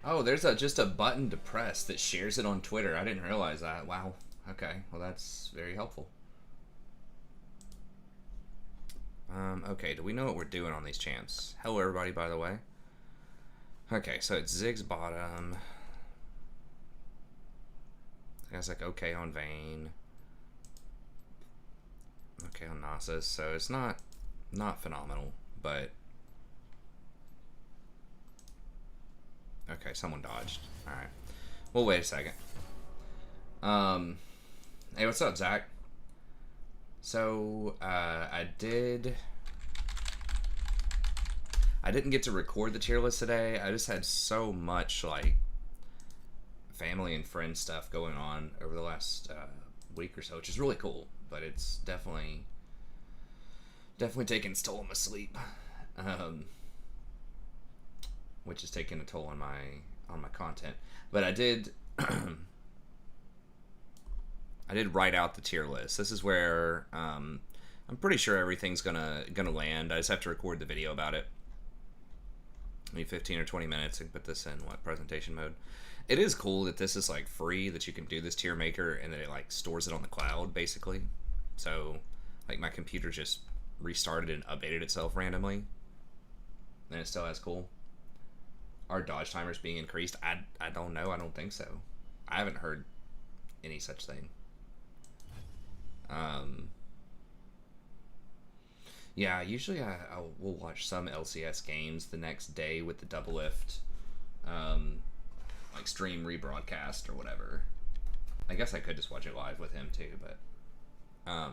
Oh, there's just a button to press that shares it on Twitter. I didn't realize that. Wow. Okay. Well, that's very helpful. Okay, do we know what we're doing on these champs? Hello, everybody, by the way. Okay, so it's Zig's bottom. Guy's like okay on Vayne. Okay on Nasus. So it's not phenomenal, but okay, someone dodged. Alright. Well, wait a second. Hey, what's up, Zach? So, I didn't get to record the tier list today. I just had so much, like, family and friend stuff going on over the last week or so, which is really cool. But it's definitely taking its toll on my sleep, which is taking a toll on my content. But I did I did write out the tier list. This is where I'm pretty sure everything's gonna land. I just have to record the video about it. Maybe 15 or 20 minutes and put this in presentation mode. It is cool that this is like free, that you can do this tier maker and that it like stores it on the cloud basically. So like my computer just restarted and updated itself randomly, and it still has cool. Are dodge timers being increased? I don't know. I don't think so. I haven't heard any such thing. Yeah, usually I will watch some LCS games the next day with the double lift, like stream rebroadcast or whatever. I guess I could just watch it live with him too, but I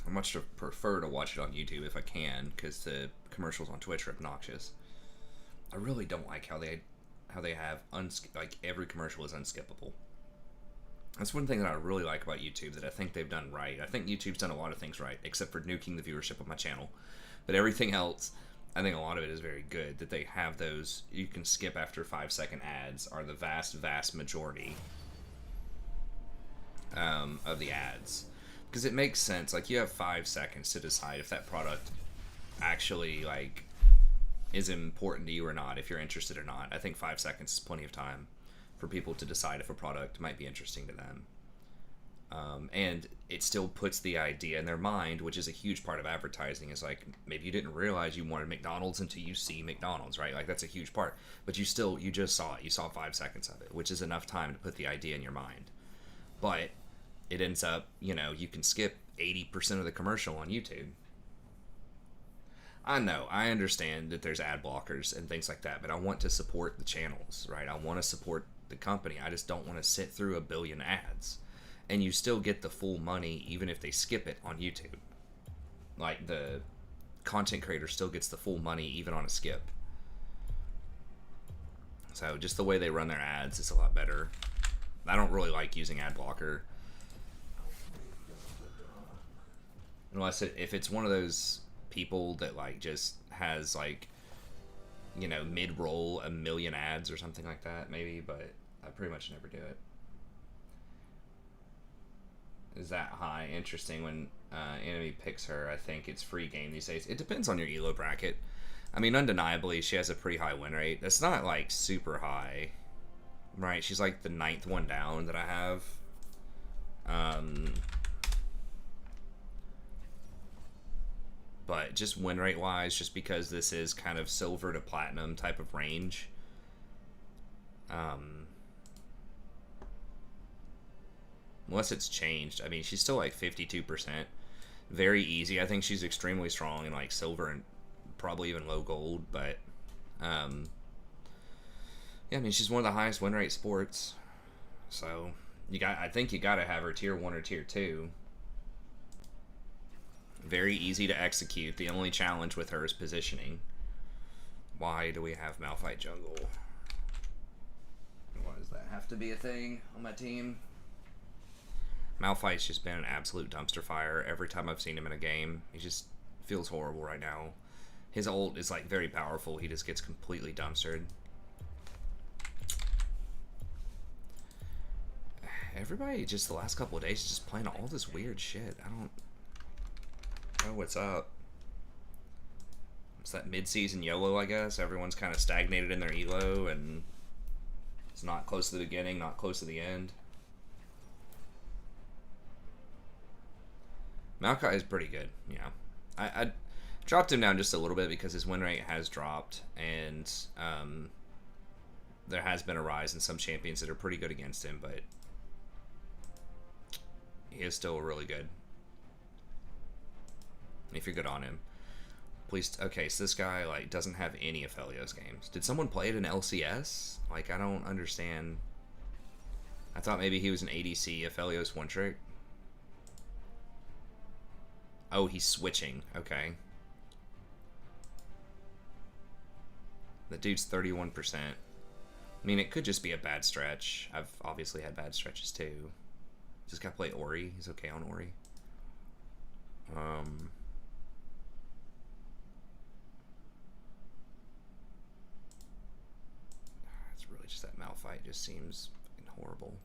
much prefer to watch it on YouTube if I can, because the commercials on Twitch are obnoxious. I really don't like how they have like every commercial is unskippable. That's one thing that I really like about YouTube that I think they've done right. I think YouTube's done a lot of things right, except for nuking the viewership of my channel. But everything else, I think a lot of it is very good. That they have those you can skip after 5-second ads are the vast majority of the ads, because it makes sense. Like you have 5 seconds to decide if that product actually like is important to you or not, if you're interested or not. I think 5 seconds is plenty of time for people to decide if a product might be interesting to them. And it still puts the idea in their mind, which is a huge part of advertising. Is like, maybe you didn't realize you wanted McDonald's until you see McDonald's, right? Like that's a huge part. But you just saw it. You saw 5 seconds of it, which is enough time to put the idea in your mind. But it ends up, you can skip 80% of the commercial on YouTube. I know, I understand that there's ad blockers and things like that, but I want to support the channels, right? I want to support the company. I just don't want to sit through a billion ads. And you still get the full money even if they skip it on YouTube. Like the content creator still gets the full money even on a skip. So just the way they run their ads is a lot better. I don't really like using ad blocker. Unless if it's one of those people that like just has like mid-roll a million ads or something like that, maybe, but I pretty much never do it. Is that high? Interesting. When enemy picks her, I think it's free game these days. It depends on your elo bracket. I mean, undeniably she has a pretty high win rate. That's not like super high, right? She's like the 9th one down that I have. But just win rate wise, just because this is kind of silver to platinum type of range, unless it's changed, I mean, she's still like 52%. Very easy. I think she's extremely strong in like silver and probably even low gold, but yeah, I mean, she's one of the highest win rate sports. So I think you gotta have her tier 1 or tier 2. Very easy to execute. The only challenge with her is positioning. Why do we have Malphite jungle? Why does that have to be a thing on my team? Malphite's just been an absolute dumpster fire every time I've seen him in a game. He just feels horrible right now. His ult is like very powerful. He just gets completely dumpstered. Everybody just the last couple of days is just playing all this weird shit. I don't know what's up. It's that mid-season YOLO, I guess. Everyone's kind of stagnated in their elo, and it's not close to the beginning, not close to the end. Maokai is pretty good, yeah. I dropped him down just a little bit because his win rate has dropped, and there has been a rise in some champions that are pretty good against him, but he is still really good. If you're good on him. Please, okay, so this guy, like, doesn't have any Aphelios games. Did someone play it in LCS? Like, I don't understand. I thought maybe he was an ADC Aphelios one trick. Oh, he's switching. Okay. The dude's 31%. I mean, it could just be a bad stretch. I've obviously had bad stretches too. Just gotta play Ori. He's okay on Ori. It's really just that Malphite just seems fucking horrible.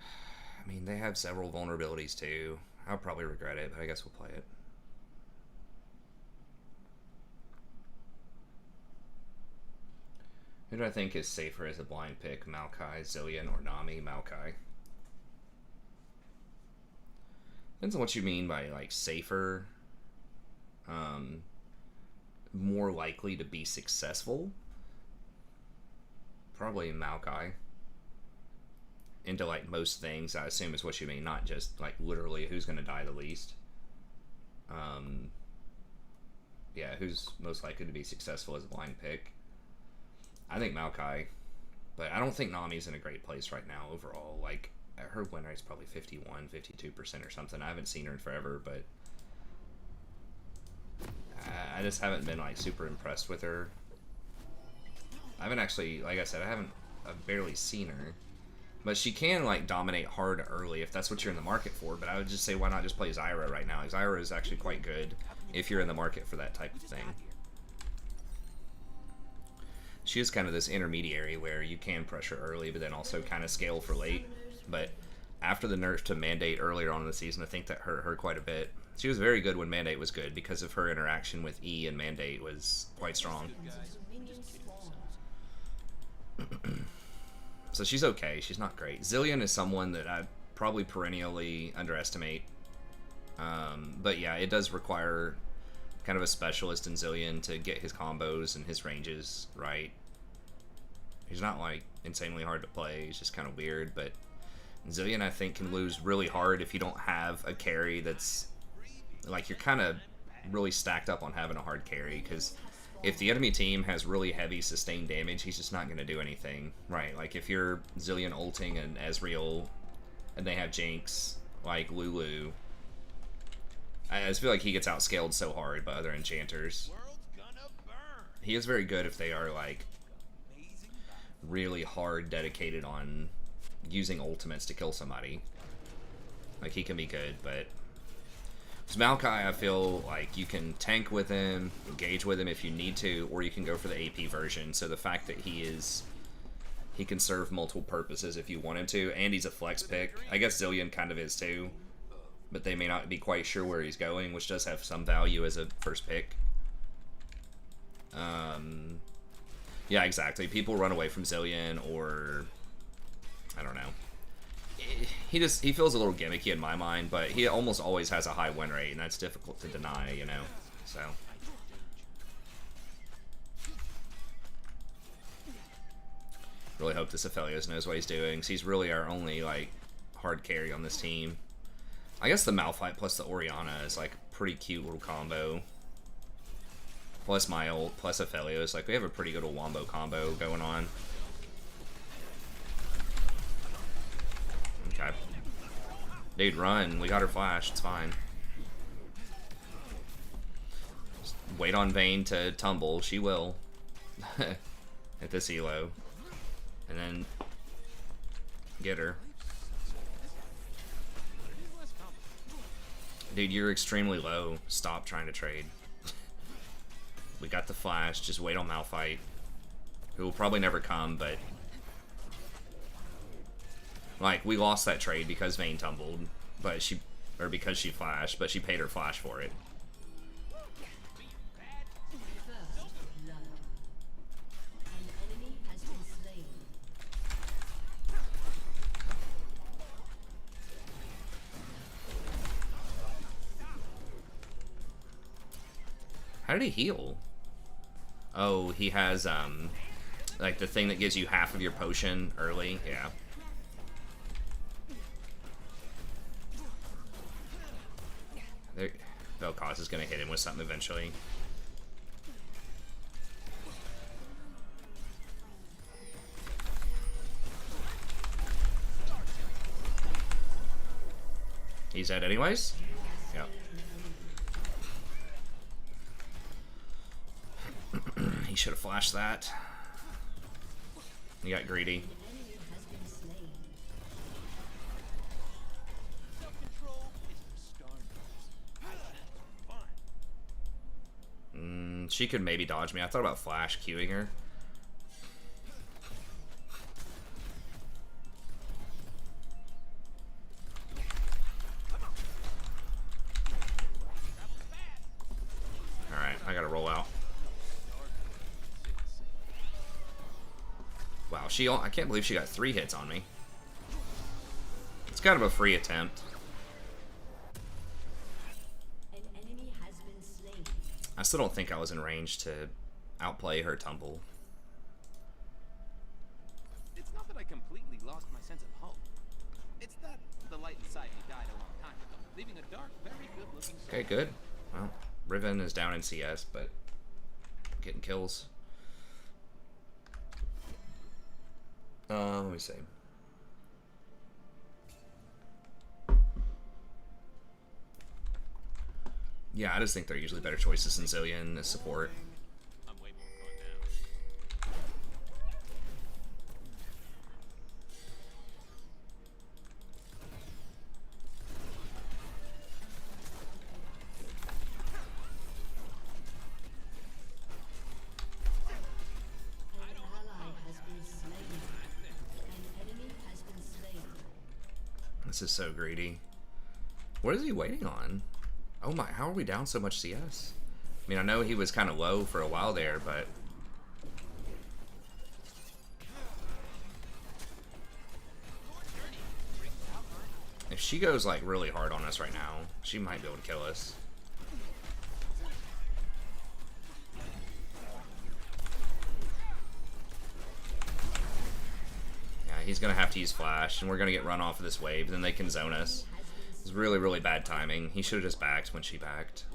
I mean, they have several vulnerabilities too. I'll probably regret it, but I guess we'll play it. Who do I think is safer as a blind pick? Maokai, Zilean, or Nami? Maokai. Depends on what you mean by, like, safer. More likely to be successful. Probably Maokai. Into, like, most things, I assume is what you mean. Not just, like, literally who's going to die the least. Yeah, who's most likely to be successful as a blind pick. I think Maokai, but I don't think Nami's in a great place right now overall. Like, her win rate's probably 51, 52% or something. I haven't seen her in forever, but I just haven't been, like, super impressed with her. I haven't actually, like I said, I've barely seen her. But she can, like, dominate hard early if that's what you're in the market for. But I would just say, why not just play Zyra right now? Zyra is actually quite good if you're in the market for that type of thing. She is kind of this intermediary where you can pressure early, but then also kind of scale for late. But after the nerf to Mandate earlier on in the season, I think that hurt her quite a bit. She was very good when Mandate was good because of her interaction with E and Mandate was quite strong. So she's okay. She's not great. Zilean is someone that I probably perennially underestimate. But yeah, it does require kind of a specialist in Zilean to get his combos and his ranges right. He's not, like, insanely hard to play. He's just kind of weird, but Zilean, I think, can lose really hard if you don't have a carry that's, like, you're kind of really stacked up on having a hard carry, because if the enemy team has really heavy sustained damage, he's just not going to do anything, right? Like, if you're Zilean ulting and Ezreal, and they have Jinx, like Lulu, I just feel like he gets outscaled so hard by other enchanters. He is very good if they are, like, really hard dedicated on using ultimates to kill somebody. Like, he can be good, but with Maokai, I feel like you can tank with him, engage with him if you need to, or you can go for the AP version. So the fact that he can serve multiple purposes if you want him to, and he's a flex pick. I guess Zilean kind of is too, but they may not be quite sure where he's going, which does have some value as a first pick. Yeah, exactly. People run away from Zilean, or I don't know. He feels a little gimmicky in my mind, but he almost always has a high win rate, and that's difficult to deny, you know. So really hope this Aphelios knows what he's doing, because he's really our only, like, hard carry on this team. I guess the Malphite plus the Orianna is, like, a pretty cute little combo. Plus my ult, plus Aphelios. Like, we have a pretty good old wombo combo going on. Okay. Dude, run. We got her flash. It's fine. Just wait on Vayne to tumble. She will. At this elo. And then get her. Dude, you're extremely low. Stop trying to trade. We got the flash. Just wait on Malphite. Who will probably never come, but... Like, we lost that trade because Vayne tumbled. But she or because she flashed, but she paid her flash for it. How did he heal? Oh, he has, like the thing that gives you half of your potion early. Yeah. There, Vel'Koz is going to hit him with something eventually. He's dead anyways? Yep. He should have flashed that. He got greedy. She could maybe dodge me. I thought about flash queuing her. Alright, I gotta roll out. Wow, I can't believe she got 3 hits on me. It's kind of a free attempt. An enemy has been slain. I still don't think I was in range to outplay her tumble. It's not that I completely lost my sense of hope. It's that the light inside me died a long time ago, leaving a dark, very good-looking soul. Okay, good. Well, Riven is down in CS, but getting kills. Let me see. Yeah, I just think they're usually better choices than Zillion as support. I'm way more going now. An ally has been slain. An enemy has been slain. This is so greedy. What is he waiting on? Oh my, how are we down so much CS? I mean, I know he was kind of low for a while there, but... if she goes, like, really hard on us right now, she might be able to kill us. Yeah, he's gonna have to use flash, and we're gonna get run off of this wave, and then they can zone us. It's really, really bad timing. He should have just backed when she backed.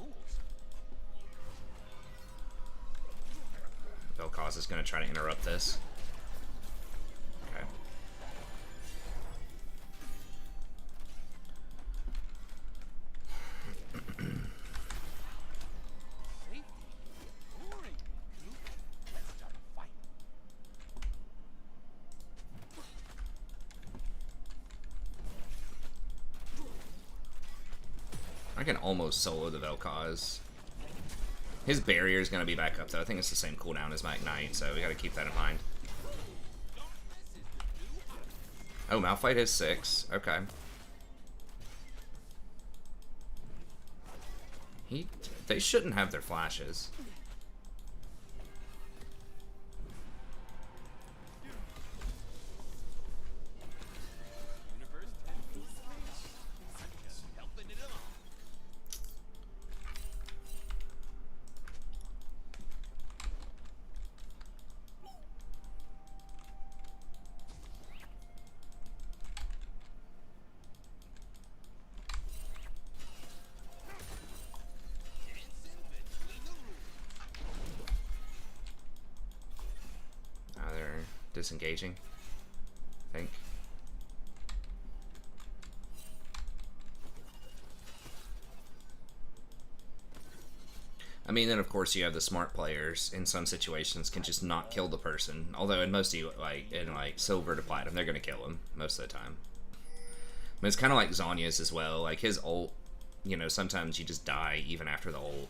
Vel'Koz is going to try to interrupt this. Okay. I can almost solo the Vel'Koz. His barrier is going to be back up, though. I think it's the same cooldown as my Ignite, so we got to keep that in mind. Oh, Malphite has 6. Okay. They shouldn't have their flashes. Disengaging, I think. I mean, then of course you have the smart players in some situations can just not kill the person. Although in most of you, like in like silver to platinum, they're gonna kill him most of the time. But it's kind of like Zhonya's as well. Like his ult, you know, sometimes you just die even after the ult.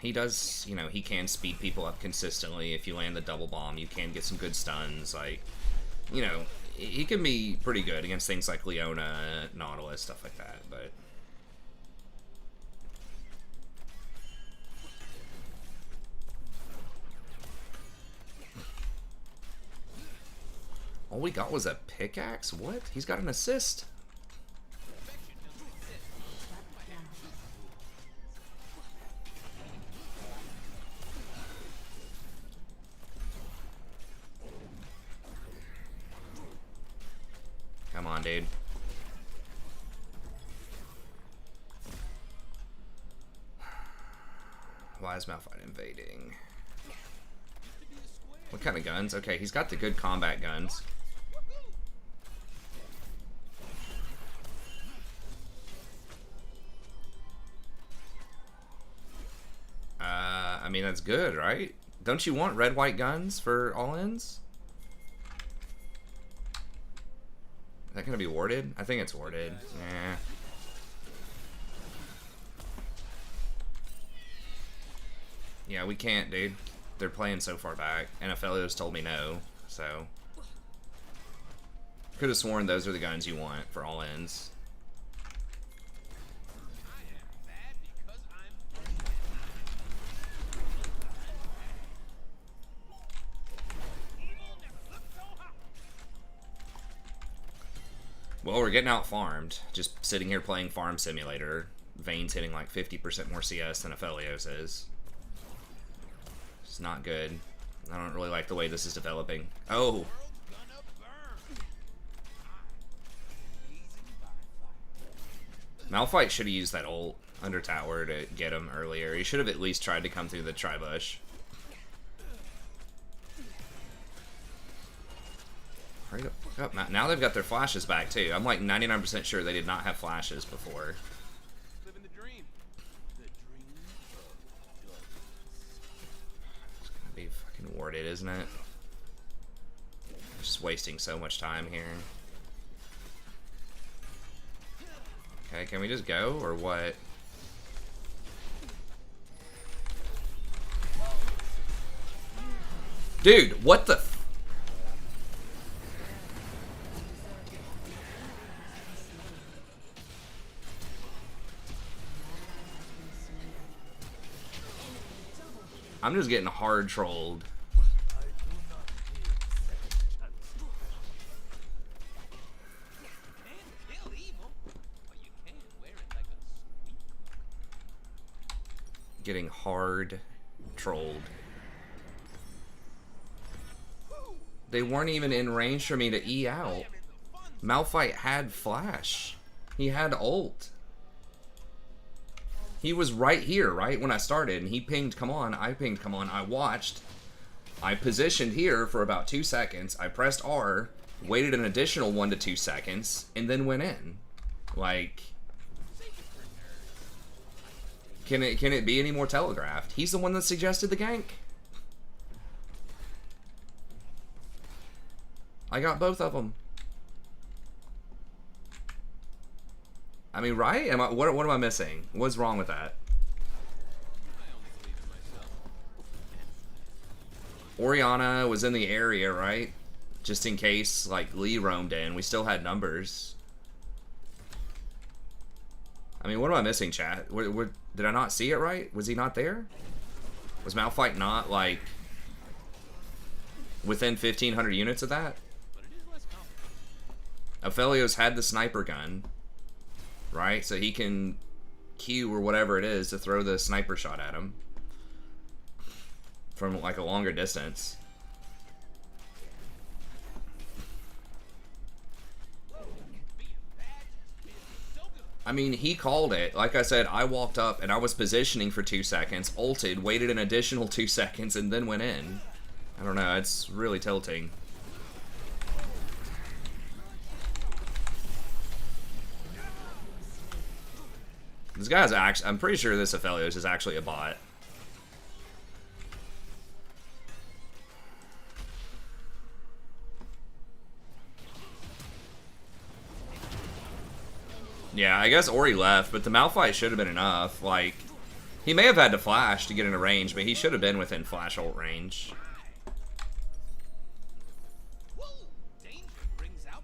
He does, you know, he can speed people up consistently. If you land the double bomb, you can get some good stuns. Like, you know, he can be pretty good against things like Leona, Nautilus, stuff like that, but... All we got was a pickaxe? What? He's got an assist. Come on, dude. Why is Malphite invading? What kind of guns? Okay, he's got the good combat guns. I mean, that's good, right? Don't you want red-white guns for all-ins? Is that gonna be warded? I think it's warded. Yeah. Yeah, we can't, dude. They're playing so far back. And Aphelios told me no, so... Could have sworn those are the guns you want for all-ins. Well, we're getting out farmed. Just sitting here playing Farm Simulator. Vayne's hitting like 50% more CS than Aphelios is. It's not good. I don't really like the way this is developing. Oh! Malphite should have used that ult under tower to get him earlier. He should have at least tried to come through the tri-bush. Hurry the fuck up. Now they've got their flashes back too. I'm like 99% sure they did not have flashes before. Living the dream. The dream of It's gonna be fucking warded, isn't it? Just wasting so much time here. Okay, can we just go or what? Dude, what the f— I'm just getting hard trolled. Getting hard trolled. They weren't even in range for me to E out. Malphite had flash. He had ult. He was right here, right, when I started, and he pinged, come on, I pinged, come on, I watched. I positioned here for about 2 seconds, I pressed R, waited an additional 1 to 2 seconds, and then went in. Like, can it be any more telegraphed? He's the one that suggested the gank. I got both of them. I mean, right? What am I missing? What's wrong with that? Orianna was in the area, right? Just in case, like, Lee roamed in. We still had numbers. I mean, what am I missing, chat? Did I not see it right? Was he not there? Was Malphite not, like, within 1,500 units of that? Aphelios had the sniper gun, right? So he can Q or whatever it is to throw the sniper shot at him from like a longer distance. I mean, he called it. Like I said, I walked up and I was positioning for 2 seconds, ulted, waited an additional 2 seconds, and then went in. I don't know, it's really tilting. This guy's actually, I'm pretty sure this Aphelios is actually a bot. Yeah, I guess Ori left, but the Malphite should have been enough. Like, he may have had to flash to get into range, but he should have been within flash ult range. Danger brings out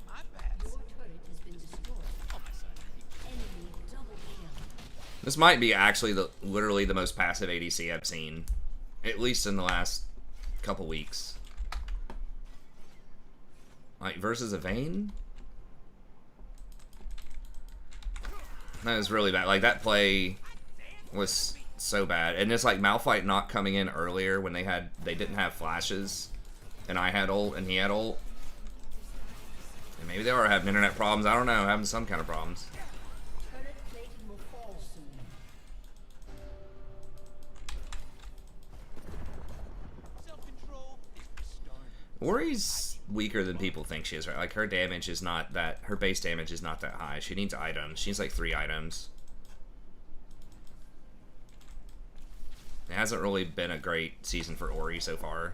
This might be actually literally the most passive ADC I've seen, at least in the last couple weeks. Like, versus a Vayne? That was really bad. Like, that play was so bad. And it's like Malphite not coming in earlier when they didn't have flashes. And I had ult and he had ult. And maybe they are having internet problems. I don't know. Having some kind of problems. Turret plating will fall soon. Self-control is restored. Ori's weaker than people think she is, right? Like, her damage is not that... Her base damage is not that high. She needs items. She needs, like, 3 items. It hasn't really been a great season for Ori so far,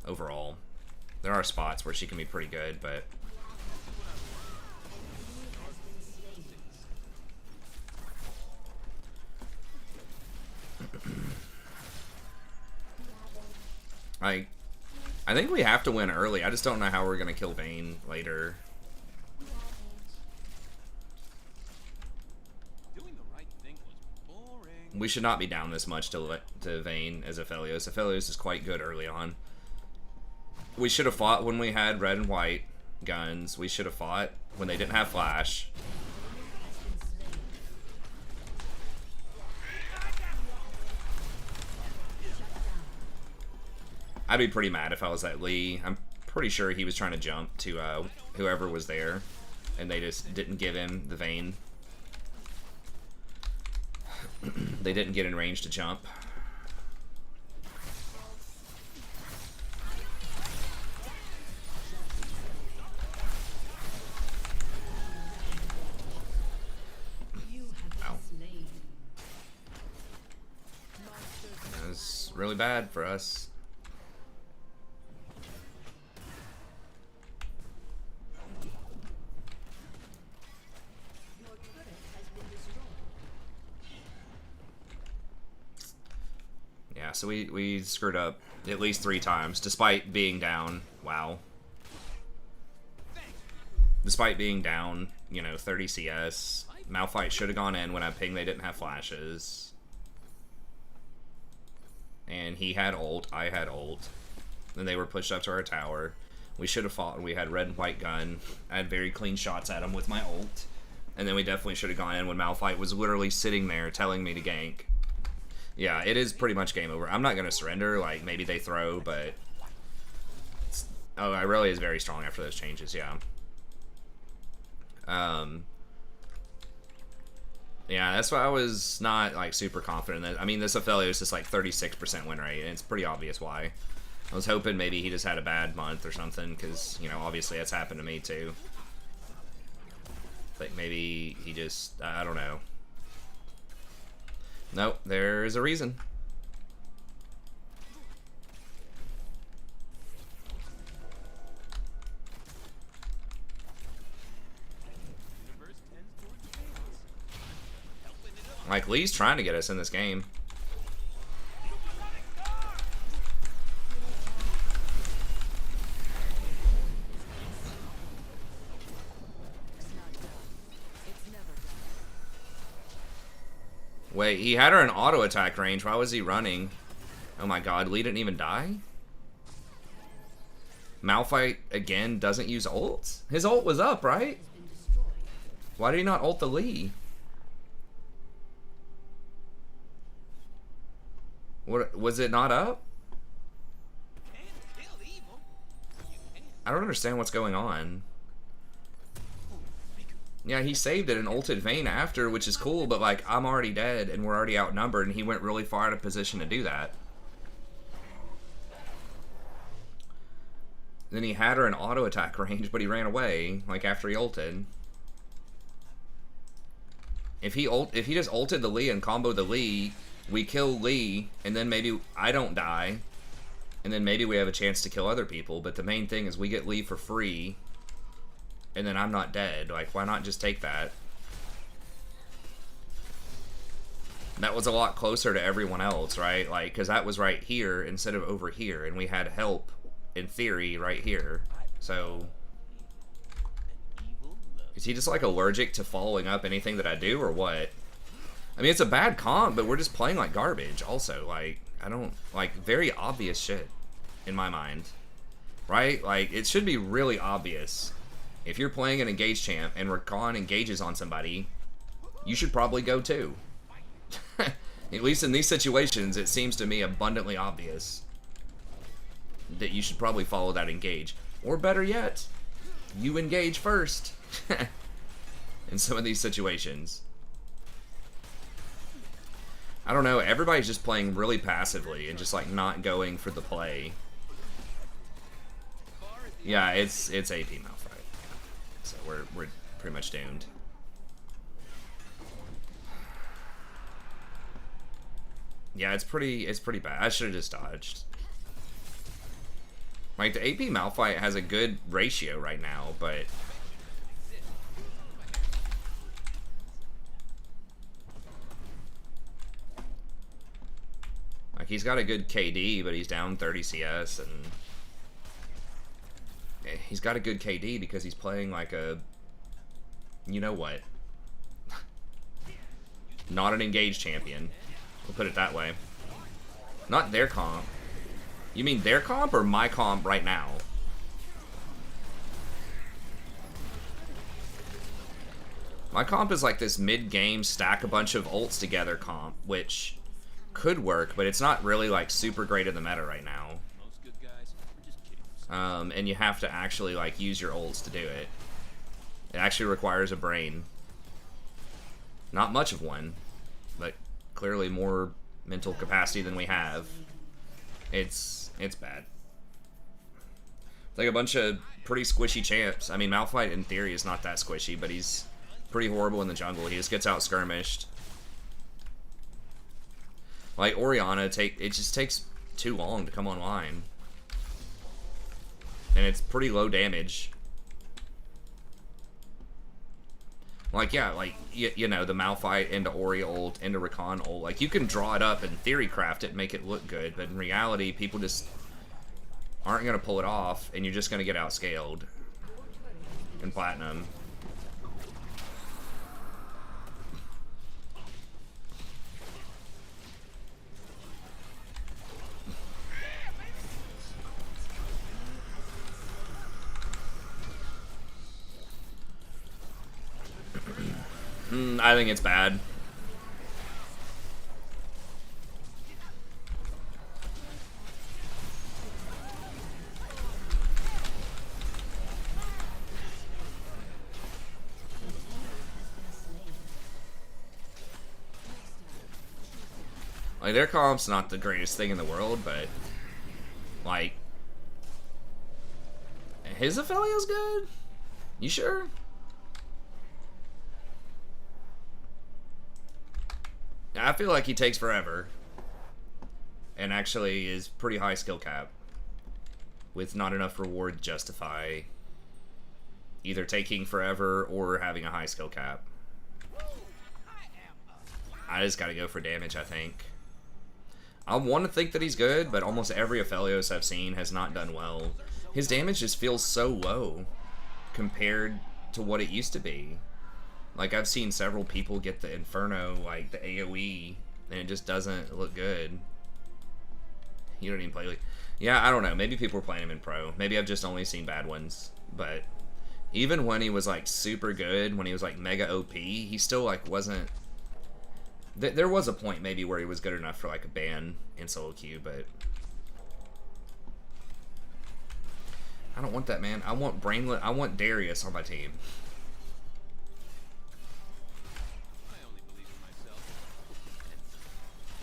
overall. There are spots where she can be pretty good, but... I think we have to win early. I just don't know how we're going to kill Vayne later. Doing the right thing was boring. We should not be down this much to Vayne as Aphelios. Aphelios is quite good early on. We should have fought when we had red and white guns. We should have fought when they didn't have flash. I'd be pretty mad if I was at Lee. I'm pretty sure he was trying to jump to whoever was there, and they just didn't give him the Vayne. They didn't get in range to jump. Ow. That was really bad for us. Yeah, so we screwed up at least 3 times, despite being down. Wow. Despite being down, you know, 30 CS. Malphite should have gone in when I pinged they didn't have flashes. And he had ult, I had ult. Then they were pushed up to our tower. We should have fought when we had red and white gun. I had very clean shots at him with my ult. And then we definitely should have gone in when Malphite was literally sitting there telling me to gank. Yeah, it is pretty much game over. I'm not going to surrender. Like, maybe they throw, but... Oh, Irelia is very strong after those changes, yeah. Yeah, that's why I was not, like, super confident that... I mean, this Aphelios is just, like, 36% win rate, and it's pretty obvious why. I was hoping maybe he just had a bad month or something, because, you know, obviously that's happened to me, too. Like, maybe he just... I don't know. Nope, there's a reason. Like, Lee's trying to get us in this game. Wait, he had her in auto attack range. Why was he running? Oh my god, Lee didn't even die? Malphite, again, doesn't use ult? His ult was up, right? Why did he not ult the Lee? What, was it not up? I don't understand what's going on. Yeah, he saved it and ulted Vayne after, which is cool, but, like, I'm already dead and we're already outnumbered, and he went really far out of position to do that. Then he had her in auto attack range, but he ran away, like, after he ulted. If he just ulted the Lee and comboed the Lee, we kill Lee, and then maybe I don't die, and then maybe we have a chance to kill other people, but the main thing is we get Lee for free, and then I'm not dead. Like, why not just take that? That was a lot closer to everyone else, right? Like, because that was right here instead of over here, and we had help, in theory, right here. So, is he just, like, allergic to following up anything that I do, or what? I mean, it's a bad comp, but we're just playing like garbage. Also, like, I don't like very obvious shit in my mind, right? Like, it should be really obvious. If you're playing an engage champ and Rakan engages on somebody, you should probably go too. At least in these situations, it seems to me abundantly obvious that you should probably follow that engage. Or better yet, you engage first. In some of these situations. I don't know, everybody's just playing really passively and just like not going for the play. Yeah, it's AP Malphite. So we're pretty much doomed. Yeah, it's pretty bad. I should have just dodged. Like, the AP Malphite has a good ratio right now, but like, he's got a good KD, but he's down 30 CS, and he's got a good KD because he's playing like a, you know what, not an engaged champion. We'll put it that way. Not their comp. You mean their comp or my comp right now? My comp is like this mid-game stack a bunch of ults together comp, which could work, but it's not really like super great in the meta right now. And you have to actually like use your ults to do it. It actually requires a brain. Not much of one, but clearly more mental capacity than we have. It's bad. It's like a bunch of pretty squishy champs. I mean, Malphite in theory is not that squishy, but he's pretty horrible in the jungle. He just gets out skirmished. Like Orianna, it just takes too long to come online. And it's pretty low damage. Like, yeah, like, you know, the Malphite into Ori ult, into Rakan ult. Like, you can draw it up and theory craft it and make it look good, but in reality, people just aren't going to pull it off, and you're just going to get outscaled in Platinum. I think it's bad. Like, their comp's not the greatest thing in the world, but like, his Aphelios good? You sure? I feel like he takes forever and actually is pretty high skill cap with not enough reward to justify either taking forever or having a high skill cap. I just gotta go for damage, I think. I want to think that he's good, but almost every Aphelios I've seen has not done well. His damage just feels so low compared to what it used to be. Like, I've seen several people get the Inferno, like, the AoE, and it just doesn't look good. You don't even play, like... Yeah, I don't know. Maybe people were playing him in Pro. Maybe I've just only seen bad ones. But even when he was, like, super good, when he was, like, mega OP, he still, like, wasn't... There was a point, maybe, where he was good enough for, like, a ban in solo queue, but... I don't want that, man. I want Brainlet. I want Darius on my team.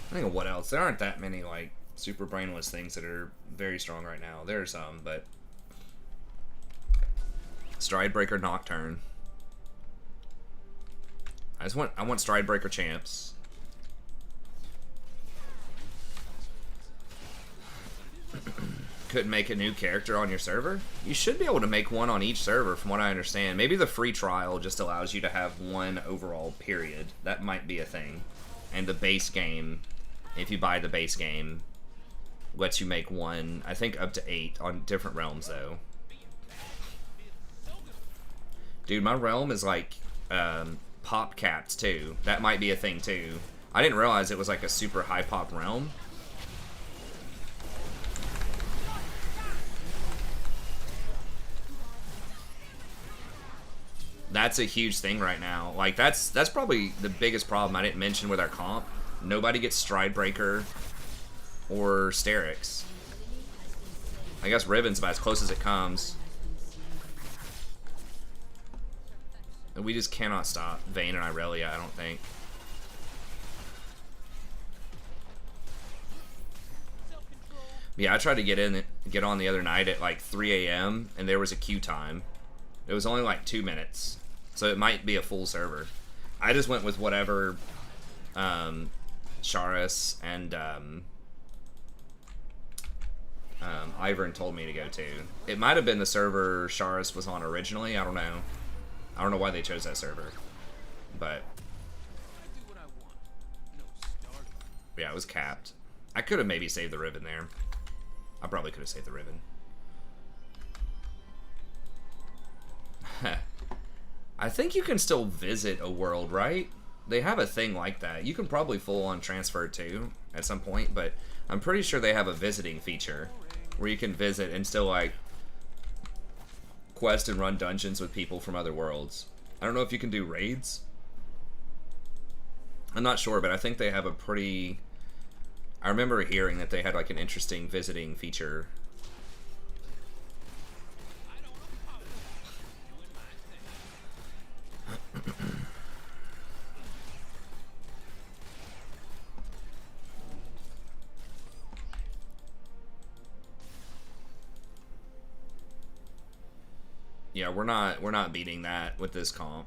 I think of what else. There aren't that many, like, super brainless things that are very strong right now. There are some, but... Stridebreaker Nocturne. I want Stridebreaker champs. Couldn't make a new character on your server? You should be able to make one on each server, from what I understand. Maybe the free trial just allows you to have one overall period. That might be a thing. And the base game... If you buy the base game, lets you make one, I think up to 8 on different realms, though. Dude, my realm is like pop capped too. That might be a thing too. I didn't realize it was like a super high pop realm. That's a huge thing right now. Like that's probably the biggest problem I didn't mention with our comp. Nobody gets Stride Breaker or Sterix. I guess Riven's about as close as it comes. And we just cannot stop Vayne and Irelia, I don't think. Yeah, I tried to get on the other night at like 3 a.m. and there was a queue time. It was only like 2 minutes, so it might be a full server. I just went with whatever Charis and Ivern told me to go to. It might have been the server Charis was on originally. I don't know. I don't know why they chose that server, but yeah, it was capped. I could have maybe saved the Riven there. I probably could have saved the Riven. I think you can still visit a world, right? They have a thing like that. You can probably full on transfer too at some point, but I'm pretty sure they have a visiting feature where you can visit and still like quest and run dungeons with people from other worlds. I don't know if you can do raids. I'm not sure, but I think they have a pretty... I remember hearing that they had like an interesting visiting feature. Yeah, we're not beating that with this comp.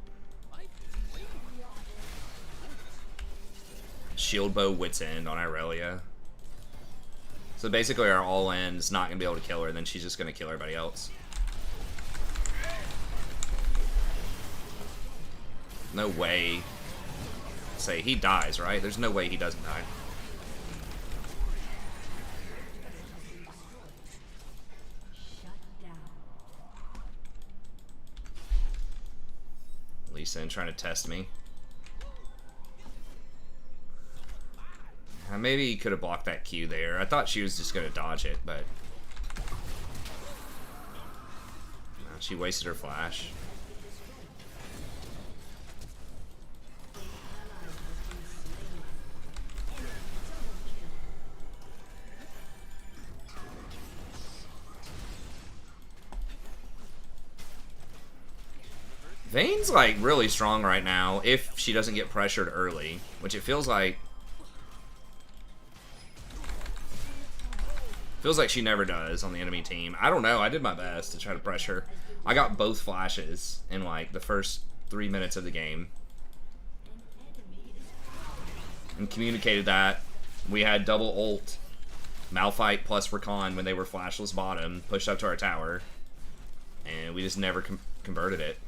Shield Bow Wit's End on Irelia. So basically our all-in's not going to be able to kill her, and then she's just going to kill everybody else. No way. Say, he dies, right? There's no way he doesn't die. Lisa trying to test me. Maybe he could have blocked that Q there. I thought she was just going to dodge it, but... she wasted her flash. Vayne's like really strong right now if she doesn't get pressured early, which it feels like she never does on the enemy team. I don't know. I did my best to try to pressure. I got both flashes in like the first 3 minutes of the game and communicated that. We had double ult, Malphite plus Rakan when they were flashless bottom, pushed up to our tower, and we just never converted it.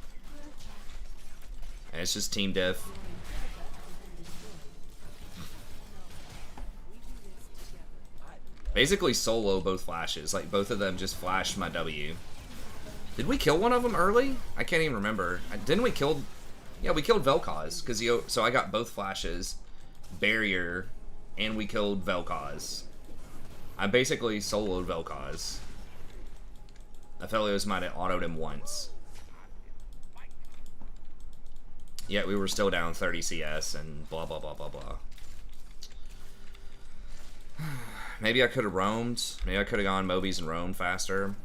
And it's just team diff. Basically solo both flashes. Like both of them just flashed my W. Did we kill one of them early? I can't even remember. Didn't we kill... Yeah, we killed Vel'Koz. So I got both flashes, barrier, and we killed Vel'Koz. I basically soloed Vel'Koz. Aphelios might have autoed him once. Yet we were still down 30 CS and blah, blah, blah, blah, blah. Maybe I could have roamed. Maybe I could have gone Mobies and roamed faster.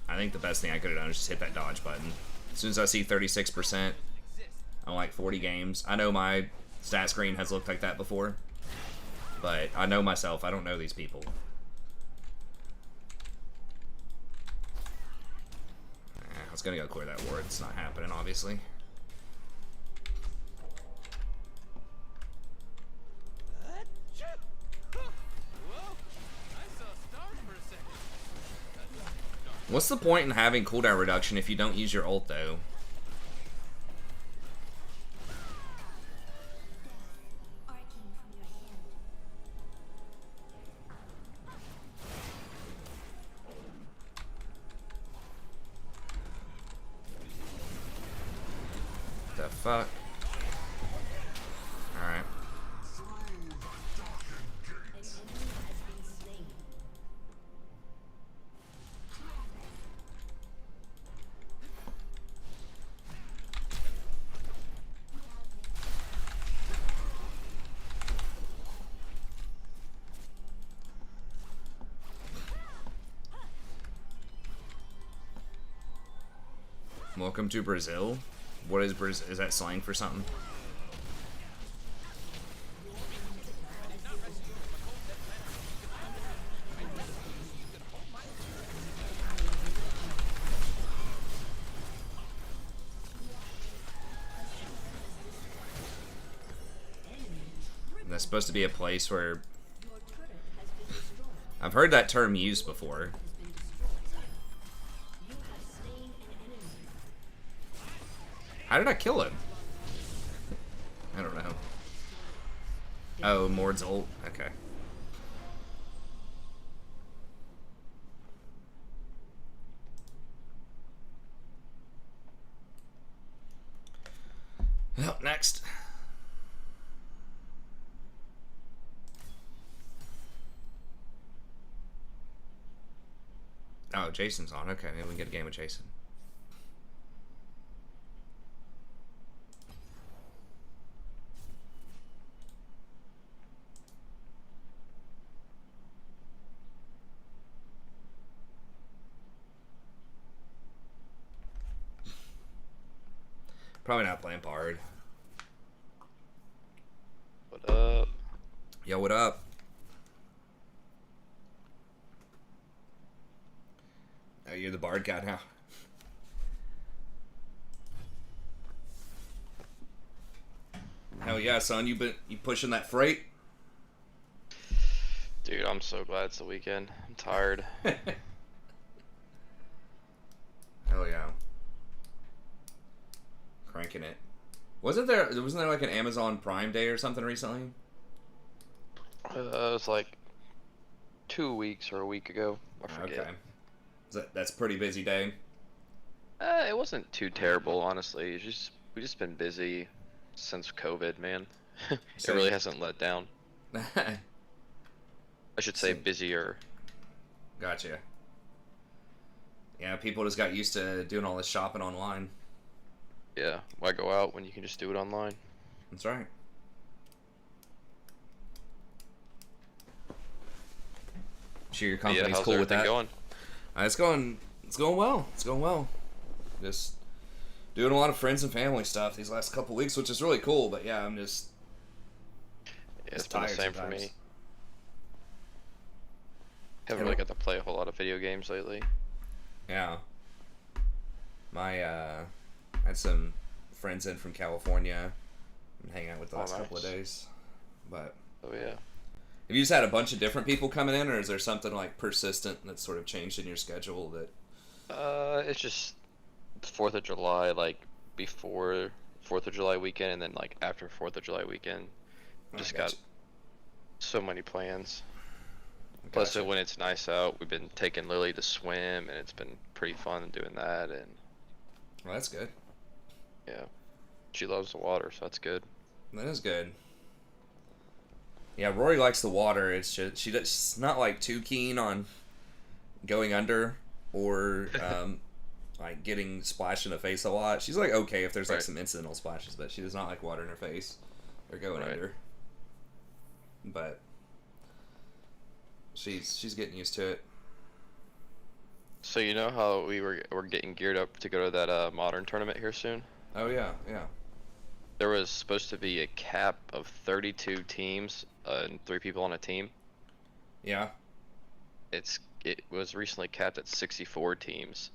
I think the best thing I could have done is just hit that dodge button. As soon as I see 36% on like 40 games. I know my stat screen has looked like that before. But I know myself. I don't know these people. I was going to go clear that ward. It's not happening, obviously. What's the point in having cooldown reduction if you don't use your ult, though? The fuck? Alright. Welcome to Brazil. What is Brazil? Is that slang for something? That's supposed to be a place where I've heard that term used before. How did I kill him? I don't know. Oh, Mord's ult. Okay. Well, next. Oh, Jason's on. Okay, maybe we can get a game with Jason. Probably not playing Bard. What up? Yo, what up? Oh, you're the Bard guy now. Hell yeah, son! You pushing that freight? Dude, I'm so glad it's the weekend. I'm tired. Hell yeah. Cranking it. Wasn't there like an Amazon Prime Day or something recently? It was like 2 weeks or a week ago. I forget. Okay. That's a pretty busy day. It wasn't too terrible, honestly. We just been busy since COVID, man. It really hasn't let down. I should say busier. Gotcha. Yeah, people just got used to doing all this shopping online. Yeah, why go out when you can just do it online? That's right. Sure, your company's how's cool with that. going? It's going well. It's going well. Just doing a lot of friends and family stuff these last couple weeks, which is really cool. But yeah, I'm just It's been the same sometimes. for me. Haven't really got to play a whole lot of video games lately. Yeah. I had some friends in from California and hang out with the last couple of days. But Oh yeah. have you just had a bunch of different people coming in, or is there something like persistent that's sort of changed in your schedule that? It's just 4th of July, like before 4th of July weekend, and then like after 4th of July weekend. Just got so many plans. Plus, Gotcha. when it's nice out, we've been taking Lily to swim, and it's been pretty fun doing that. And Well, that's good. yeah, she loves the water, so that's good. That is good. Yeah, Rory likes the water. It's just she's not like too keen on going under or like getting splashed in the face a lot. She's like okay if there's like some incidental splashes, but she does not like water in her face or going under. But she's getting used to it. So you know how we're getting geared up to go to that modern tournament here soon? Oh yeah, yeah. There was supposed to be a cap of 32 teams and 3 people on a team. Yeah. It was recently capped at 64 teams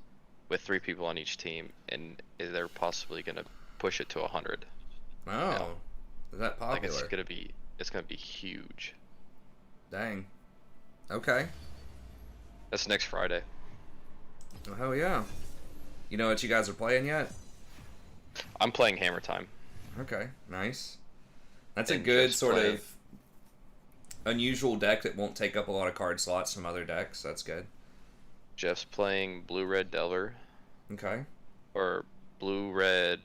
with 3 people on each team, and they're possibly going to push it to 100. Oh, Yeah. Is that popular? Like it's gonna be huge. Dang. Okay. That's next Friday. Well, hell yeah. You know what you guys are playing yet? I'm playing Hammer Time. Okay, nice. That's a And good just sort play- of unusual deck that won't take up a lot of card slots from other decks. That's good. Jeff's playing Blue Red Delver Okay. or Blue Red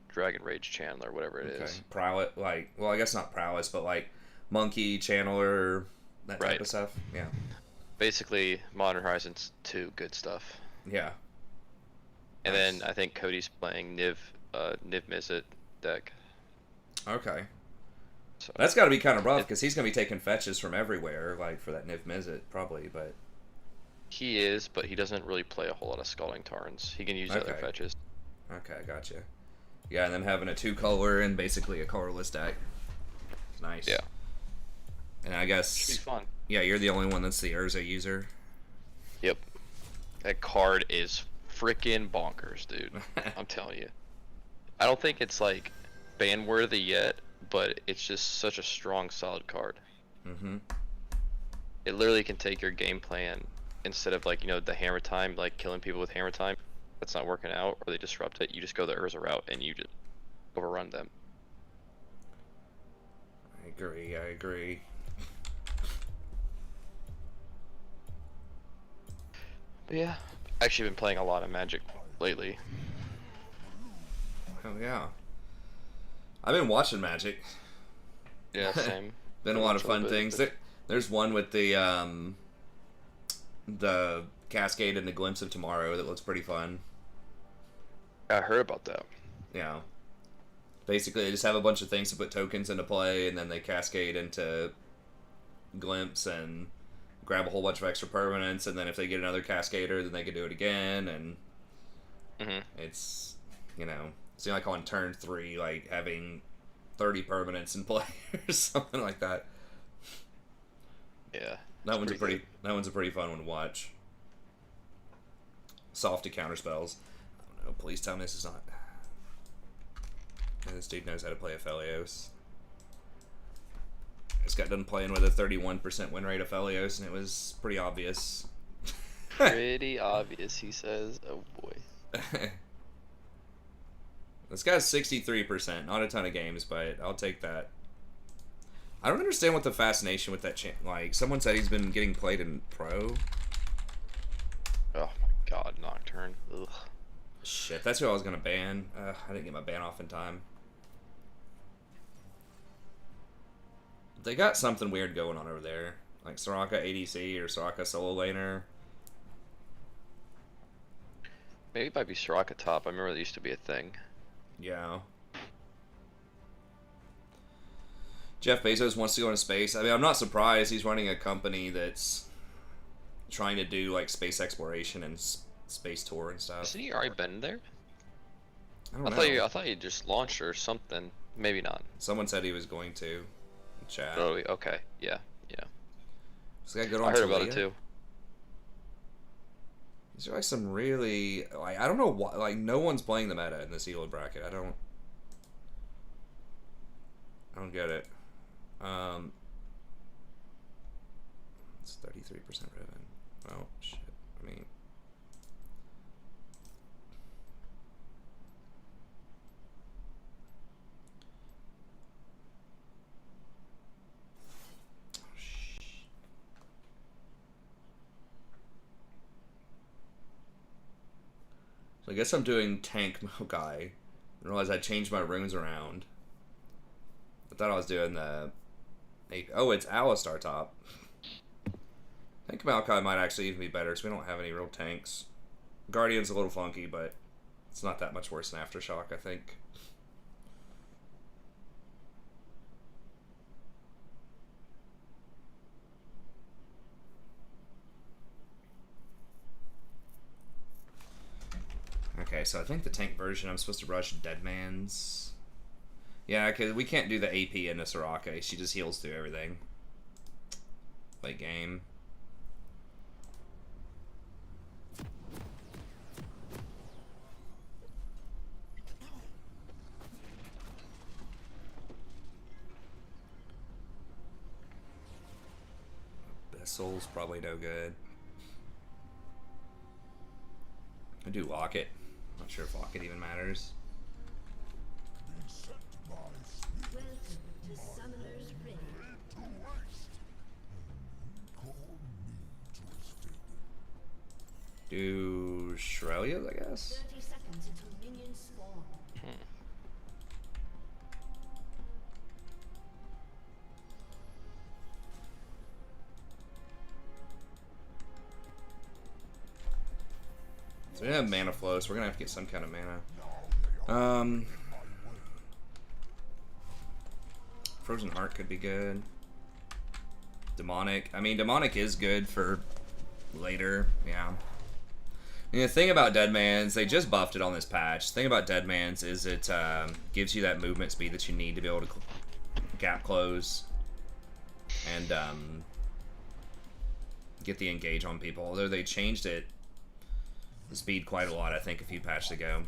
Dragon Rage Chandler, whatever it is. Prowess, like, well, I guess not prowess, but like monkey channeler, that type Right. of stuff. Yeah. Basically, Modern Horizons 2 good stuff. Yeah. And Nice. then I think Cody's playing Niv Mizzet deck. Okay. So That's got to be kind of rough because he's going to be taking fetches from everywhere, like for that Niv Mizzet, probably. But he is, but he doesn't really play a whole lot of Scalding Tarns. He can use other Okay. fetches. okay, gotcha. Yeah, and then having a 2-color and basically a colorless deck. Nice. Yeah. And I Should be guess, fun. yeah, you're the only one that's the Urza user. Yep. That card is freaking bonkers, dude. I'm telling you. I don't think it's like ban worthy yet, but it's just such a strong, solid card. Mm-hmm. It literally can take your game plan instead of like, the hammer time, like killing people with hammer time. That's not working out, or they disrupt it. You just go the Urza route and you just overrun them. I agree. But yeah, actually been playing a lot of Magic lately. Oh, yeah. I've been watching Magic. Yeah, same. Been a lot of fun things. There's one with the Cascade and the Glimpse of Tomorrow that looks pretty fun. I heard about that. Yeah. Basically, they just have a bunch of things to put tokens into play, and then they cascade into Glimpse and grab a whole bunch of extra permanents, and then if they get another Cascader, then they can do it again, and it's, it's like on turn 3, like having 30 permanents in play or something like that. Yeah. That one's a pretty fun one to watch. Soft to counter spells. I don't know. Please tell me this is not. This dude knows how to play Aphelios. I just got done playing with a 31% win rate of Aphelios, and it was pretty obvious. Pretty obvious, he says. Oh boy. This guy's 63%. Not a ton of games, but I'll take that. I don't understand what the fascination with that like, someone said he's been getting played in Pro. Oh my god, Nocturne. Ugh. Shit, that's who I was gonna ban. I didn't get my ban off in time. They got something weird going on over there. Like Soraka ADC or Soraka solo laner. Maybe it might be Soraka top. I remember that used to be a thing. Yeah. Jeff Bezos wants to go into space. I mean, I'm not surprised. He's running a company that's trying to do like space exploration and space tour and stuff. Hasn't he already been there? I don't know. I thought he just launched or something. Maybe not. Someone said he was going to. In chat. Oh, okay. Yeah. This guy good on I heard about Talia? it too. These are like some really like I don't know why like no one's playing the meta in this Elo bracket. I don't get it. It's 33% Riven. Oh shit. I mean So I guess I'm doing tank guy. I realized I changed my runes around. I thought I was doing the... Oh, it's Alistar top. Tank Maokai might actually even be better because we don't have any real tanks. Guardian's a little funky, but it's not that much worse than Aftershock, I think. Okay, so I think the tank version, I'm supposed to rush Deadman's. Yeah, because we can't do the AP into Soraka. She just heals through everything. Late game. Soul's probably no good. I do Locket. Not sure if Locket even matters. Welcome to Summoner's Rift. Do Shrelias, I guess? 30 seconds until minions spawn. So we didn't have mana flow, so we're gonna have to get some kind of mana. Frozen Heart could be good. Demonic. I mean, Demonic is good for later, yeah. And the thing about Deadman's, they just buffed it on this patch. The thing about Deadman's is it gives you that movement speed that you need to be able to gap close and get the engage on people. Although they changed it, the speed quite a lot, I think, a few patches ago.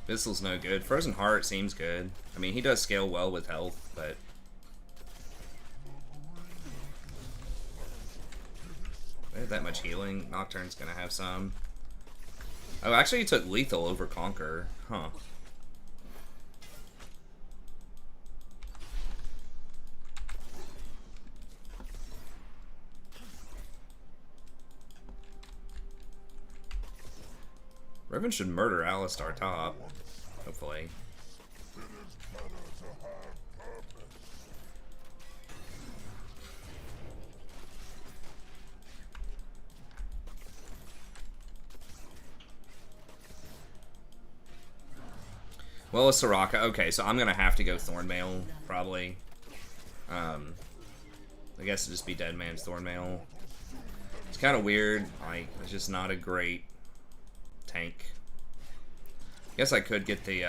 Viscel's no good. Frozen Heart seems good. I mean, he does scale well with health, but... They have that much healing. Nocturne's gonna have some. Oh, actually he took Lethal over Conquer. Huh. Riven should murder Alistar top. Hopefully. Well, it's Soraka. Okay, so I'm gonna have to go Thornmail, probably. I guess it'd just be Deadman's Thornmail. It's kind of weird. Like, it's just not a great tank. Guess I could get the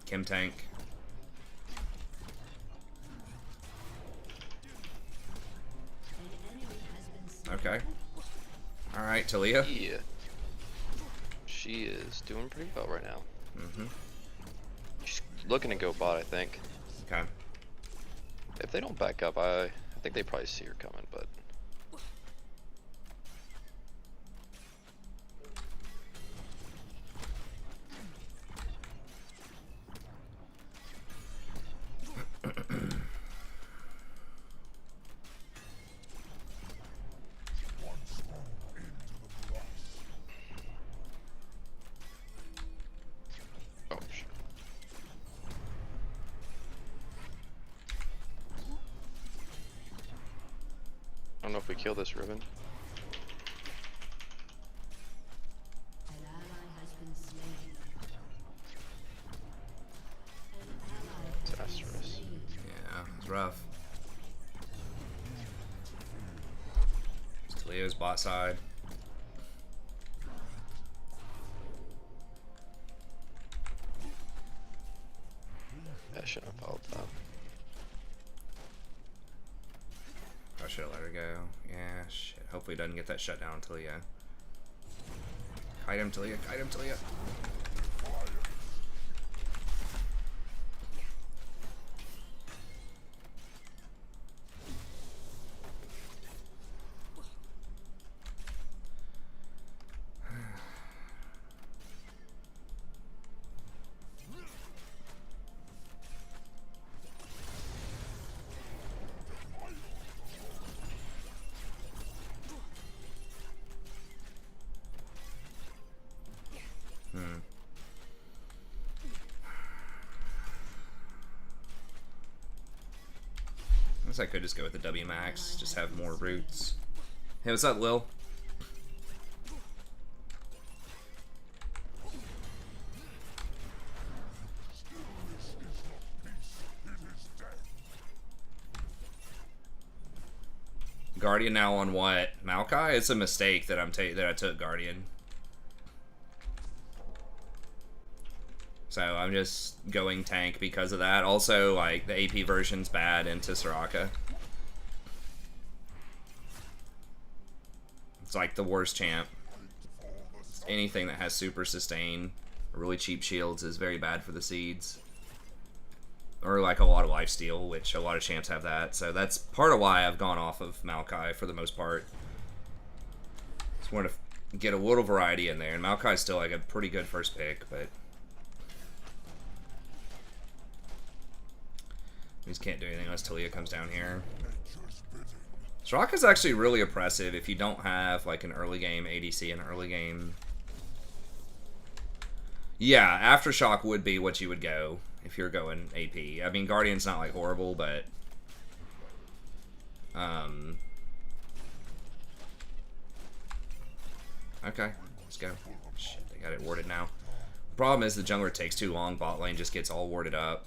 Chem tank. Okay. Alright, Talia. Yeah. She is doing pretty well right now. Mm-hmm. She's looking to go bot, I think. Okay. If they don't back up, I think they probably see her coming, but... Oh, shit. I don't know if we kill this Riven. An ally has been slain. An ally has been Disastrous. slain. Yeah, it's rough. It's Talia's bot side. I shouldn't have followed that. I should have let her go. Yeah, shit. Hopefully he doesn't get that shut down, Talia. Kite him, Talia. Kite him, Talia. I guess I could just go with the W max, just have more roots. Hey, what's up, Lil? Guardian now on what? Maokai? It's a mistake that I took Guardian. So I'm just going tank because of that. Also, like, the AP version's bad into Soraka. It's like the worst champ. Anything that has super sustain, really cheap shields is very bad for the seeds. Or like a lot of lifesteal, which a lot of champs have that. So that's part of why I've gone off of Maokai for the most part. Just want to get a little variety in there. And Maokai's still like a pretty good first pick, but we just can't do anything unless Talia comes down here. Soraka's actually really oppressive if you don't have like an early game ADC and early game. Yeah, Aftershock would be what you would go if you're going AP. I mean, Guardian's not like horrible, but okay, let's go. Shit, they got it warded now. Problem is the jungler takes too long. Bot lane just gets all warded up.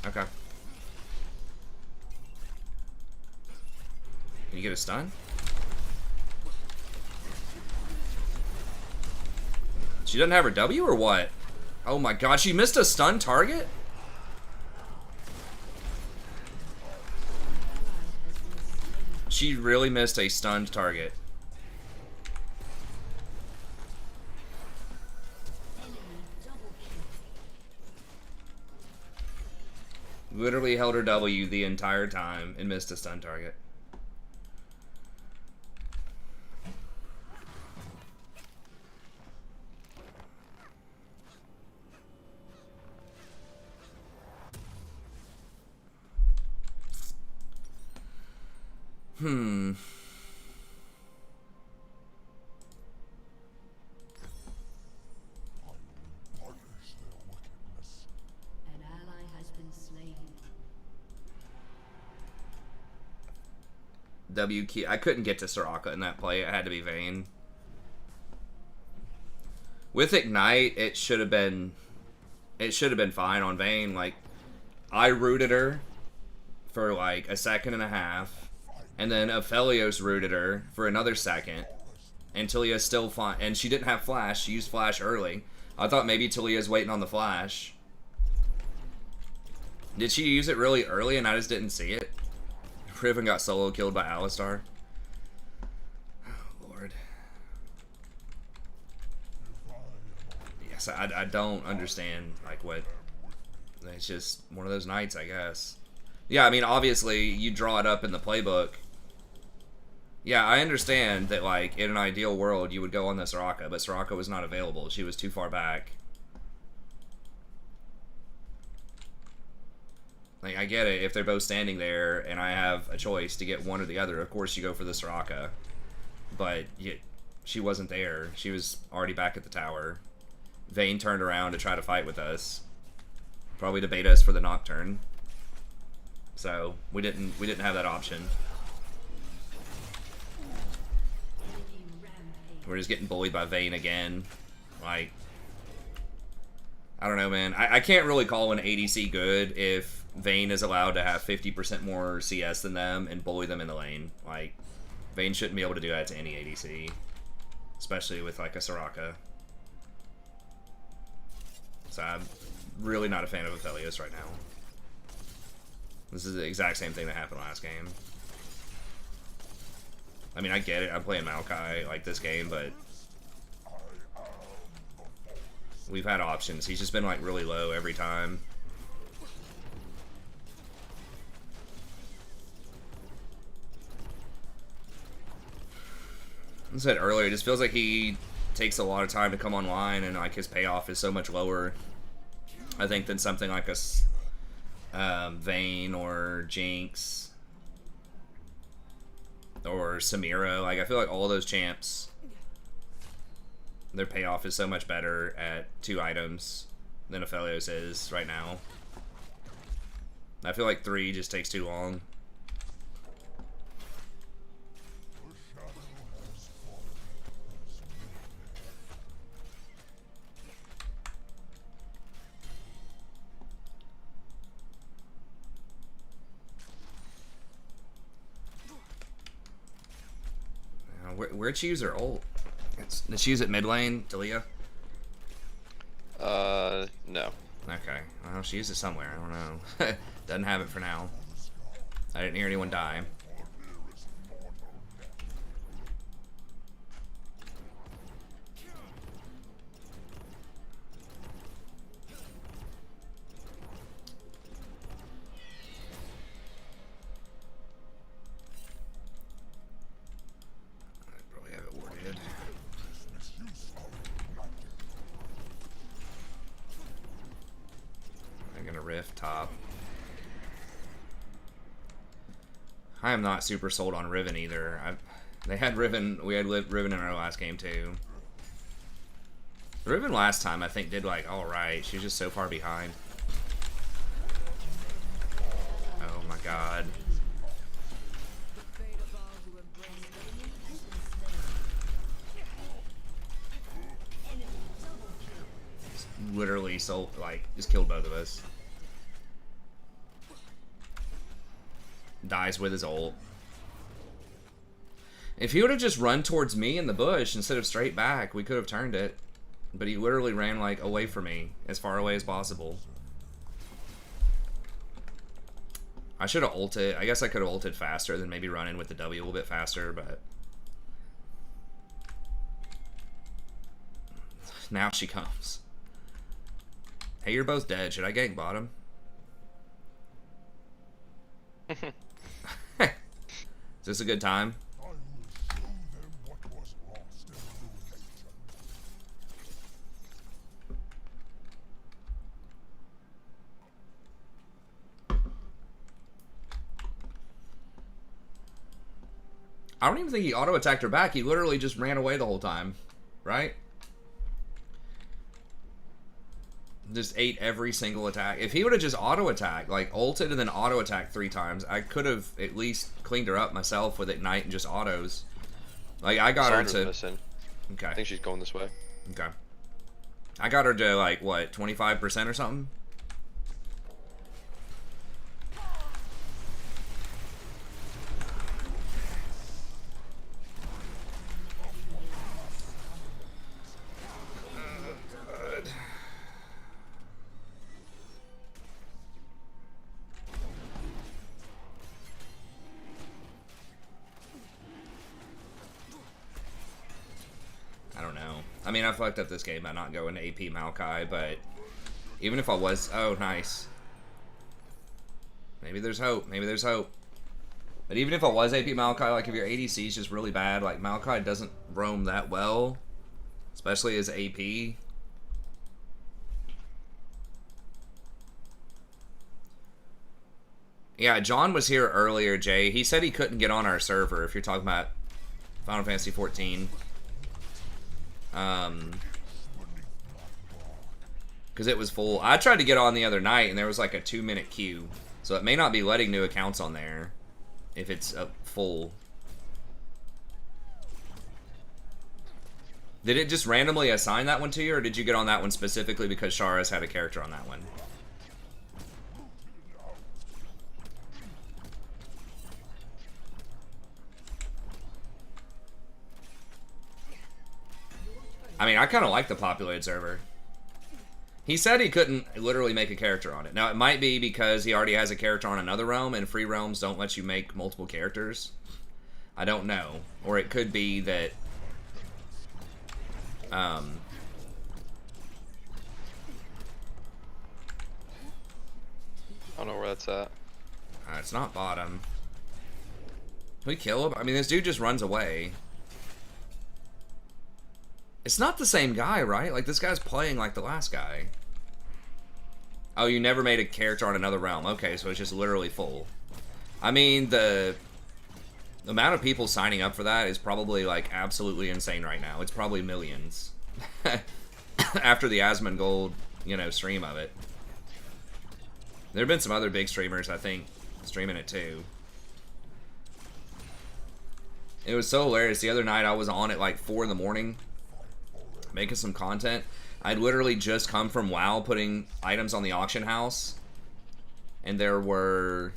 Okay. Can you get a stun? She doesn't have her W or what? Oh my god, she missed a stun target? She really missed a stunned target. Literally held her W the entire time and missed a stun target. Hmm. An ally has been slain. W key. I couldn't get to Soraka in that play. It had to be Vayne. With Ignite, it should have been fine on Vayne. Like, I rooted her for like a second and a half, and then Aphelios rooted her for another second, and Talia's still fine. And she didn't have flash. She used flash early. I thought maybe Talia's waiting on the flash. Did she use it really early and I just didn't see it? Riven got solo killed by Alistar. Oh, Lord. Yes, I don't understand, like, what... It's just one of those nights, I guess. Yeah, I mean, obviously, you draw it up in the playbook. Yeah, I understand that, like, in an ideal world, you would go on the Soraka, but Soraka was not available. She was too far back. Like, I get it. If they're both standing there and I have a choice to get one or the other, of course you go for the Soraka. But she wasn't there. She was already back at the tower. Vayne turned around to try to fight with us. Probably to bait us for the Nocturne. So, we didn't have that option. We're just getting bullied by Vayne again. Like, I don't know, man. I can't really call an ADC good if Vayne is allowed to have 50% more CS than them and bully them in the lane. Like, Vayne shouldn't be able to do that to any ADC. Especially with, like, a Soraka. So I'm really not a fan of Aphelios right now. This is the exact same thing that happened last game. I mean, I get it. I'm playing Maokai, like, this game, but we've had options. He's just been, like, really low every time. I said earlier, it just feels like he takes a lot of time to come online, and like his payoff is so much lower, I think, than something like a Vayne or Jinx or Samira. Like, I feel like all those champs, their payoff is so much better at 2 items than Aphelios is right now. I feel like 3 just takes too long. Where'd she use her ult? Did she use it mid lane, Talia? No. Okay. Well, she used it somewhere. I don't know. Doesn't have it for now. I didn't hear anyone die. Rift top. I am not super sold on Riven either. They had Riven. We had Riven in our last game too. Riven last time I think did like all right. She's just so far behind. Oh my god. Literally so like just killed both of us. Dies with his ult. If he would have just run towards me in the bush instead of straight back, we could have turned it. But he literally ran like away from me, as far away as possible. I should have ulted. I guess I could have ulted faster than maybe running with the W a little bit faster, but now she comes. Hey, you're both dead. Should I gank bottom? Is this a good time? I don't even think he auto-attacked her back. He literally just ran away the whole time. Right? Just ate every single attack. If he would have just auto-attacked, like ulted and then auto-attacked 3 times, I could have at least cleaned her up myself with Ignite and just autos. Like, I got her to... Missing. Okay. I think she's going this way. Okay. I got her to, like, what, 25% or something? I mean, I fucked up this game by not going to AP Maokai, but even if I was... Oh, nice. Maybe there's hope. Maybe there's hope. But even if I was AP Maokai, like if your ADC is just really bad, like Maokai doesn't roam that well, especially as AP. Yeah, John was here earlier, Jay. He said he couldn't get on our server, if you're talking about Final Fantasy 14. Because it was full. I tried to get on the other night and there was like a 2-minute queue, so it may not be letting new accounts on there if it's full. Did it just randomly assign that one to you, or did you get on that one specifically because Shara's had a character on that one? I mean, I kind of like the populated server. He said he couldn't literally make a character on it. Now, it might be because he already has a character on another realm, and free realms don't let you make multiple characters. I don't know. Or it could be that... I don't know where that's at. It's not bottom. Can we kill him? I mean, this dude just runs away. It's not the same guy, right? Like, this guy's playing like the last guy. Oh, you never made a character on another realm. Okay, so it's just literally full. I mean, the amount of people signing up for that is probably, like, absolutely insane right now. It's probably millions. After the Asmongold, you know, stream of it. There have been some other big streamers, I think, streaming it too. It was so hilarious. The other night I was on at like 4 in the morning making some content. I'd literally just come from WoW putting items on the auction house, and there were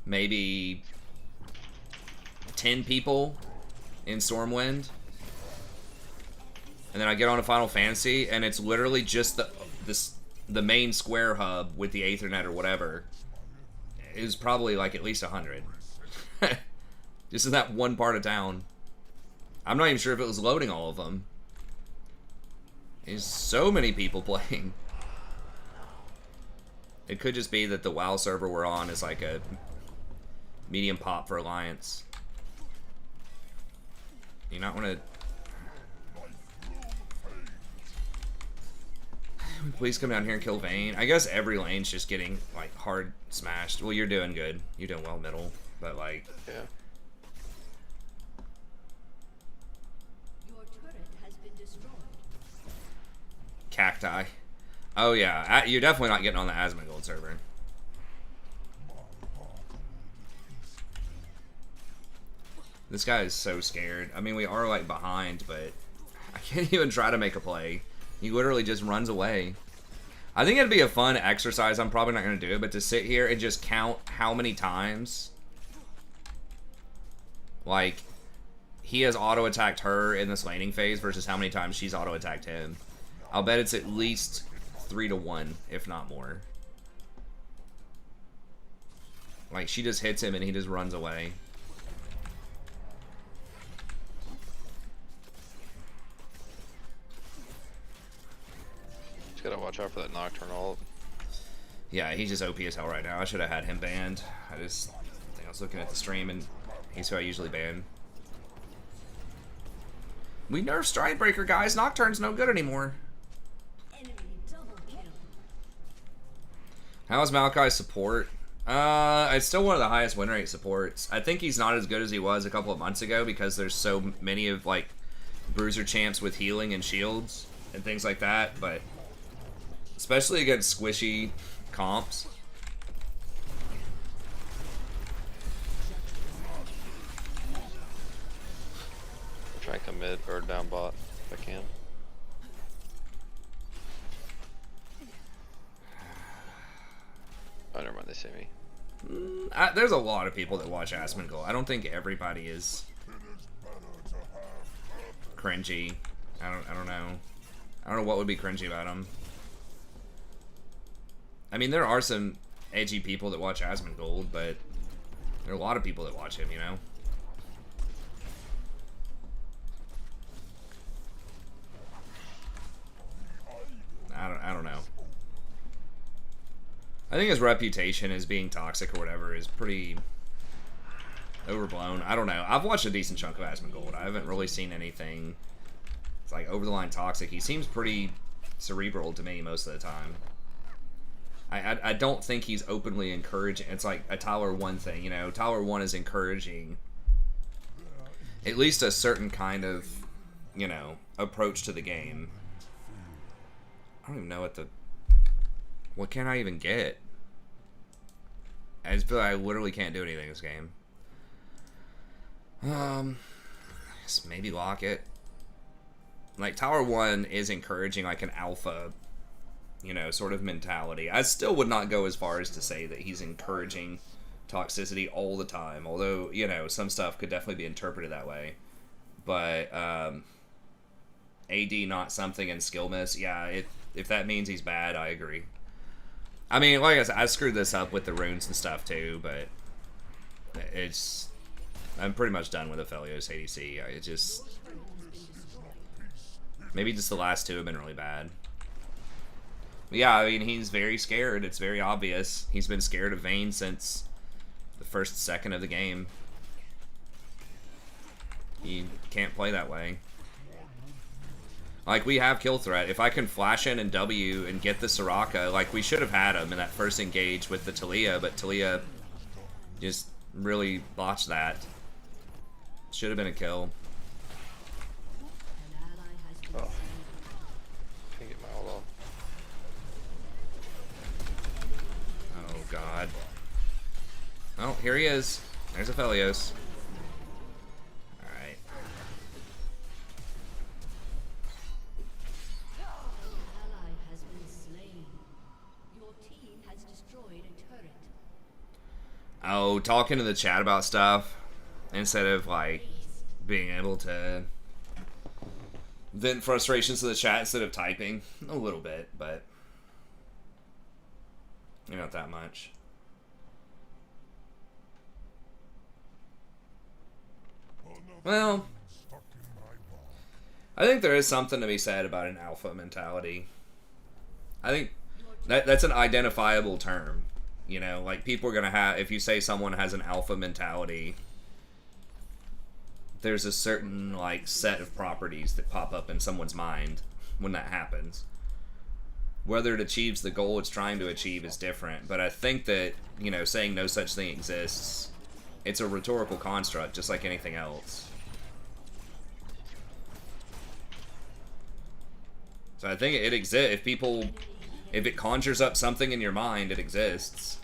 maybe 10 people in Stormwind, and then I get on a Final Fantasy and it's literally just the main square hub with the Aethernet or whatever. It was probably like at least 100 just in that one part of town. I'm not even sure if it was loading all of them. There's so many people playing. It could just be that the WoW server we're on is like a medium pop for Alliance. You not want to... Please come down here and kill Vayne. I guess every lane's just getting, like, hard smashed. Well, you're doing good. You're doing well middle. But, like... Yeah. Your turret has been destroyed. Cacti. Oh, yeah. You're definitely not getting on the Asmongold server. This guy is so scared. I mean, we are, like, behind, but I can't even try to make a play. He literally just runs away. I think it'd be a fun exercise. I'm probably not going to do it, but to sit here and just count how many times, like, he has auto-attacked her in this laning phase versus how many times she's auto-attacked him. I'll bet it's at least 3 to 1, if not more. Like, she just hits him and he just runs away. Just gotta watch out for that Nocturnal. Yeah, he's just OP as hell right now. I should have had him banned. I think I was looking at the stream and he's who I usually ban. We nerfed Stridebreaker, guys. Nocturne's no good anymore. Enemy double kill. How's Maokai's support? It's still one of the highest win rate supports. I think he's not as good as he was a couple of months ago because there's so many of, like, bruiser champs with healing and shields and things like that, but especially against squishy comps. Try and come mid or down bot if I can. Oh, never mind, they see me. There's a lot of people that watch Asmongold. I don't think everybody is cringy. I don't know. I don't know what would be cringy about him. I mean, there are some edgy people that watch Asmongold, but there are a lot of people that watch him, you know? I don't know. I think his reputation as being toxic or whatever is pretty overblown. I don't know. I've watched a decent chunk of Asmongold. I haven't really seen anything. It's like over the line toxic. He seems pretty cerebral to me most of the time. I don't think he's openly encouraging. It's like a Tower 1 thing, you know. Tower 1 is encouraging at least a certain kind of, you know, approach to the game. I don't even know what can I even get? I just feel like I literally can't do anything this game. Maybe lock it. Like, Tower 1 is encouraging, like, an alpha, you know, sort of mentality. I still would not go as far as to say that he's encouraging toxicity all the time, although, you know, some stuff could definitely be interpreted that way. But, AD not something and skill miss, yeah, if that means he's bad, I agree. I mean, like I said, I screwed this up with the runes and stuff too, but I'm pretty much done with Aphelios ADC. Maybe just the last two have been really bad. But yeah, I mean, he's very scared. It's very obvious. He's been scared of Vayne since the first second of the game. He can't play that way. Like, we have kill threat. If I can flash in and W and get the Soraka, like, we should have had him in that first engage with the Talia, but Talia just really botched that. Should have been a kill. An ally has been Oh. slain. Can't get my ult off. Oh, God. Oh, here he is. There's Aphelios. Alright. An ally has been slain. Your team has destroyed a turret. Oh, talking to the chat about stuff instead of, like, being able to vent frustrations to the chat instead of typing. A little bit, but not that much. Well, I think there is something to be said about an alpha mentality. I think that's an identifiable term. You know, like, people are going to have, if you say someone has an alpha mentality, there's a certain, like, set of properties that pop up in someone's mind when that happens. whether it achieves the goal it's trying to achieve is different. But I think that, you know, saying no such thing exists, it's a rhetorical construct, just like anything else. So I think it exists. If it conjures up something in your mind, it exists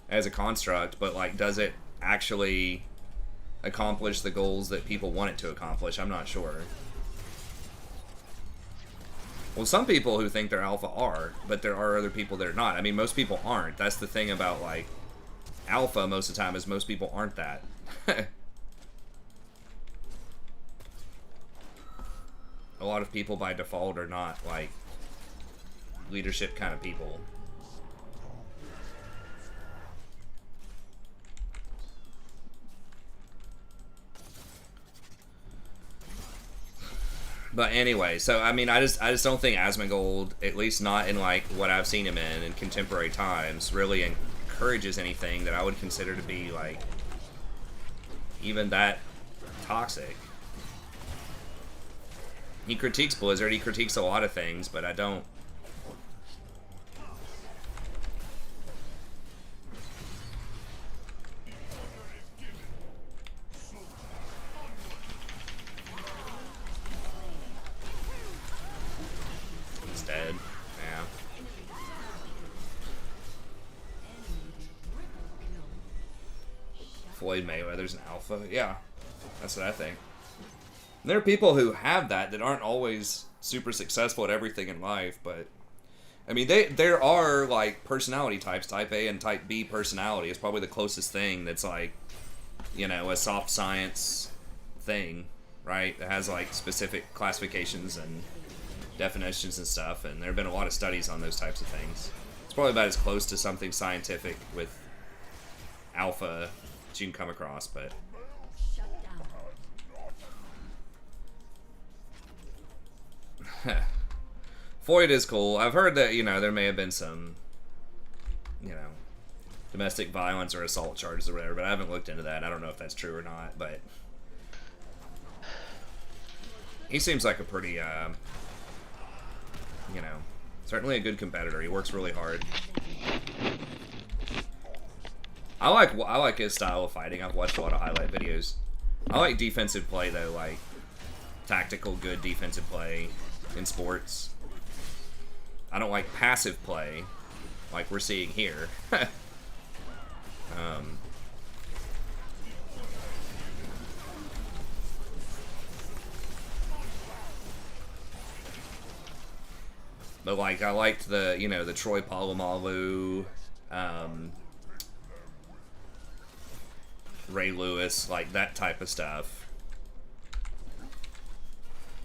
as a construct, but like, does it actually accomplish the goals that people want it to accomplish? I'm not sure. Well, some people who think they're alpha are, but there are other people that are not. I mean, most people aren't. That's the thing about, like, alpha most of the time, is most people aren't that. A lot of people by default are not, like, leadership kind of people. But anyway, so I mean, I just don't think Asmongold, at least not in like what I've seen him in contemporary times, really encourages anything that I would consider to be like even that toxic. He critiques Blizzard, he critiques a lot of things, but I don't. He's dead. Yeah. Floyd Mayweather's an alpha. Yeah, that's what I think. And there are people who have that aren't always super successful at everything in life, but I mean, there are like personality types. Type A and Type B personality is probably the closest thing that's like, you know, a soft science thing, right? That has like specific classifications and definitions and stuff, and there have been a lot of studies on those types of things. It's probably about as close to something scientific with alpha that you can come across, but Floyd is cool. I've heard that, you know, there may have been some, you know, domestic violence or assault charges or whatever, but I haven't looked into that. I don't know if that's true or not, but he seems like a pretty, you know, certainly a good competitor. He works really hard. I like his style of fighting. I've watched a lot of highlight videos. I like defensive play though, like tactical, good defensive play in sports. I don't like passive play like we're seeing here. But like, I liked the, you know, the Troy Polamalu, Ray Lewis, like that type of stuff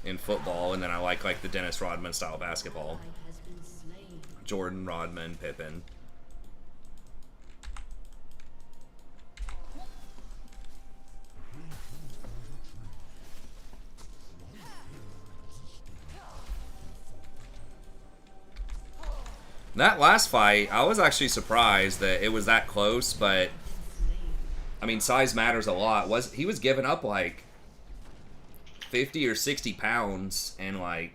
in football, and then I like the Dennis Rodman style basketball. Jordan, Rodman, Pippen. That last fight, I was actually surprised that it was that close, but I mean, size matters a lot. He was giving up like 50 or 60 pounds and like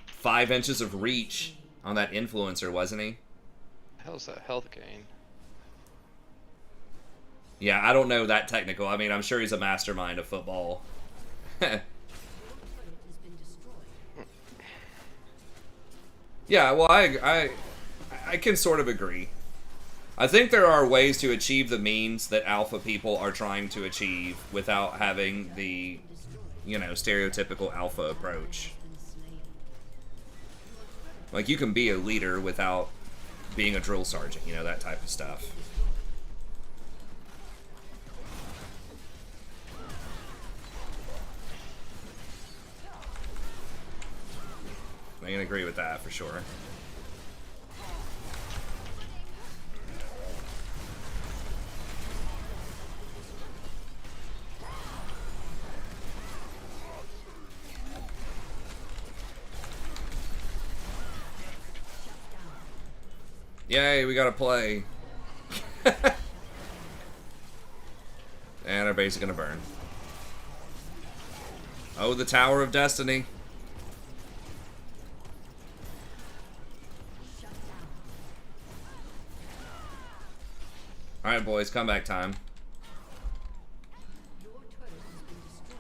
5 inches of reach on that influencer, wasn't he? How's that health gain? Yeah, I don't know that technical. I mean, I'm sure he's a mastermind of football. Yeah, well, I can sort of agree. I think there are ways to achieve the means that alpha people are trying to achieve without having the, you know, stereotypical alpha approach. Like, you can be a leader without being a drill sergeant, you know, that type of stuff. I can agree with that for sure. Yay, we gotta play. And our base is gonna burn. Oh, the Tower of Destiny. Alright, boys, comeback time. Your turret has been destroyed.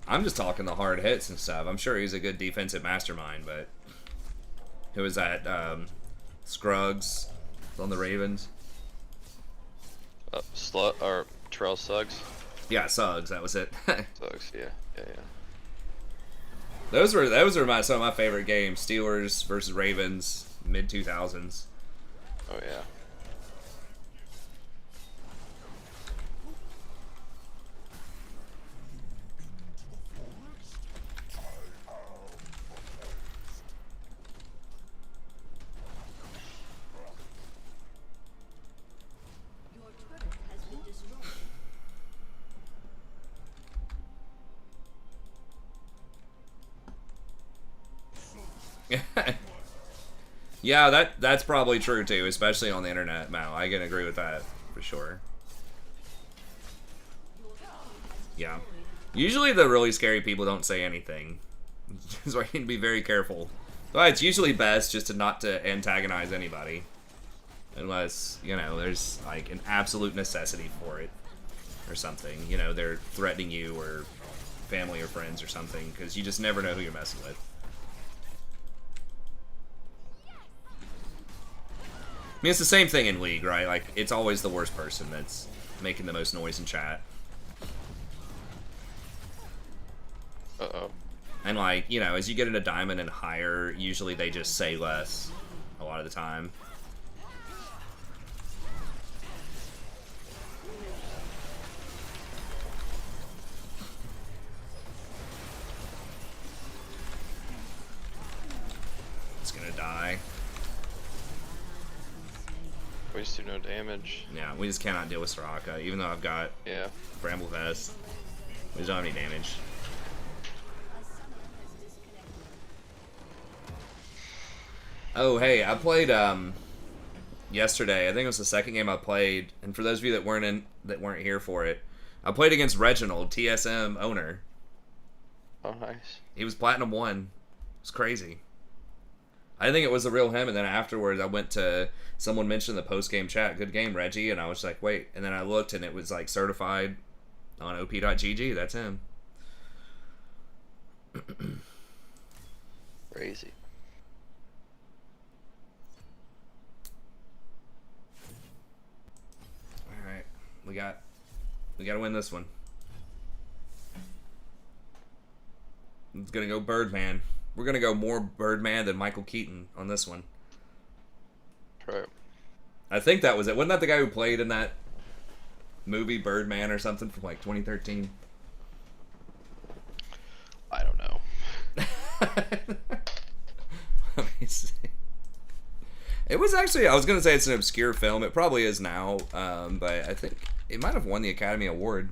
I'm just talking the hard hits and stuff. I'm sure he's a good defensive mastermind, but who was that? Scruggs on the Ravens. Slut or Terrell Suggs. Yeah, Suggs. That was it. Suggs, yeah. Those were some of my favorite games. Steelers versus Ravens, mid 2000s. Oh yeah. Your turret has been destroyed. Yeah, that's probably true too, especially on the internet, Mal. I can agree with that for sure. Yeah. Usually the really scary people don't say anything. So I need to be very careful. But it's usually best just not to antagonize anybody. Unless, you know, there's like an absolute necessity for it. Or something. You know, they're threatening you or family or friends or something. Because you just never know who you're messing with. I mean, it's the same thing in League, right? Like, it's always the worst person that's making the most noise in chat. Uh-oh. And, like, you know, as you get into Diamond and higher, usually they just say less a lot of the time. It's gonna die. We just do no damage. Yeah, we just cannot deal with Soraka, even though I've got Yeah. Bramble Vest. We just don't have any damage. Oh, hey, I played yesterday. I think it was the second game I played, and for those of you that weren't here for it, I played against Reginald, TSM owner. Oh, nice. He was Platinum 1. It was crazy. I didn't think it was the real him, and then afterwards I went to, someone mentioned in the post-game chat, good game, Reggie, and I was like, wait, and then I looked and it was like certified on op.gg, that's him. Crazy. Alright, we gotta win this one. It's gonna go Birdman. We're gonna go more Birdman than Michael Keaton on this one. Right. I think that was it. Wasn't that the guy who played in that movie Birdman or something from like 2013? I don't know. Let me see. It was actually, I was gonna say it's an obscure film. It probably is now, but I think it might have won the Academy Award.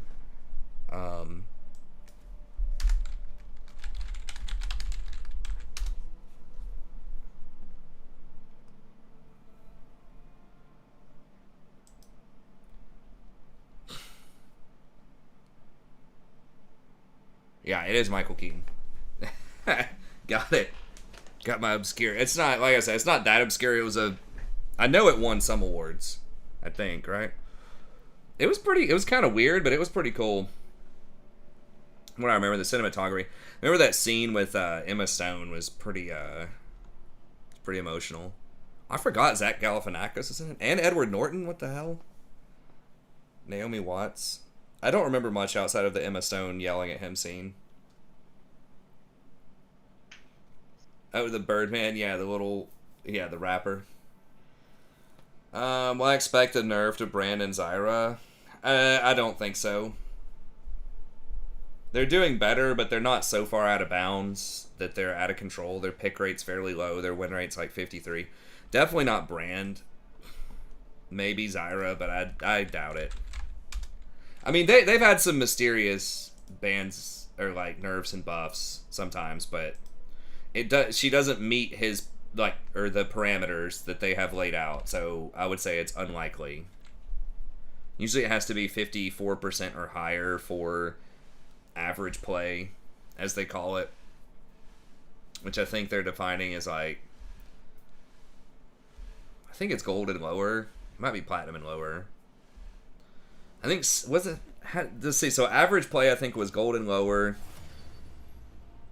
Yeah, it is Michael Keaton. Got it. Got my obscure. It's not, like I said, it's not that obscure. It was I know it won some awards. I think, right? It was kind of weird, but it was pretty cool. What I remember, the cinematography. Remember that scene with Emma Stone was pretty emotional. I forgot Zach Galifianakis is in it. And Edward Norton, what the hell? Naomi Watts. I don't remember much outside of the Emma Stone yelling at him scene. Oh, the Birdman, yeah, the rapper. Well, I expect a nerf to Brandon Zyra. I don't think so. They're doing better, but they're not so far out of bounds that they're out of control. Their pick rate's fairly low. Their win rate's like 53. Definitely not Brand. Maybe Zyra, but I doubt it. I mean, they've had some mysterious bans or like nerfs and buffs sometimes, but she doesn't meet his or the parameters that they have laid out. So I would say it's unlikely. Usually it has to be 54% or higher for average play, as they call it, which I think they're defining as like, I I think it's gold and lower. It might be platinum and lower. I think was it? Let's see. So average play I think was gold and lower.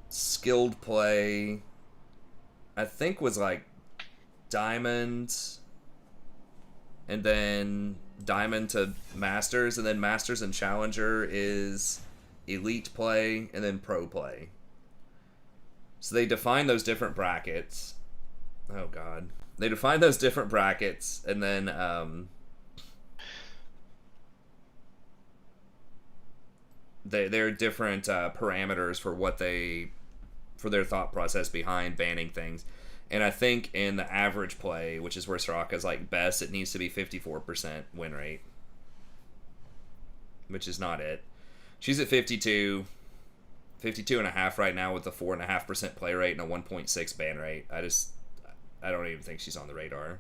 Skilled play I think was like diamond, and then diamond to masters, and then masters and challenger is elite play, and then pro play. So they define those different brackets. Oh god. They define those different brackets, and then there are different parameters for their thought process behind banning things. And I think in the average play, which is where Soraka's like best, it needs to be 54% win rate, which is not it. She's at 52 and a half right now with a 4.5% play rate and a 1.6 ban rate. I don't even think she's on the radar.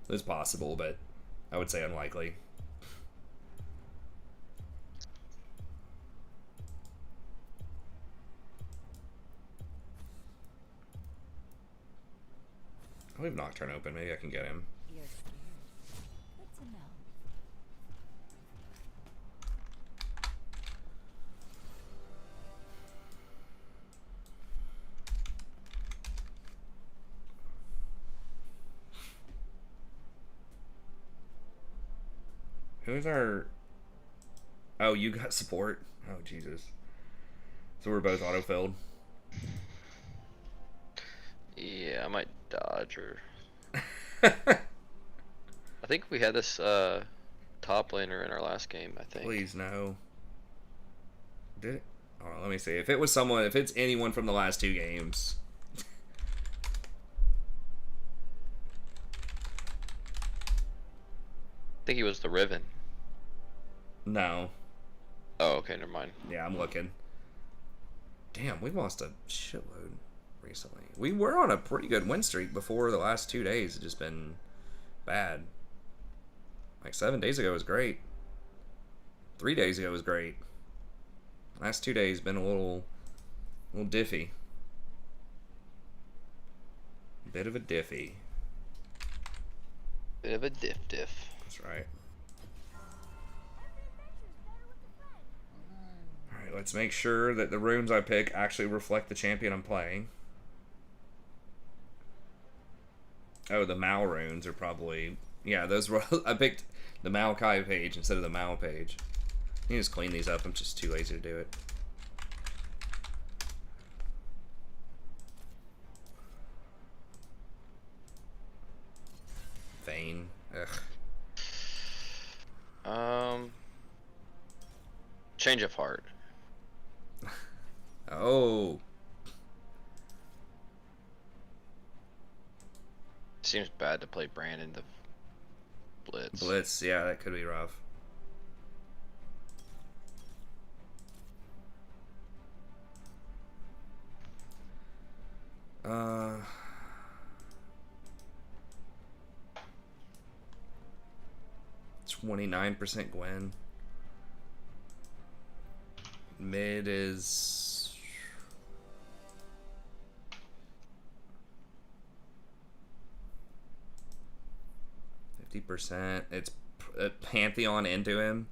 It's possible, but I would say unlikely. I'll leave Nocturne open. Maybe I can get him. You're scared. Good to know. Who's our... Oh, you got support? Oh, Jesus. So we're both auto-filled. Yeah, I might dodge or... I think we had this top laner in our last game, I think. Please, no. Did it? Oh, let me see. If it's anyone from the last two games... I think he was the Riven. No. Oh, okay, never mind. Yeah, I'm looking. Damn, we lost a shitload recently. We were on a pretty good win streak before the last 2 days. It's just been bad. Like 7 days ago was great. 3 days ago was great. Last 2 days been a little diffy. Bit of a diffy. Bit of a diff. That's right. Alright, let's make sure that the runes I pick actually reflect the champion I'm playing. Oh, the Mao runes are probably... Yeah, those were... I picked the Maokai page instead of the Mao page. You just clean these up. I'm just too lazy to do it. Vayne. Ugh. Change of heart. Oh. Seems bad to play Brandon the Blitz. Blitz, yeah, that could be rough. Uh... 29% Gwen. Mid is 50%. It's Pantheon into him.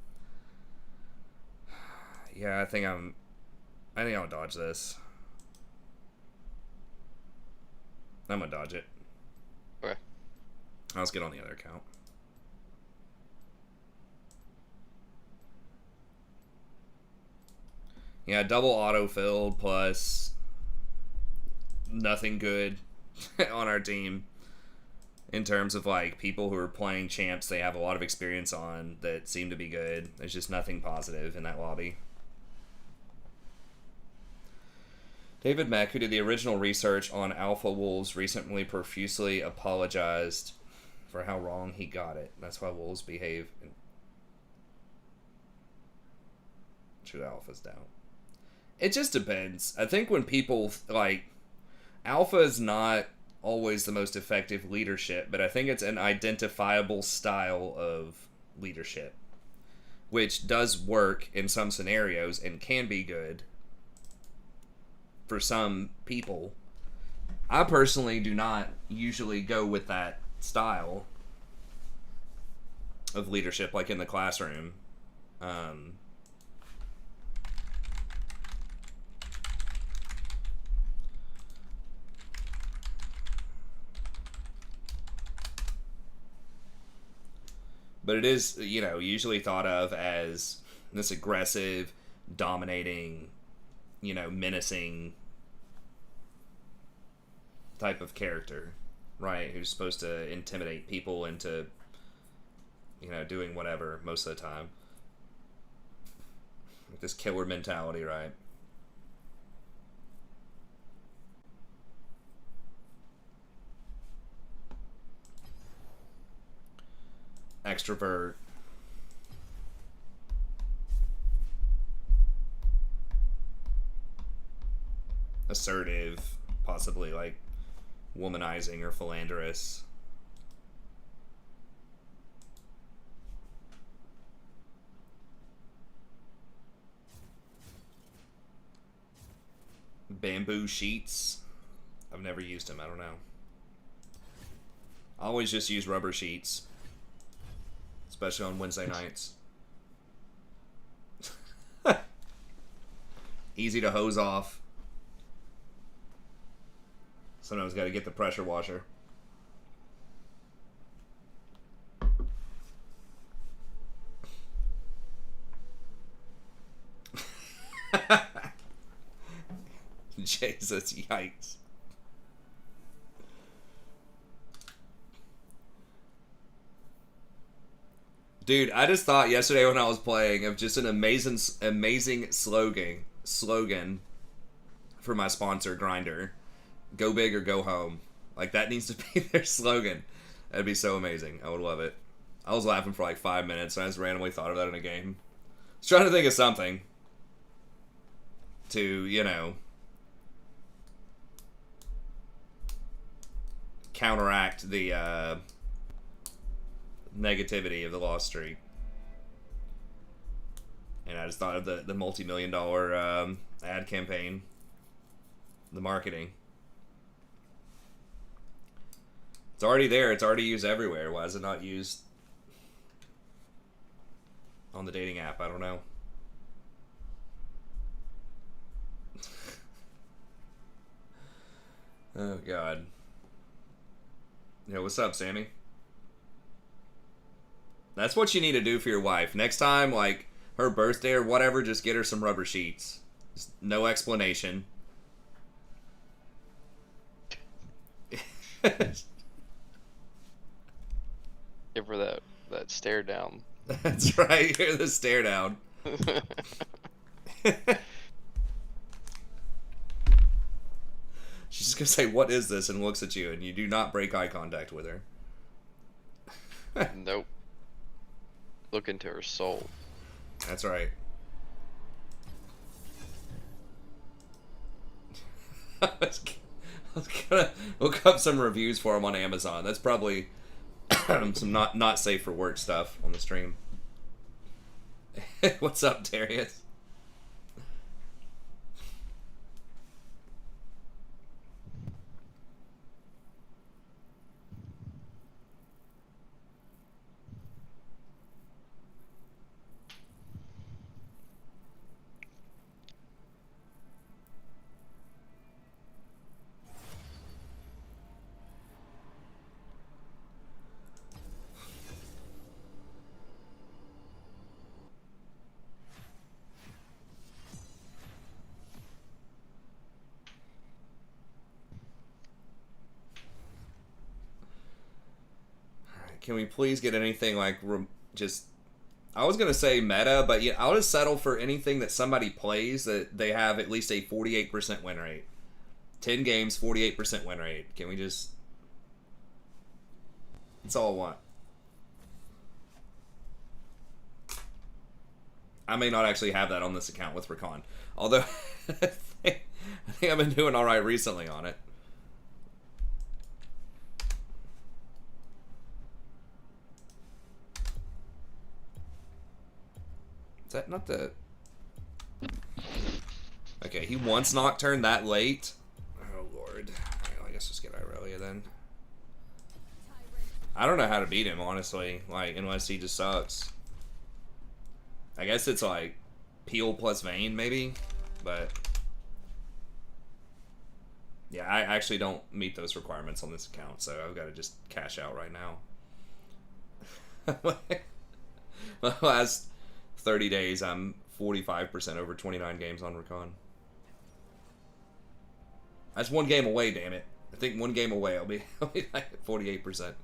Yeah, I think I'll dodge this. I'm gonna dodge it. Okay. Let's get on the other account. Yeah, double auto-filled plus nothing good on our team in terms of like people who are playing champs they have a lot of experience on that seem to be good. There's just nothing positive in that lobby. David Mack, who did the original research on Alpha Wolves, recently profusely apologized for how wrong he got it. That's why wolves behave. Should alphas down? It just depends. I think when people, like, alpha is not always the most effective leadership, but I think it's an identifiable style of leadership, which does work in some scenarios and can be good for some people. I personally do not usually go with that style of leadership, like in the classroom. Um, but it is, you know, usually thought of as this aggressive, dominating, you know, menacing type of character, right? Who's supposed to intimidate people into, you know, doing whatever most of the time. Like this killer mentality, right? Extrovert. Assertive, possibly like womanizing or philanderous. Bamboo sheets. I've never used them. I don't know. I always just use rubber sheets, especially on Wednesday nights. Easy to hose off. Sometimes got to get the pressure washer. Jesus, yikes. Dude, I just thought yesterday when I was playing of just an amazing slogan for my sponsor, Grinder. Go big or go home. Like, that needs to be their slogan. That'd be so amazing. I would love it. I was laughing for like 5 minutes, and I just randomly thought of that in a game. I was trying to think of something to, you know, counteract the negativity of the loss streak. And I just thought of the multi-million-dollar ad campaign. The marketing. It's already there. It's already used everywhere. Why is it not used on the dating app? I don't know. Oh, God. Yo, what's up, Sammy? That's what you need to do for your wife. Next time, like, her birthday or whatever, just get her some rubber sheets. Just no explanation. Give her that stare down. That's right. Hear the stare down. She's just gonna say, "What is this?" and looks at you, and you do not break eye contact with her. Nope. Look into her soul. That's right. I was gonna look up some reviews for him on Amazon. That's probably some not safe for work stuff on the stream. What's up, Darius? Can we please get anything like just... I was going to say meta, but yeah, I'll just settle for anything that somebody plays that they have at least a 48% win rate. 10 games, 48% win rate. Can we just... That's all I want. I may not actually have that on this account with Rakan. Although, I think I've been doing alright recently on it. Is that not the... Okay, he wants Nocturne that late. Oh, Lord. Well, I guess let's get Irelia then. I don't know how to beat him, honestly. Like, unless he just sucks. I guess it's like Peel plus Vayne, maybe. But yeah, I actually don't meet those requirements on this account, so I've got to just cash out right now. My last 30 days, I'm 45% over 29 games on Rakan. That's one game away, damn it. I think one game away, I'll be like at 48%.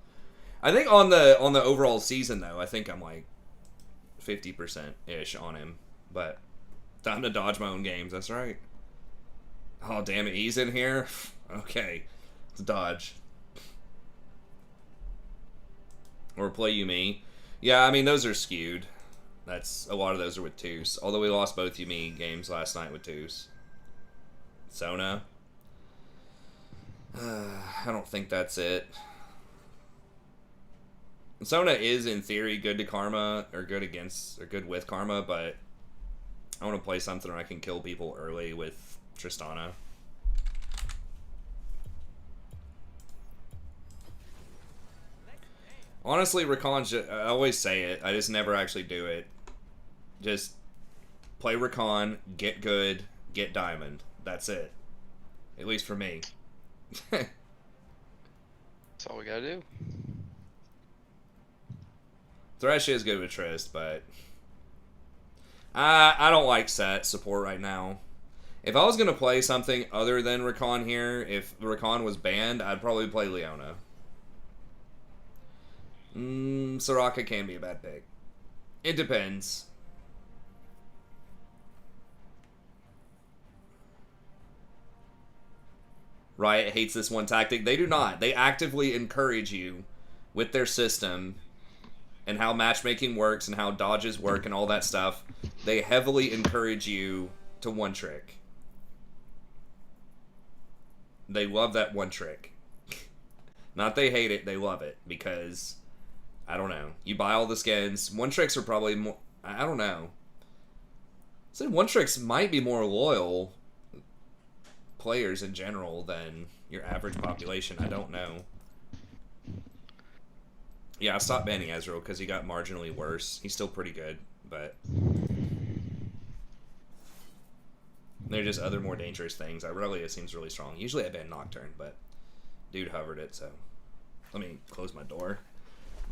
I think on the overall season, though, I think I'm like 50%-ish on him. But time to dodge my own games, that's right. Oh, damn it, he's in here? Okay, let's dodge. Or play Yumi. Yeah, I mean, those are skewed. A lot of those are with twos. Although we lost both Yumi games last night with twos. Sona. I don't think that's it. Sona is, in theory, good to Karma, or good against, or good with Karma, but I want to play something where I can kill people early with Tristana. Honestly, Rakan, I always say it, I just never actually do it. Just play Rakan, get good, get Diamond. That's it. At least for me. That's all we gotta do. Thresh is good with Trist, but I don't like set support right now. If I was going to play something other than Rakan here, if Rakan was banned, I'd probably play Leona. Soraka can be a bad pick. It depends. Riot hates this one tactic. They do not. They actively encourage you with their system and how matchmaking works and how dodges work and all that stuff. They heavily encourage you to one trick. They love that one trick. Not they hate it, they love it. Because, I don't know. You buy all the skins. One tricks are probably more... I don't know. So one tricks might be more loyal players in general than your average population. I don't know. Yeah, I stopped banning Ezreal because he got marginally worse. He's still pretty good, but there are just other more dangerous things. Irelia seems really strong. Usually I ban Nocturne, but dude hovered it, so let me close my door.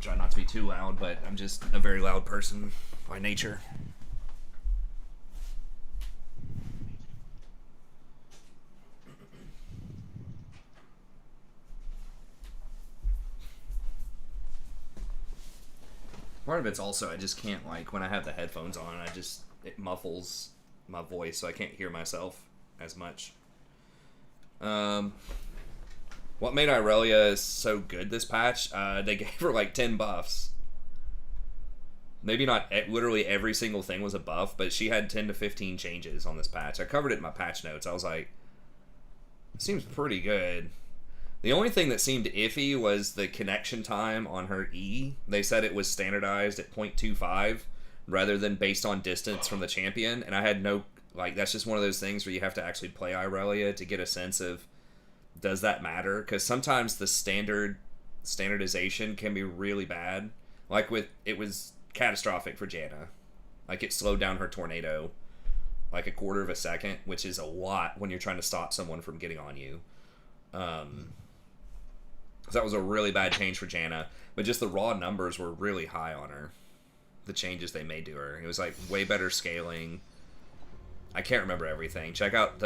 Try not to be too loud, but I'm just a very loud person by nature. Part of it's also I just can't, like, when I have the headphones on, it muffles my voice, so I can't hear myself as much. What made Irelia so good this patch? They gave her like 10 buffs. Maybe not literally every single thing was a buff, but she had 10 to 15 changes on this patch. I covered it in my patch notes. I was like, it seems pretty good. The only thing that seemed iffy was the connection time on her E. They said it was standardized at 0.25 rather than based on distance from the champion. And I had no, like, that's just one of those things where you have to actually play Irelia to get a sense of, does that matter? Because sometimes the standardization can be really bad. Like it was catastrophic for Janna. Like it slowed down her tornado like a quarter of a second, which is a lot when you're trying to stop someone from getting on you. So that was a really bad change for Janna, but just the raw numbers were really high on her. The changes they made to her. It was like way better scaling. I can't remember everything. Check out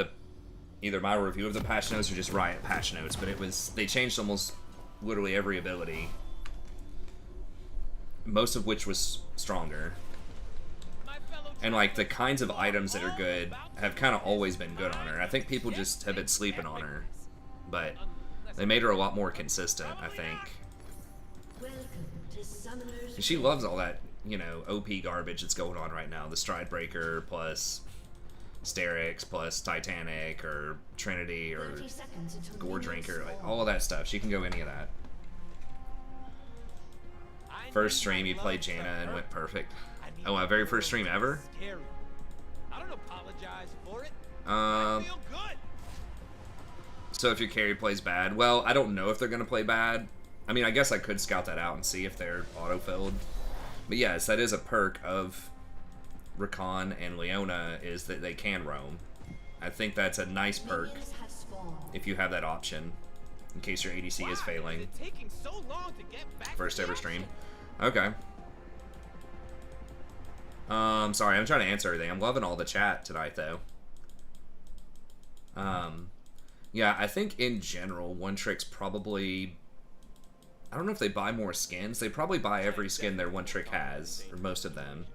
either my review of the patch notes or just Riot patch notes, but they changed almost literally every ability. Most of which was stronger. And like the kinds of items that are good have kind of always been good on her. I think people just have been sleeping on her. But they made her a lot more consistent, I think. And she loves all that, you know, OP garbage that's going on right now. The Stride Breaker plus Sterix plus Titanic or Trinity or Gore Drinker, like all of that stuff. She can go any of that. First stream you played Janna and went perfect. Oh, my very first stream ever? I don't apologize for it. So if your carry plays bad, well, I don't know if they're going to play bad. I mean, I guess I could scout that out and see if they're auto-filled. But yes, that is a perk of Rakan and Leona, is that they can roam. I think that's a nice perk Minions have spawned. if you have that option, in case your ADC is failing. Is it taking so long to get back First to the ever action? stream. Okay. Sorry, I'm trying to answer everything. I'm loving all the chat tonight, though. Yeah, I think in general, One Trick's probably... I don't know if they buy more skins. They probably buy every skin their One Trick has, or most of them.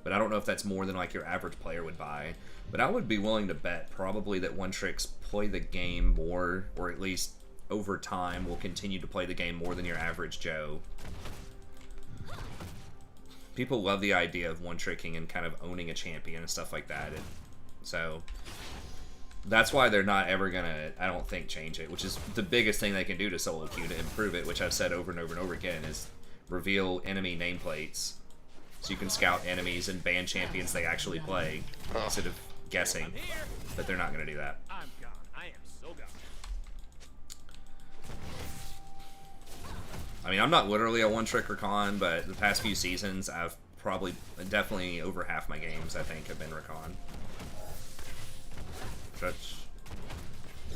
But I don't know if that's more than like your average player would buy. But I would be willing to bet probably that One Tricks play the game more, or at least over time will continue to play the game more than your average Joe. People love the idea of one-tricking and kind of owning a champion and stuff like that. And so that's why they're not ever gonna, I don't think, change it, which is the biggest thing they can do to solo queue to improve it, which I've said over and over and over again, is reveal enemy nameplates so you can scout enemies and ban champions they actually play instead of guessing. But they're not gonna do that. I'm gone. I am so gone. I mean, I'm not literally a one-trick Rakan, but the past few seasons, I've probably, definitely over half my games, I think, have been Rakan. That's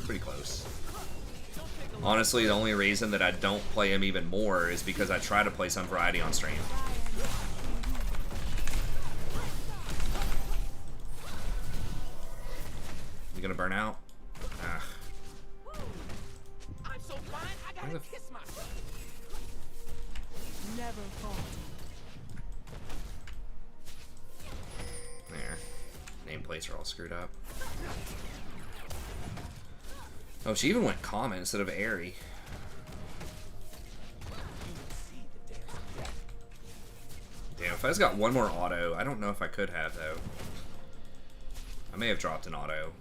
pretty close. Honestly, the only reason that I don't play him even more is because I try to play some variety on stream. You gonna burn out? Ah. I'm so fine. I Where gotta the kiss myself. Never fall. There. Nameplates are all screwed up. Oh, she even went common instead of airy. Damn, if I just got one more auto, I don't know if I could have, though. I may have dropped an auto.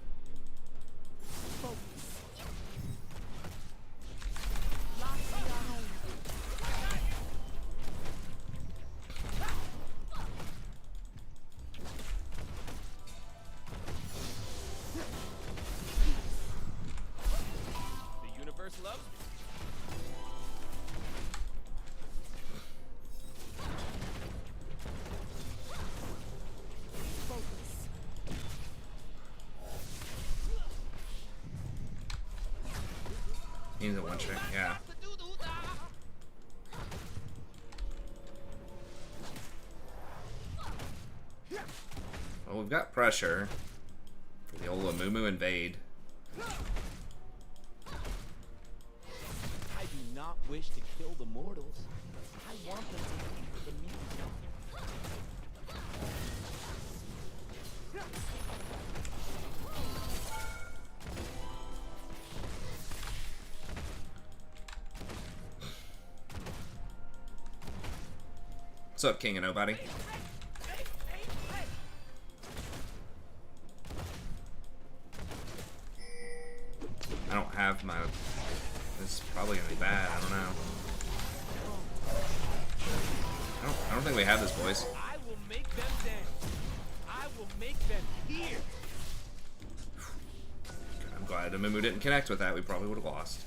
The universe loves me. He's a one-trick, yeah. Well, we've got pressure for the old Amumu invade. I do not wish to kill the mortals. I want them to keep the music. What's up, King of Nobody? I don't have my... This is probably gonna be bad, I don't know. I don't think we have this, boys. I will make them dance. I will make them hear. I'm glad Amumu didn't connect with that, we probably would have lost.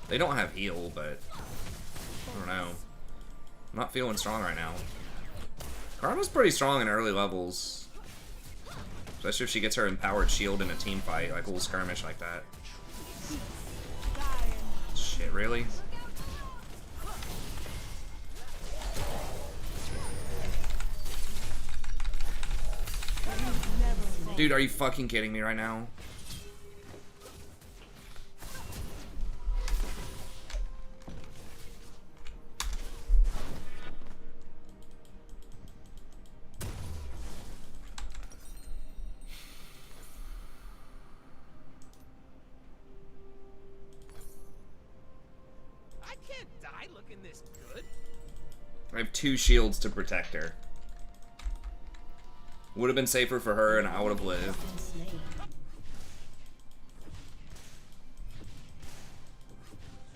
They don't have heal, but... I don't know. I'm not feeling strong right now. Karma's pretty strong in early levels. Especially if she gets her empowered shield in a team fight, like a little skirmish like that. Shit, really? Dude, are you fucking kidding me right now? I can't die looking this good. I have 2 shields to protect her. Would have been safer for her and I would have lived. Been slain.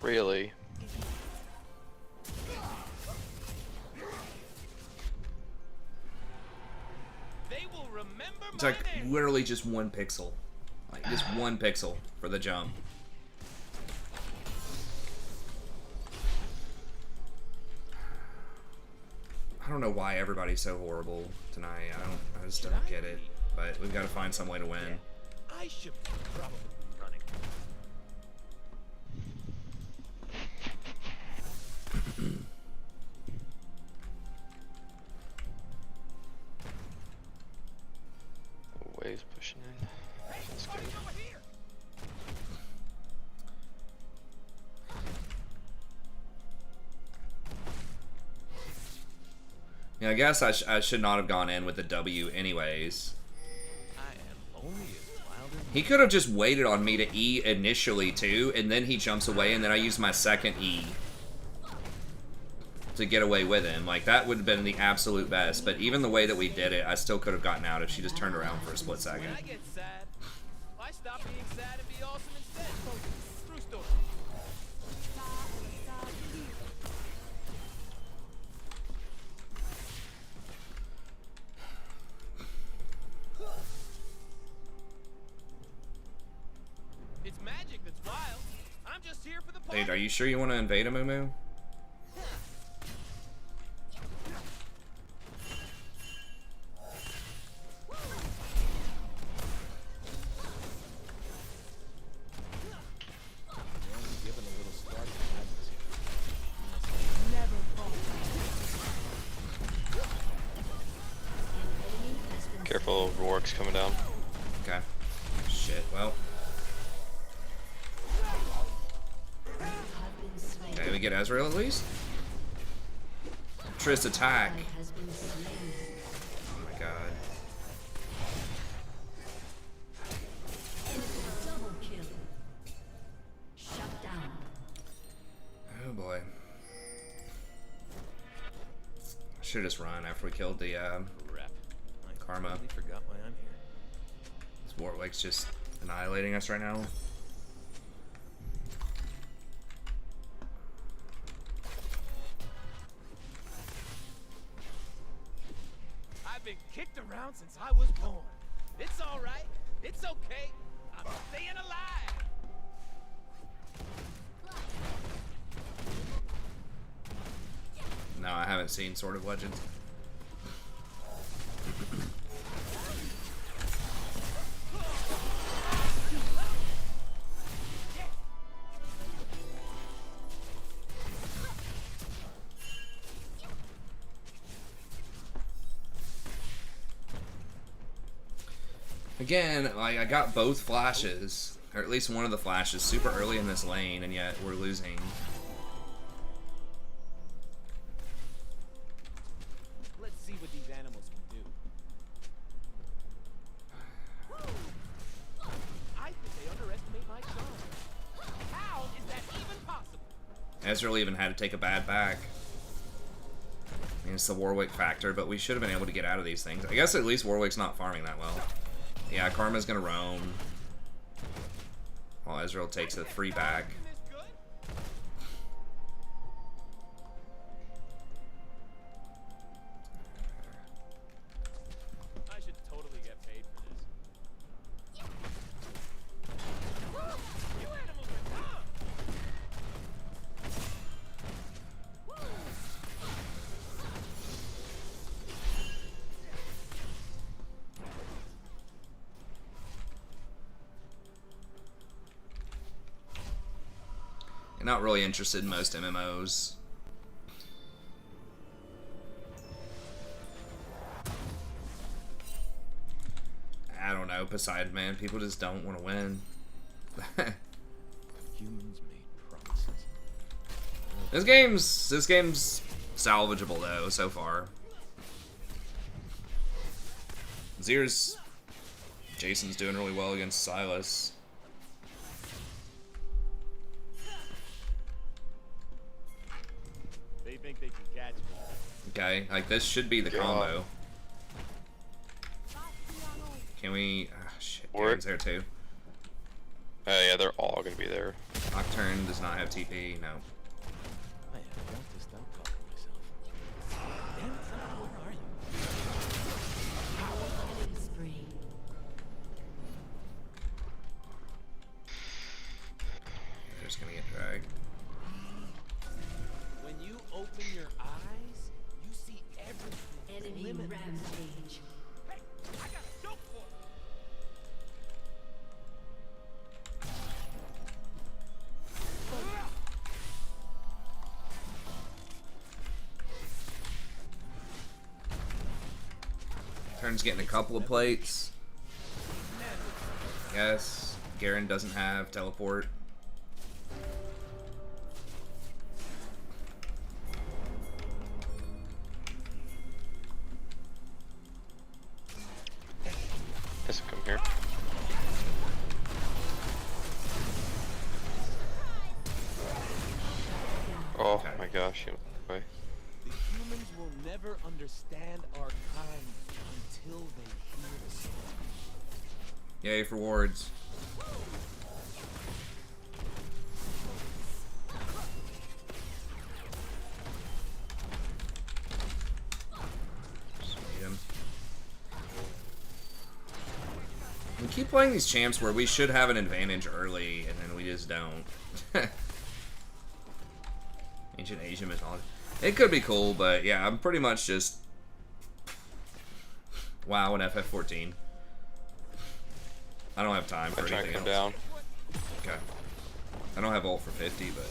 Really? They will remember It's my like name. literally just 1 pixel. Like just 1 pixel for the jump. I don't know why everybody's so horrible tonight. I just don't get it. But we've got to find some way to win. I should probably be running. Waves pushing in. That's good. Yeah, I guess I should not have gone in with the W anyways. I am only as wild as He could have just waited on me to E initially too, and then he jumps away, and then I use my second E to get away with him. Like, that would have been the absolute best. But even the way that we did it, I still could have gotten out if she just turned around for a split second. When I get sad, I stop being sad and be awesome instead. True story. It's magic that's wild. I'm just here for the party. Dude, are you sure you want to invade a Moo? Given a little spark of Careful, Rourke's coming down. Okay. Shit, well. Okay, we get Ezreal at least? Triss attack. Has been slain. Oh my god. Double kill. Shut down. Oh boy. I should have just run after we killed the Rep. I Karma. totally forgot why I'm here. This Warwick's just annihilating us right now. I've been kicked around since I was born. It's all right. It's okay. I'm staying alive. No, I haven't seen Sword of Legends. Again, like, I got both flashes, or at least one of the flashes, super early in this lane, and yet we're losing. Let's see what these animals can do. I think they underestimate my charm. How is that even possible? Ezreal even had to take a bad back. I mean, it's the Warwick factor, but we should have been able to get out of these things. I guess at least Warwick's not farming that well. Yeah, Karma's gonna roam. While Ezreal takes a free back. Isn't this good? I should totally get paid for this. You animals are dumb. I'm not really interested in most MMOs. I don't know, Poseidon, man. People just don't want to win. Humans made promises. This game's salvageable though so far. Jason's doing really well against Silas. They think they can catch me. Okay, like this should be the God. combo. Can we? Ah, shit, Work. Garen's there too. Yeah, they're all gonna be there. Nocturne does not have TP. No. I have got to stop talking myself. Damn it, son, where are you? Killing spree. They're just gonna get dragged. When you open your eyes, you see everything Nocturne's getting a couple of plates. Yes. Garen doesn't have teleport. Guess I'll come here. Oh Okay. my gosh, you way. The humans will never understand our kind until they hear the story. Yay for wards. Just need him. We keep playing these champs where we should have an advantage early, and then we just don't. Ancient Asian mythology. It could be cool, but yeah, I'm pretty much just WoW and FF14. I don't have time for I'm trying to anything come else. down. Okay. I don't have ult for 50, but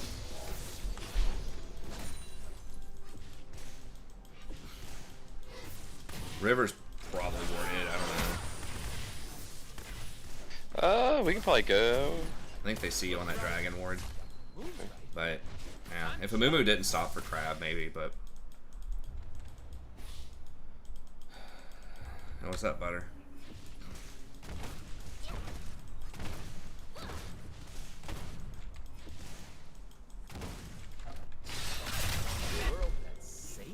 River's probably warded. I don't know. We can probably go. I think they see you on that dragon ward. But yeah, if Amumu didn't stop for crab, maybe. But hey, what's up, Butter? World that's safe.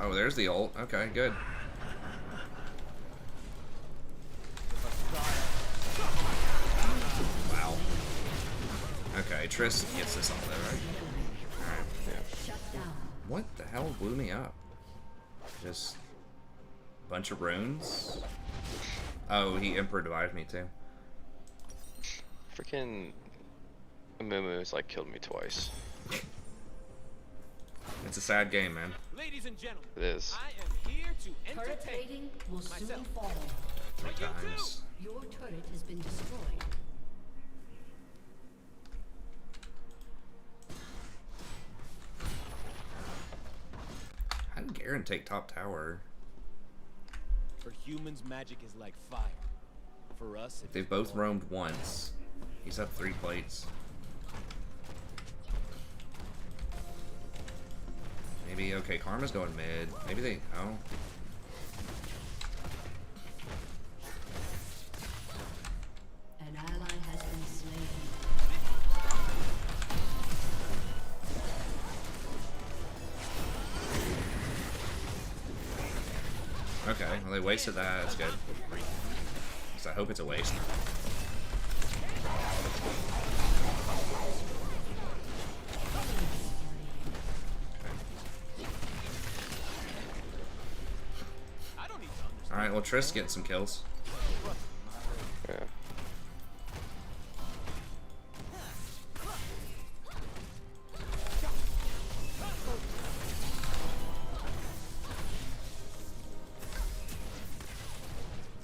Oh, there's the ult. Okay, good. Wow. Okay, Triss gets this all though, right? Alright. Shut down. What the hell blew me up? Just a bunch of runes? Oh, he Emperor divided me too. Freaking Amumu's like killed me twice. It's a sad game, man. Ladies and gentlemen, It is. I am here to Turret entertain. plating will soon Myself. fall. Three times. Your turret has been destroyed. How did Garen take top tower? For humans, magic is like fire. For us, They've both roamed once. He's up 3 plates. Maybe, okay, Karma's going mid. Maybe they, oh. An ally has been slain. Okay, well they wasted that, that's good. So I hope it's a waste. I don't need to understand. Alright, well Triss getting some kills. Yeah.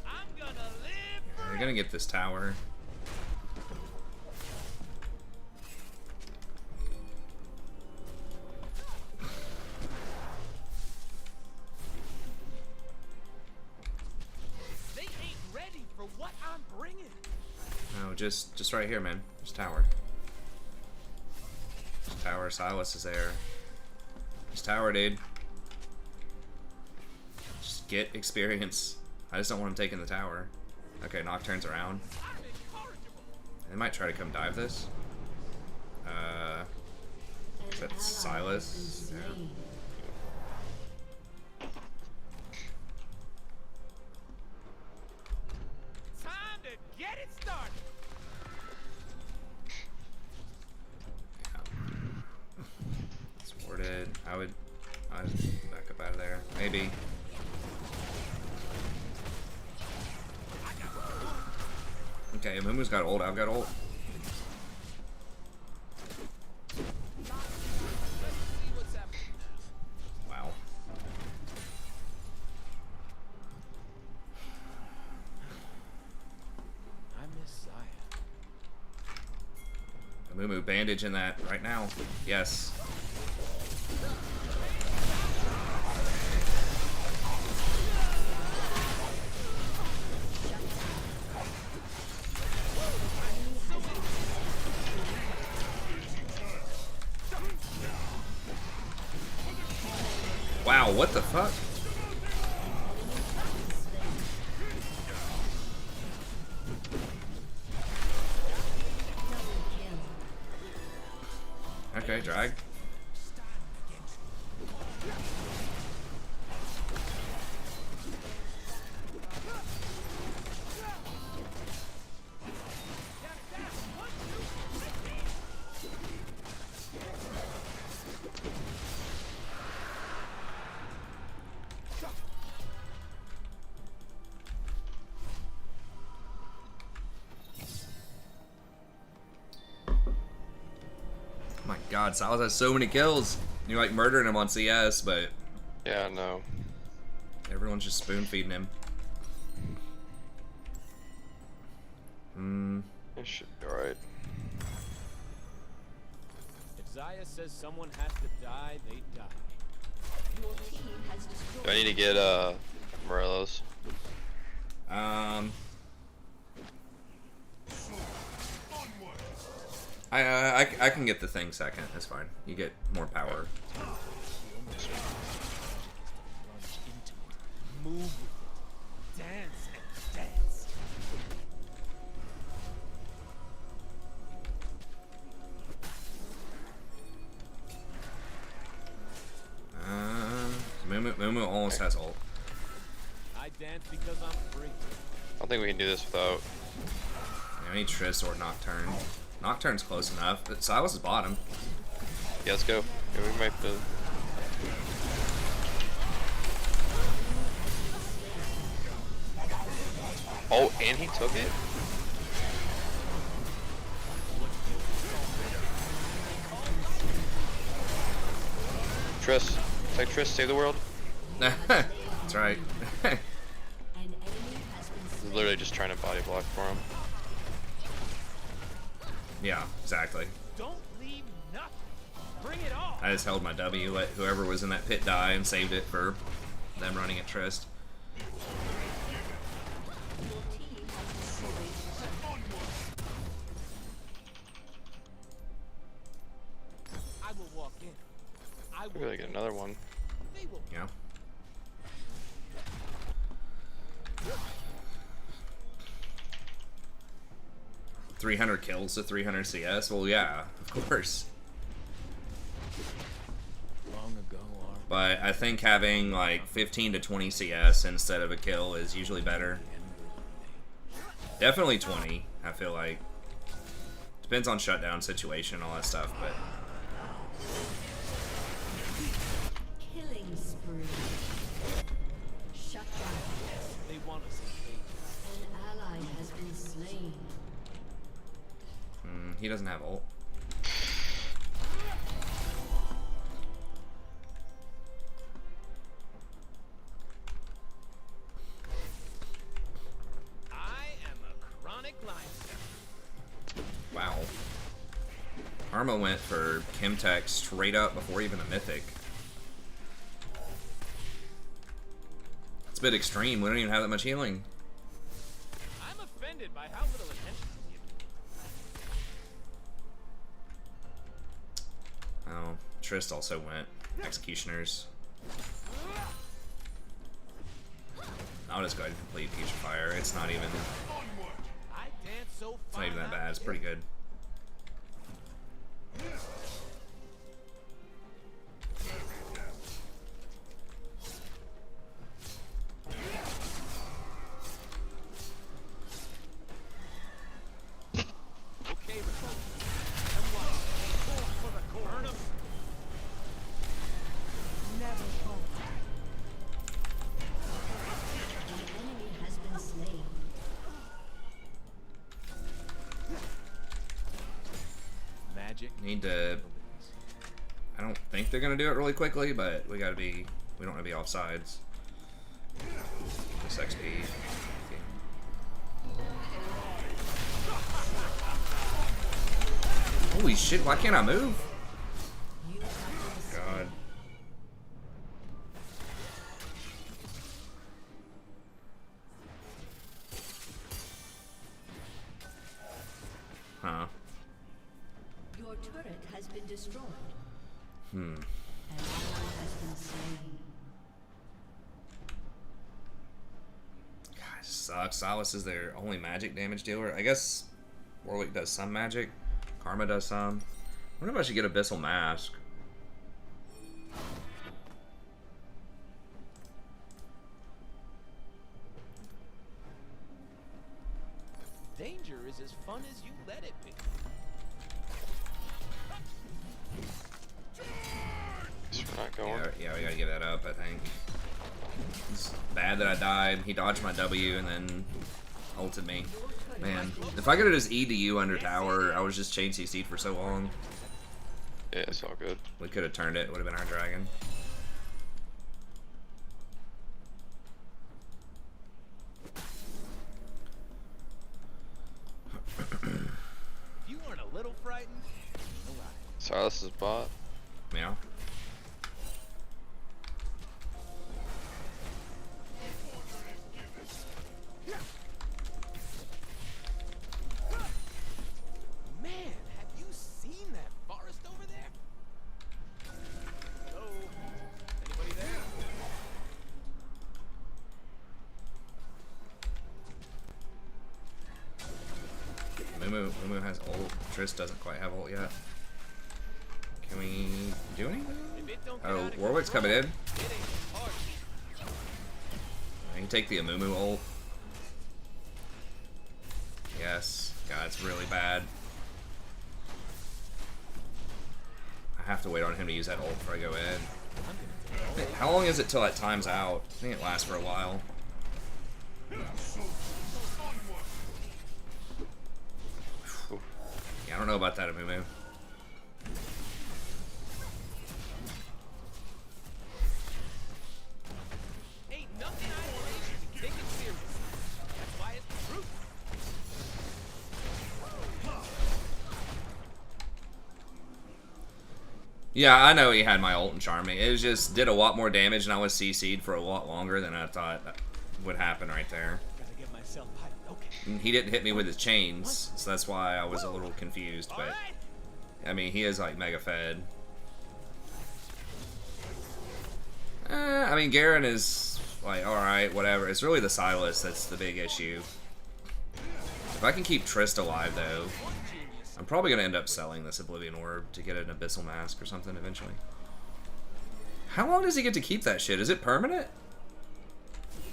I'm gonna live. They're gonna get this tower. They ain't ready for what I'm bringing. No, just right here, man. Just tower. Just tower, Silas is there. Just tower, dude. Just get experience. I just don't want him taking the tower. Okay, Nocturne's around. I'm incorrigible. They might try to come dive this. An That's ally Silas. has been Yeah. slain. Time to get it started. It's warded. I'd back up out of there. Maybe. Okay, Amumu's got ult. I've got ult. See what's happening now. Wow. I miss Saya. Amumu bandage in that right now. Yes. what the fuck? Okay, drag. My God, Silas has so many kills. You're like murdering him on CS, but Yeah, no. everyone's just spoon feeding him. It should be alright. If Zaya says someone has to die, they die. Your team has destroyed. Do I need to get Morelos? I can get the thing second. That's fine. You get more power. Plunge into it. Move with it. Dance and dance. Mumu almost has ult. I dance because I'm free. I don't think we can do this without. I need Triss or Nocturne. Nocturne's close enough, but Silas is bottom. Yeah, let's go. Yeah, we might have to. Oh, and he took it? Triss. It's like Triss, save the world. That's right. An enemy has been He's slain. literally just trying to body block for him. Yeah, exactly. Don't leave nothing. Bring it all. I just held my W, let whoever was in that pit die, and saved it for them running at Trist. Your team has destroyed. I will walk in. I We will gotta get another one. They will. Yeah. $300 kills to 300 CS? Well, yeah, of course. Long ago, But I think having like 15 to 20 CS instead of a kill is usually better. Definitely 20, I feel like. Depends on shutdown situation, all that stuff, but Killing spree. Shut down. they want us to hate. An ally has been slain. he doesn't have ult. I am a chronic limestone. Wow. Arma went for Chemtech straight up before even the Mythic. It's a bit extreme. We don't even have that much healing. I'm offended by how little attention I'm given. Oh, Trist also went. Executioners. I'll just go ahead and complete Putrefier. It's not even. I dance so It's not even that bad. It's pretty good. Okay, come on. For the corner. Never come back. An enemy has been slain. Magic. Need to. I don't think they're gonna do it really quickly, but we gotta be. We don't wanna be off sides. This XP. Holy shit! Why can't I move? You have been slain. God. Huh. Your turret has been destroyed. Hmm. An ally has been slain. sucks. Silas is their only magic damage dealer. I guess Warwick does some magic. Karma does some. I wonder if I should get Abyssal Mask. Danger is as fun as you let it be. Guess we're not going. Yeah, we gotta give that up, I think. It's bad that I died. He dodged my W and then ulted me. Man, if I could have just E'd to you under tower, I was just chain CC'd for so long. Yeah, it's all good. We could have turned it. Would have been our dragon. If you weren't a little frightened, no lie. Silas is bot. Yeah. Man, have you seen that forest over there? Hello? Anybody there? Mumu has ult. Triss doesn't quite have ult yet. Can we do anything? If it don't get Oh, out of Warwick's control, coming in. it ain't hard. I can take the Amumu ult. Yes. God, it's really bad. I have to wait on him to use that ult before I go in. Hey, how long is it till that time's out? I think it lasts for a while. Yeah, I don't know about that, Amumu. Ain't nothing I say to take it serious. That's why it's the truth. Yeah, I know he had my ult and charmed me. It was just did a lot more damage and I was CC'd for a lot longer than I thought would happen right there. Gotta get myself piped. Okay. And he didn't hit me with his chains, so that's why I was a little confused, but Alright. I mean, he is like mega fed. I mean, Garen is like, alright, whatever. It's really the Silas that's the big issue. If I can keep Trist alive, though, I'm probably going to end up selling this Oblivion Orb to get an Abyssal Mask or something eventually. How long does he get to keep that shit? Is it permanent?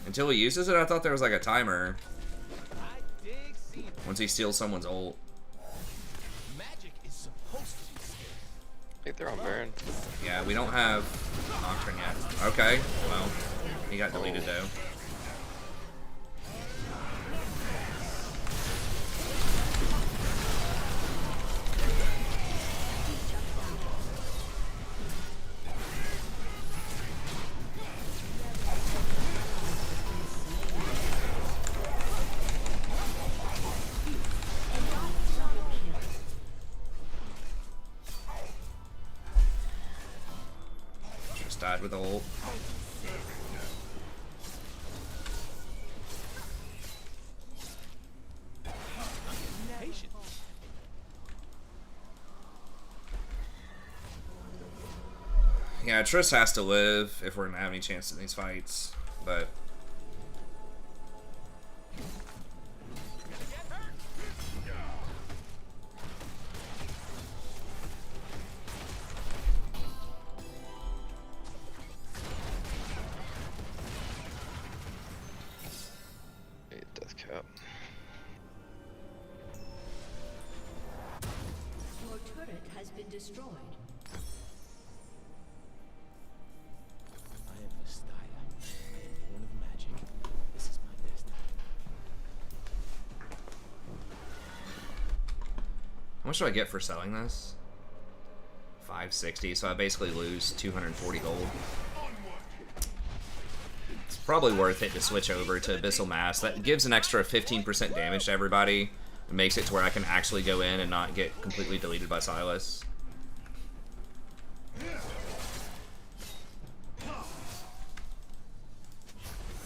Until he uses it? I thought there was like a timer I dig seeing once he steals someone's ult. magic is supposed to be scary. I think they're on Baron. Yeah, we don't have Nocturne yet. Okay, well, he got deleted though. Just died with ult. Patient. Yeah, Triss has to live if we're gonna have any chance in these fights, but Hey, death cap. Your turret has been destroyed. I am Vestaya. I am born of magic. This is my destiny. how much do I get for selling this? 560, so I basically lose 240 gold. It's probably worth it to switch over to Abyssal Mass. That gives an extra 15% damage to everybody. It makes it to where I can actually go in and not get completely deleted by Silas.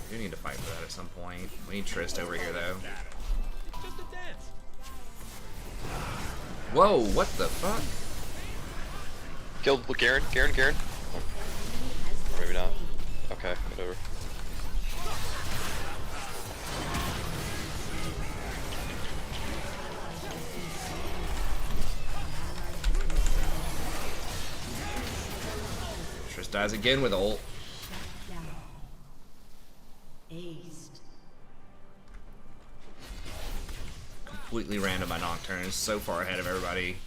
We do need to fight for that at some point. We need Trist over here, though. It's just a dance. Whoa, what the fuck? Killed Garen. Oh. Or maybe not. Okay, whatever. Dies again with ult. Down. Aced. Completely random by Nocturne. So far ahead of everybody.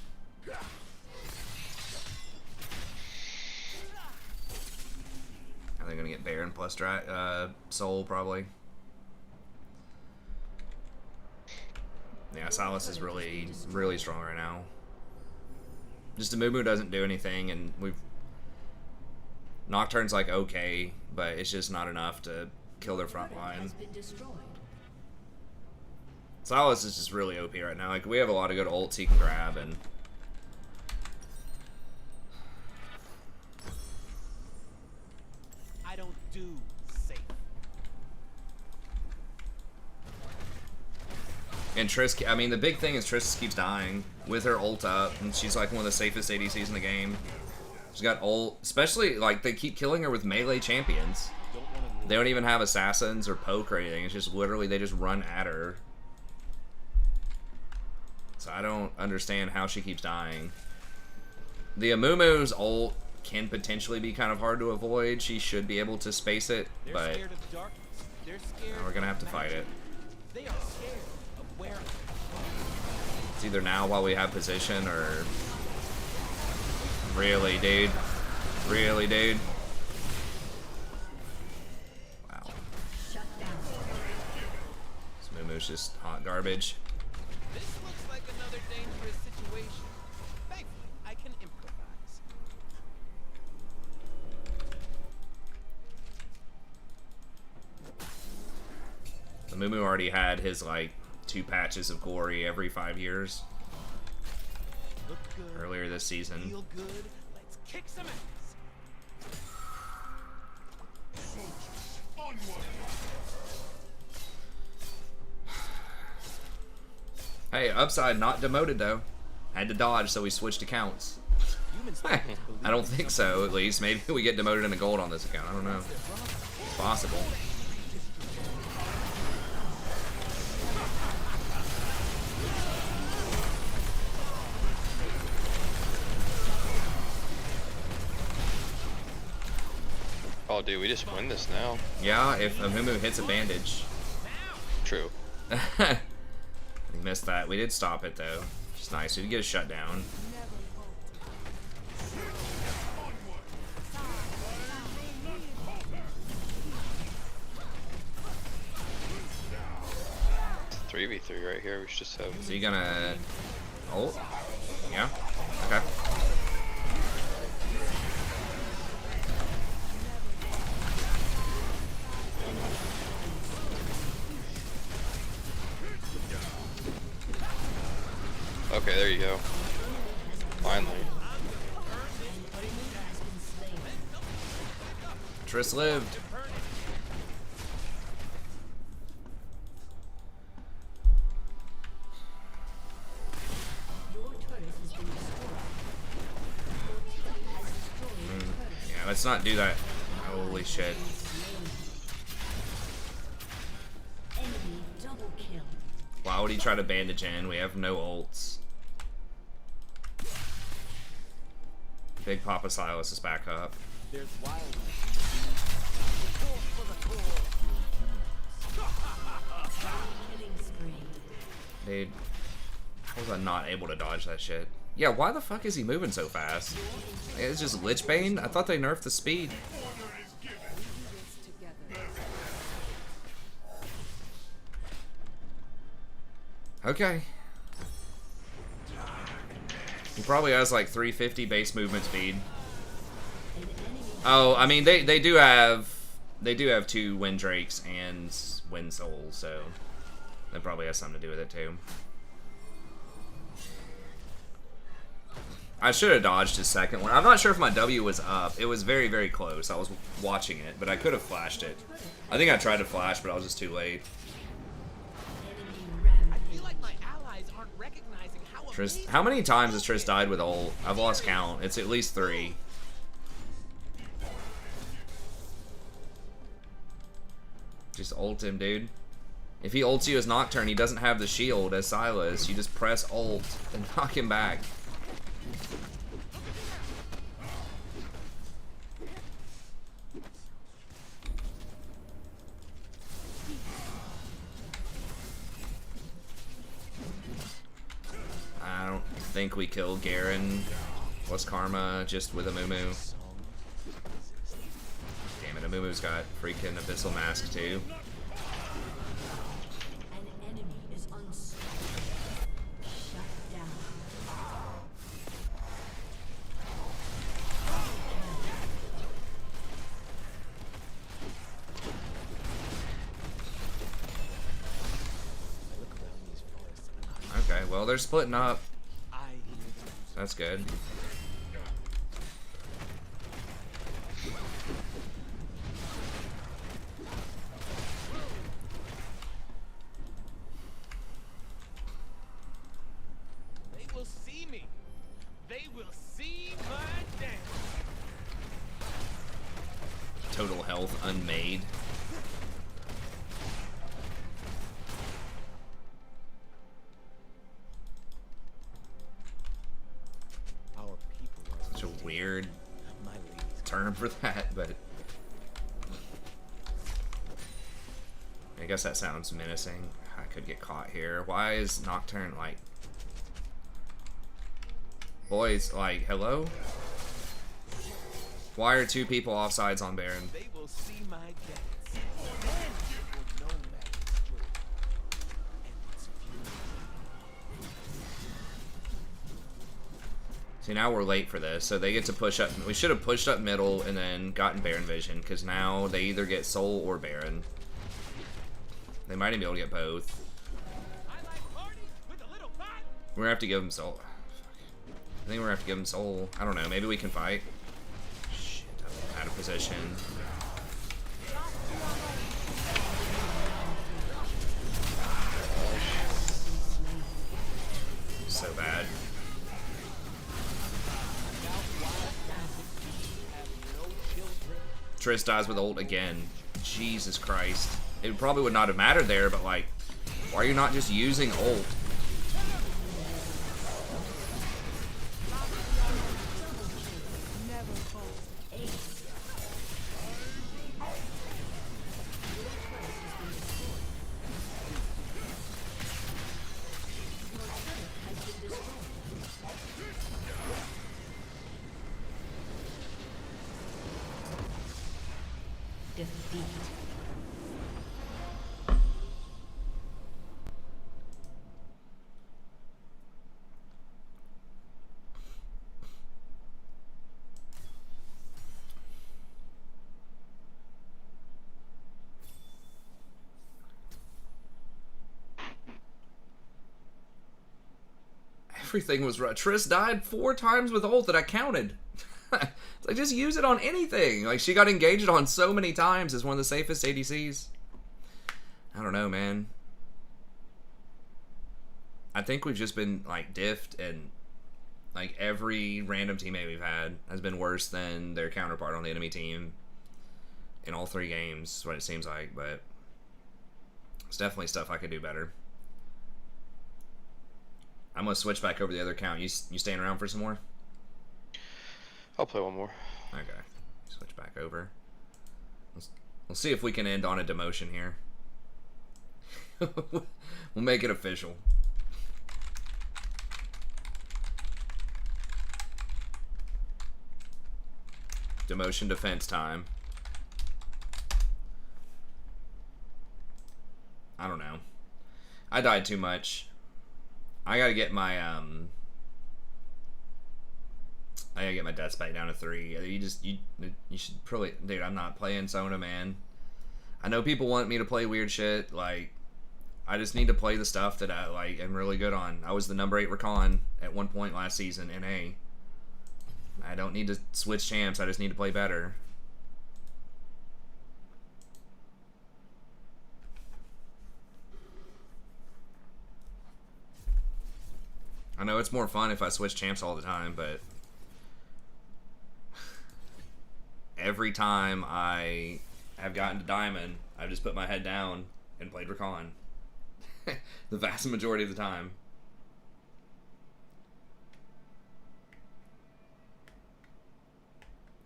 Are they gonna get Baron plus Soul probably? Yeah, Silas is really, really strong right now. Just Amumu doesn't do anything, and Nocturne's like okay, but it's just not enough to kill their front line. Has been destroyed. Silas is just really OP right now. Like, we have a lot of good ults he can grab, and I don't do safe. and Triss. I mean, the big thing is Triss keeps dying with her ult up, and she's like one of the safest ADCs in the game. She's got ult, especially like they keep killing her with melee champions. They don't even have assassins or poke or anything. It's just literally they just run at her. So I don't understand how she keeps dying. The Amumu's ult can potentially be kind of hard to avoid. She should be able to space it, They're but scared of darkness. They're scared we're gonna have to of fight it. magic. They are scared of where It's either now while we have position or... Really, dude? Really, dude? Wow. Shut down. This Mumu's just hot garbage. this looks like another dangerous situation. Thankfully, I can improvise. The Mumu already had his, like, 2 patches of glory every 5 years. Look good. Earlier this season. Feel good. Let's kick some ass. Hey, upside, not demoted, though. Had to dodge, so we switched accounts. Humans I don't think so, at least. Maybe we get demoted into gold on this account. I don't know. It's possible. Oh, dude, we just win this now. Yeah, if Amumu hits a bandage. True. We missed that. We did stop it, though. Which is nice. We did get a shutdown. It's 3v3 right here. We should just have. Is he gonna... Oh? Yeah? Okay. Okay, there you go. Finally. Triss lived. Your turret has been destroyed. Your team has destroyed a turret. Yeah, let's not do that. Holy shit. Enemy double kill. Why would he try to bandage in? We have no ults. Big Papa Silas is back up. There's wild. Killing spree. Dude. How was I not able to dodge that shit? Yeah, why the fuck is he moving so fast? It's just Lich Bane? I thought they nerfed the speed. Okay. He probably has like 350 base movement speed. Oh, I mean they do have 2 Wind Drakes and Wind Souls, so that probably has something to do with it too. I should have dodged his second one. I'm not sure if my W was up. It was very, very close. I was watching it, but I could have flashed it. I think I tried to flash, but I was just too late. I feel like my allies aren't recognizing how Triss, amazing how many times has Triss died with ult? I've lost count. It's at least 3. Just ult him, dude. If he ults you as Nocturne, he doesn't have the shield as Silas. You just press ult and knock him back. think we killed Garen plus Karma just with a Mumu. Damn it, Amumu's got freaking Abyssal Mask too. An enemy is unstoppable. Shut down. Okay, well they're splitting up. That's good. They will see me. They will see my dance. Total health unmade. Our people are Such a weird my ladies. term for that, but I guess that sounds menacing. I could get caught here. Why is Nocturne like... Boys, like, hello? Why are two people offsides on Baron? They will see my dance. Then they will know man's joy and its fury. See, now we're late for this, so they get to push up. We should have pushed up middle and then gotten Baron Vision, because now they either get Soul or Baron. They might even be able to get both. I like parties with a little fun. We're gonna have to give them Soul. I think we're gonna have to give them Soul. I don't know, maybe we can fight. Shit, I'm out of position. So bad. Triss dies with ult again. Jesus Christ. It probably would not have mattered there, but like, why are you not just using ult? Defeat. Everything was right. Triss died 4 times with ult that I counted. Like, just use it on anything. Like, she got engaged on so many times as one of the safest ADCs. I don't know, man. I think we've just been, like, diffed, and, like, every random teammate we've had has been worse than their counterpart on the enemy team in all 3 games, is what it seems like, but it's definitely stuff I could do better. I'm going to switch back over the other account. You staying around for some more? I'll play one more. Okay. Switch back over. We'll see if we can end on a demotion here. We'll make it official. Demotion defense time. I don't know. I died too much. I gotta get my I gotta get my deaths back down to 3. You should probably, dude. I'm not playing Sona, man. I know people want me to play weird shit. Like, I just need to play the stuff that I like am really good on. I was the number 8 Rakan at one point last season in A. I don't need to switch champs. I just need to play better. I know it's more fun if I switch champs all the time, but every time I have gotten to Diamond, I've just put my head down and played Rakan. The vast majority of the time.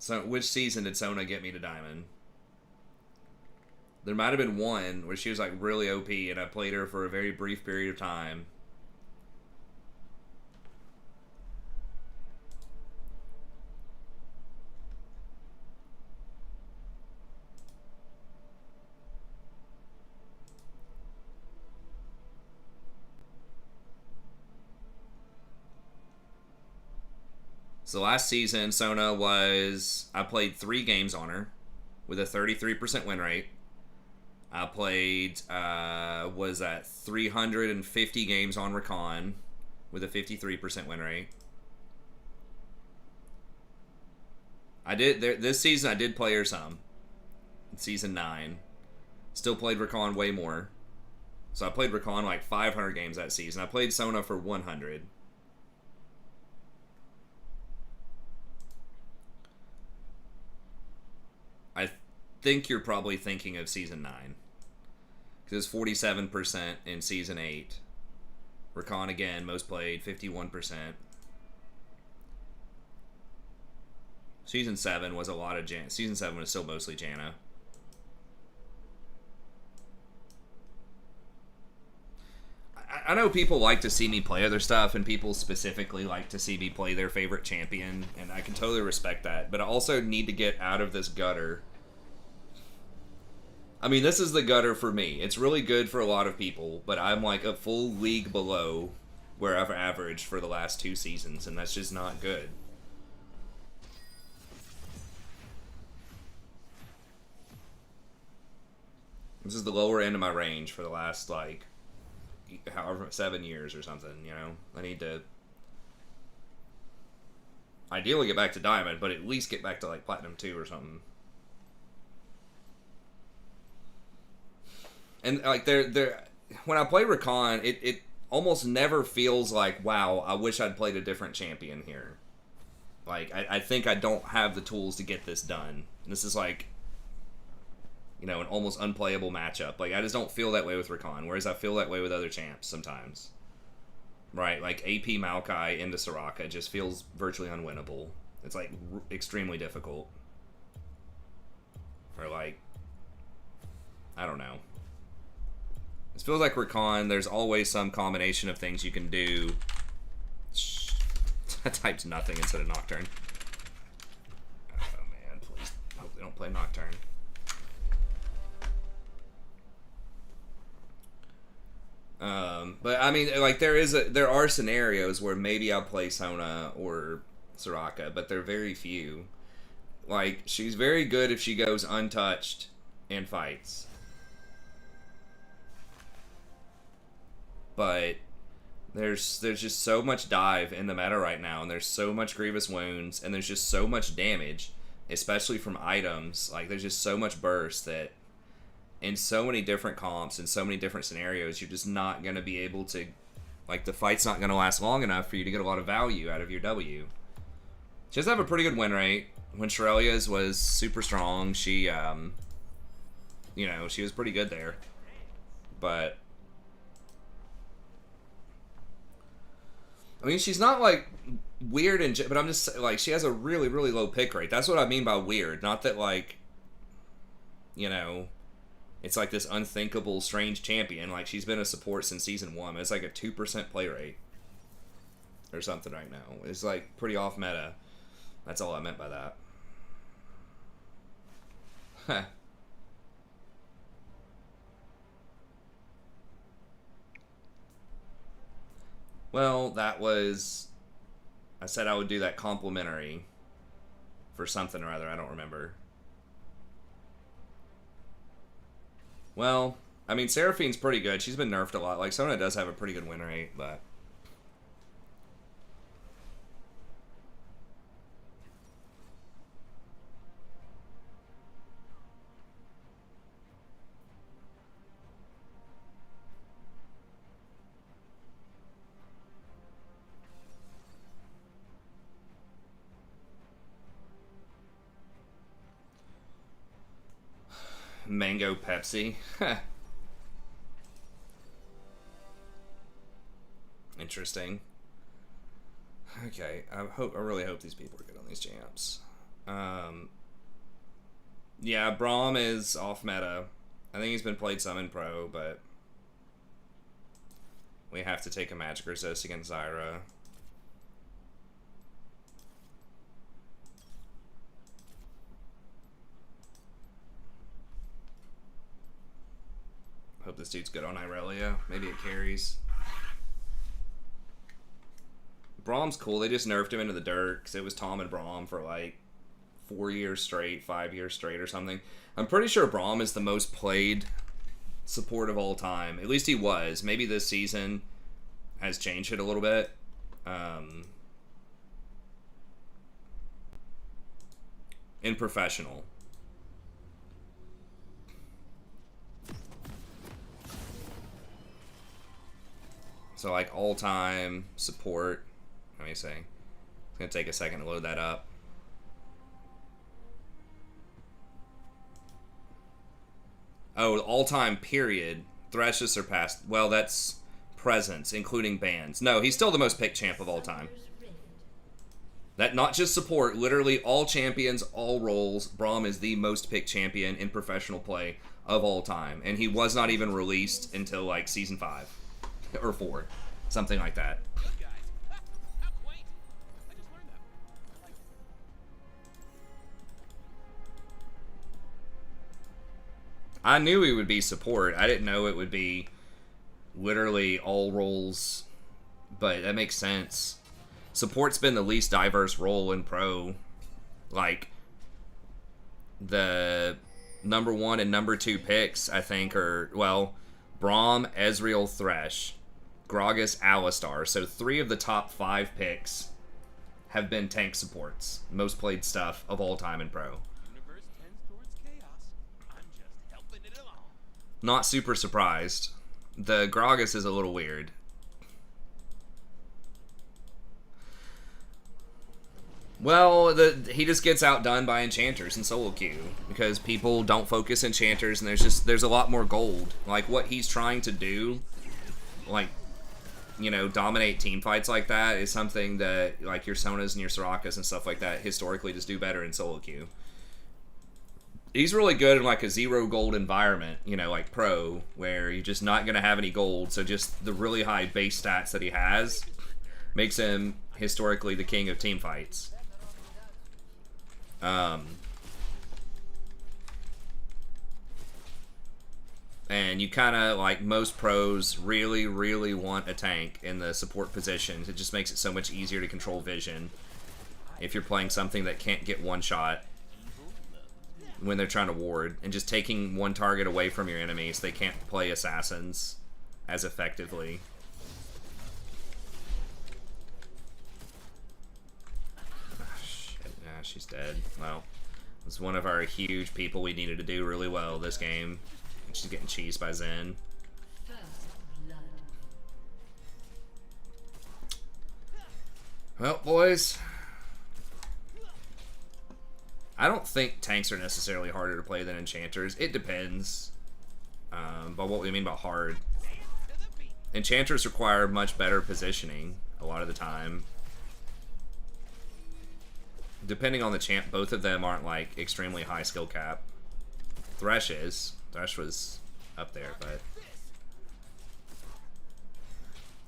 So, which season did Sona get me to Diamond? There might have been one where she was like really OP and I played her for a very brief period of time. So last season, Sona was... I played 3 games on her with a 33% win rate. I played, was at 350 games on Rakan with a 53% win rate. This season I did play her some. In season 9. Still played Rakan way more. So I played Rakan like 500 games that season. I played Sona for 100. I think you're probably thinking of season 9. Because it's 47% in season 8. Rakan again, most played, 51%. Season 7 was a lot of Janna. Season 7 was still mostly Janna. I know people like to see me play other stuff, and people specifically like to see me play their favorite champion, and I can totally respect that. But I also need to get out of this gutter. I mean, this is the gutter for me. It's really good for a lot of people, but I'm like a full league below where I've averaged for the last 2 seasons, and that's just not good. This is the lower end of my range for the last, like, however, 7 years or something, you know? I need to ideally get back to Diamond, but at least get back to, like, Platinum 2 or something. And, like, when I play Rakan, it almost never feels like, wow, I wish I'd played a different champion here. Like, I think I don't have the tools to get this done. And this is, like, you know, an almost unplayable matchup. Like, I just don't feel that way with Rakan, whereas I feel that way with other champs sometimes. Right, like, AP Maokai into Soraka just feels virtually unwinnable. It's, like, extremely difficult. Or, like, I don't know. It feels like Rakan, there's always some combination of things you can do. I typed nothing instead of Nocturne. Oh man, please hope they don't play Nocturne. But I mean, like, there are scenarios where maybe I'll play Sona or Soraka, but they're very few. Like, she's very good if she goes untouched in fights. But there's just so much dive in the meta right now, and there's so much grievous wounds, and there's just so much damage, especially from items. Like, there's just so much burst that in so many different comps and so many different scenarios, you're just not going to be able to, like, the fight's not going to last long enough for you to get a lot of value out of your W. She does have a pretty good win rate. When Shirelia's was super strong, she, you know, she was pretty good there. But I mean, she's not, like, weird, but I'm just, like, she has a really, really low pick rate. That's what I mean by weird. Not that, like, you know, it's like this unthinkable, strange champion. Like, she's been a support since Season 1. It's like a 2% play rate. Or something right now. It's, like, pretty off meta. That's all I meant by that. Huh. Well, that was... I said I would do that complimentary for something or other. I don't remember. Well, I mean, Seraphine's pretty good. She's been nerfed a lot. Like, Sona does have a pretty good win rate, but... Mango Pepsi. Interesting. Okay, I really hope these people are good on these champs. Yeah, Braum is off meta. I think he's been played some in pro, but we have to take a magic resist against Zyra. Hope this dude's good on Irelia. Maybe it carries. Brahm's cool. They just nerfed him into the dirt because it was Tom and Braum for like 4 years straight, 5 years straight or something. I'm pretty sure Braum is the most played support of all time. At least he was. Maybe this season has changed it a little bit. In professional. So like all-time support. Let me see. It's going to take a second to load that up. Oh, all-time period. Thresh has surpassed. Well, that's presence, including bans. No, he's still the most picked champ of all time. That not just support, literally all champions, all roles. Braum is the most picked champion in professional play of all time. And he was not even released until like season 5 or 4. Something like that. Good guys. How quaint. I just learned that. I like it. I knew he would be support. I didn't know it would be literally all roles, but that makes sense. Support's been the least diverse role in pro. Like, the number 1 and number 2 picks, I think, are, well, Braum, Ezreal, Thresh, Gragas, Alistar. So 3 of the top 5 picks have been tank supports. Most played stuff of all time in pro. Universe tends towards chaos. I'm just helping it along. Not super surprised. The Gragas is a little weird. Well, he just gets outdone by enchanters in solo queue because people don't focus enchanters, and there's a lot more gold. Like what he's trying to do, like, you know, dominate team fights like that is something that like your Sonas and your Sorakas and stuff like that historically just do better in solo queue. He's really good in like a 0 gold environment, you know, like pro, where you're just not gonna have any gold. So just the really high base stats that he has makes him historically the king of team fights. And you kind of, like most pros, really, really want a tank in the support positions. It just makes it so much easier to control vision if you're playing something that can't get one shot when they're trying to ward. And just taking one target away from your enemies, they can't play assassins as effectively. She's dead. Well, it was one of our huge people we needed to do really well this game. She's getting cheesed by Zen. Well, boys, I don't think tanks are necessarily harder to play than enchanters. It depends by what we mean by hard. Enchanters require much better positioning a lot of the time. Depending on the champ, both of them aren't like extremely high skill cap. Thresh is. Thresh was up there, but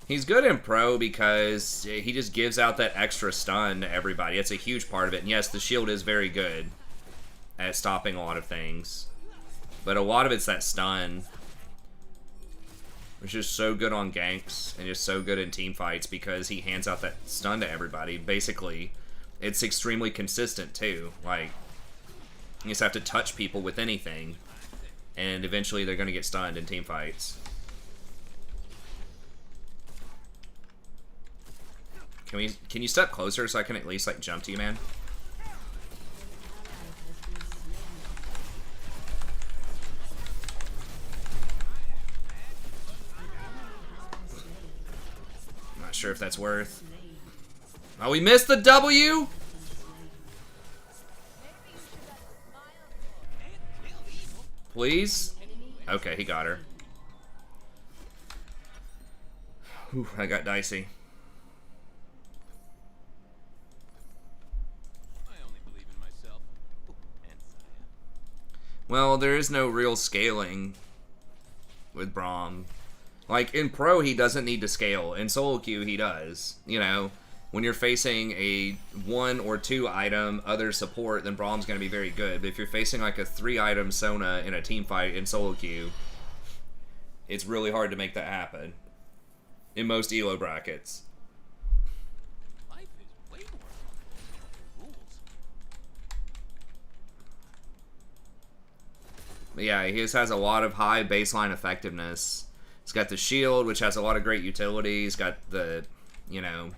he's good in pro because he just gives out that extra stun to everybody. It's a huge part of it. And yes, the shield is very good at stopping a lot of things, but a lot of it's that stun, which is so good on ganks and just so good in team fights because he hands out that stun to everybody. Basically, it's extremely consistent too. Like, you just have to touch people with anything, and eventually they're going to get stunned in team fights. Can you step closer so I can at least like jump to you, man? I'm not sure if that's worth. Oh, we missed the W? Please? Okay, he got her. Whew, I got dicey. I only believe in myself. And Saya. Well, there is no real scaling with Braum. Like, in Pro, he doesn't need to scale. In solo queue, he does. You know, when you're facing a 1 or 2 item other support, then Braum's going to be very good. But if you're facing like a 3 item Sona in a team fight in solo queue, it's really hard to make that happen in most ELO brackets. Yeah, he just has a lot of high baseline effectiveness. He's got the shield, which has a lot of great utility. He's got the, you know,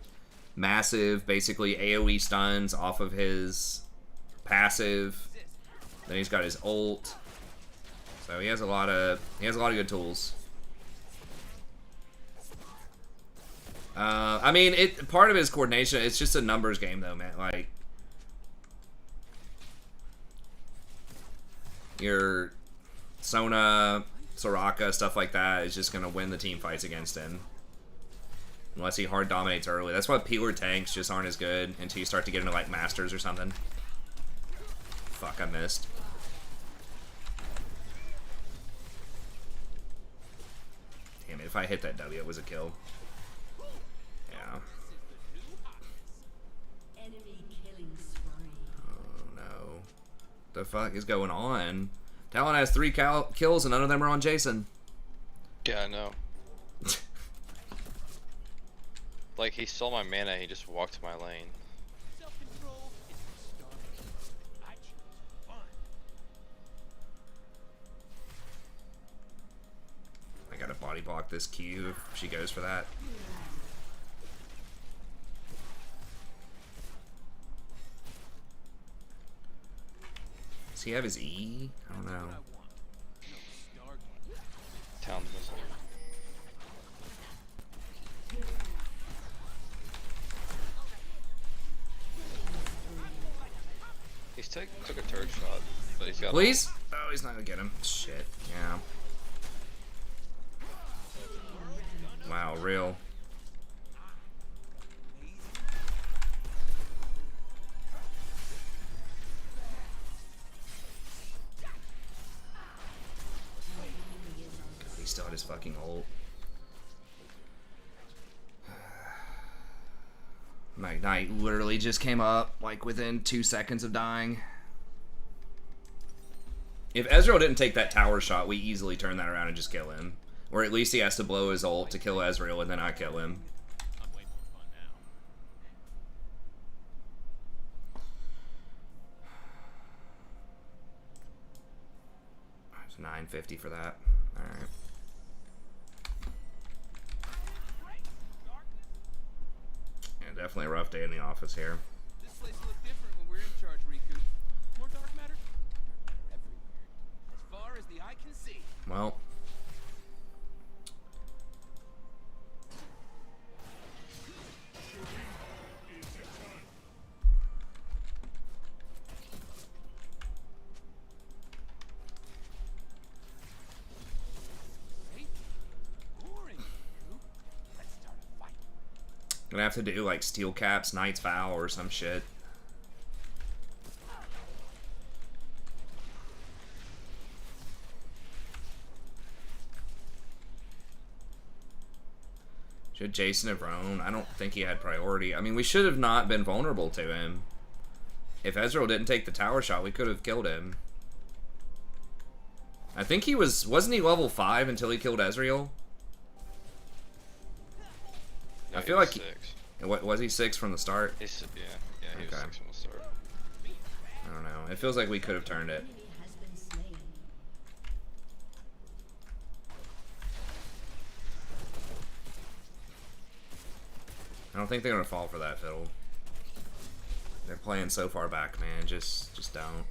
massive, basically AoE stuns off of his passive. Then he's got his ult. So he has a lot of good tools. I mean, part of his coordination. It's just a numbers game, though, man. Like, your Sona, Soraka, stuff like that is just gonna win the team fights against him. Unless he hard dominates early. That's why peeler tanks just aren't as good until you start to get into, like, Masters or something. Fuck, I missed. Damn it, if I hit that W, it was a kill. Yeah. Enemy killing spree. Oh, no. The fuck is going on? Talon has 3 kills and none of them are on Jason. Yeah, I know. Like, he saw my mana, he just walked to my lane. Self-control is the start. I choose fun. I gotta body block this Q if she goes for that. Does he have his E? I don't know. What I want. No Stargate. Town's missing. He's took a turret shot, but he's got. Please? Oh, he's not gonna get him. Shit. Yeah. Wow, real. He still had his fucking ult. My knight literally just came up, like, within 2 seconds of dying. If Ezreal didn't take that tower shot, we easily turn that around and just kill him. Or at least he has to blow his ult to kill Ezreal, and then I kill him. I'm way more fun now. It's 950 for that. Alright. Yeah, definitely a rough day in the office here. This place will look different when we're in charge, Riku. More dark matter? Dark matter everywhere. As far as the eye can see. Well. Hey, boring, Riku. Let's start a fight. Gonna have to do, like, steel caps, knight's vow, or some shit. Should Jason have roamed? I don't think he had priority. I mean, we should have not been vulnerable to him. If Ezreal didn't take the tower shot, we could have killed him. I think he wasn't he level 5 until he killed Ezreal? No, I feel he like was 6. What was he 6 from the start? Yeah, he was Okay. 6 from the start. I don't know. It feels like we could have turned it. Enemy has been slain. I don't think they're gonna fall for that fiddle. They're playing so far back, man. Just don't.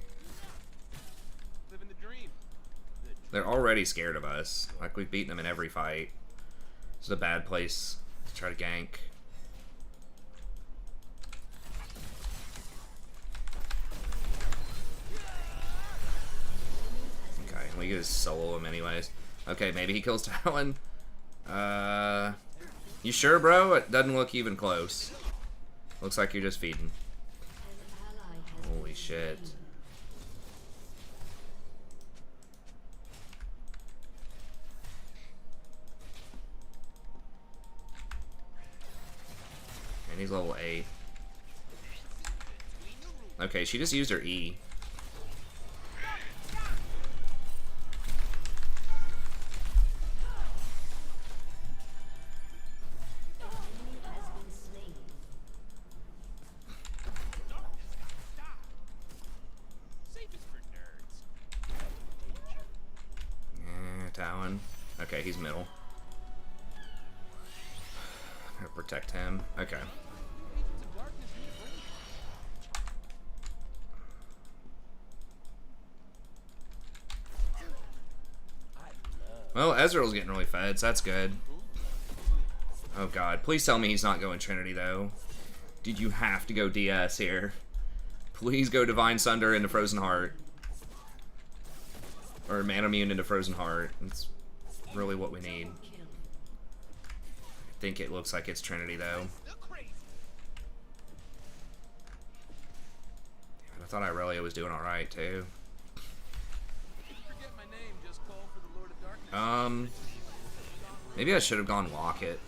Living the dream. They're already scared of us. Like, we've beaten them in every fight. It's a bad place to try to gank. Okay, we can just solo him anyways. Okay, maybe he kills Talon. You sure, bro? It doesn't look even close. Looks like you're just feeding. An ally has Holy shit. And he's level 8. Okay, she just used her E. has been slain. Safe is for nerds. Okay, he's middle. Gotta protect him. Okay. Agents of darkness in the brain. Well, Ezreal's getting really fed, so that's good. Oh god, please tell me he's not going Trinity though. Did you have to go DS here? Please go Divine Sunder into Frozen Heart. Or Mana Immune into Frozen Heart. That's really what we need. I think it looks like it's Trinity though. I thought Irelia was doing alright too. Forget my name, just call for the Lord of Darkness. Maybe I should have gone Locket.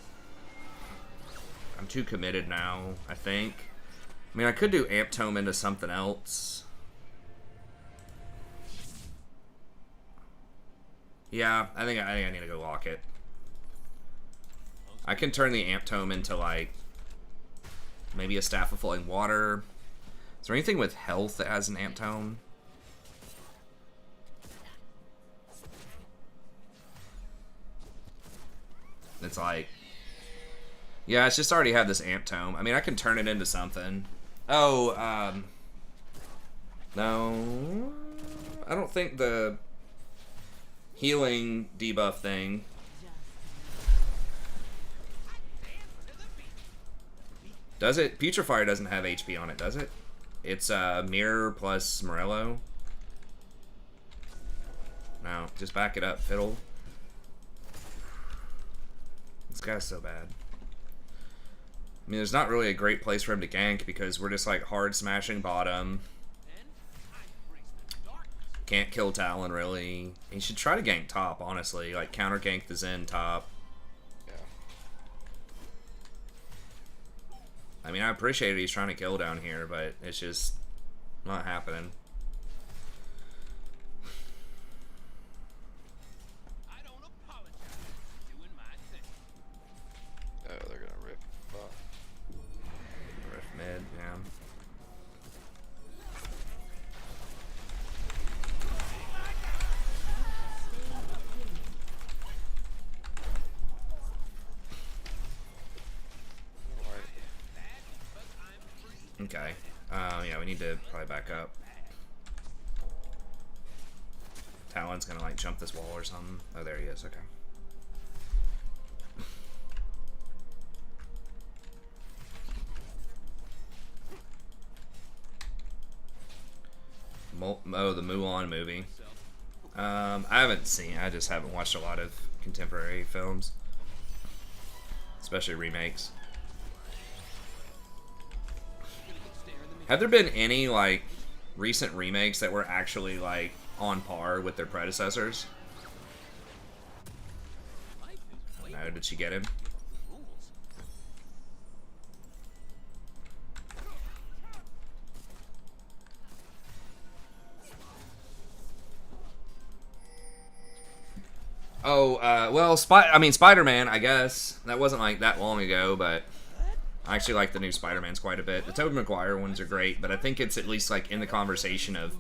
I'm too committed now, I think. I mean, I could do Amp Tome into something else. Yeah, I think I need to go Locket. I can turn the Amp Tome into, like, maybe a Staff of Flowing Water. Is there anything with health that has an Amp Tome? It's like... Yeah, it's just already have this Amp Tome. I mean, I can turn it into something. Oh, no. I don't think the healing debuff thing. Does it? Putrefier doesn't have HP on it, does it? It's Mirror plus Morello. No, just back it up, Fiddle. This guy's so bad. I mean, there's not really a great place for him to gank because we're just like hard smashing bottom. Can't kill Talon really. He should try to gank top, honestly. Like counter gank the Zen top. Yeah. I mean, I appreciate it. He's trying to kill down here, but it's just not happening. I don't apologize for doing my thing. Oh, they're gonna rip. Rift mid, yeah. Okay. Yeah, we need to probably back up. Talon's gonna like jump this wall or something. Oh, there he is. Okay. Oh, the Mulan movie. I haven't seen. I just haven't watched a lot of contemporary films, especially remakes. Have there been any like recent remakes that were actually like on par with their predecessors? No, did she get him? Oh, well, Spider-Man, I guess. That wasn't like that long ago, but I actually like the new Spider-Mans quite a bit. The Tobey Maguire ones are great, but I think it's at least like in the conversation of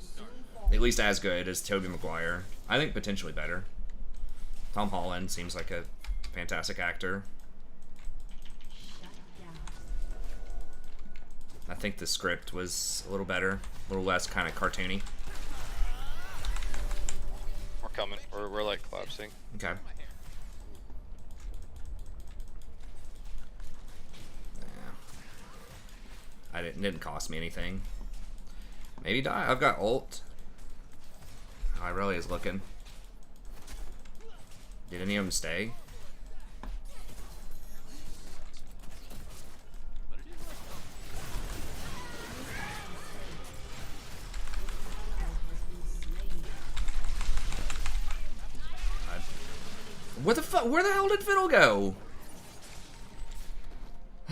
at least as good as Tobey Maguire. I think potentially better. Tom Holland seems like a fantastic actor. I think the script was a little better, a little less kind of cartoony. We're coming. We're like collapsing. Okay. It didn't cost me anything. Maybe die. I've got ult. Oh, I really is looking. Did any of them stay? What the fuck? Where the hell did Fiddle go?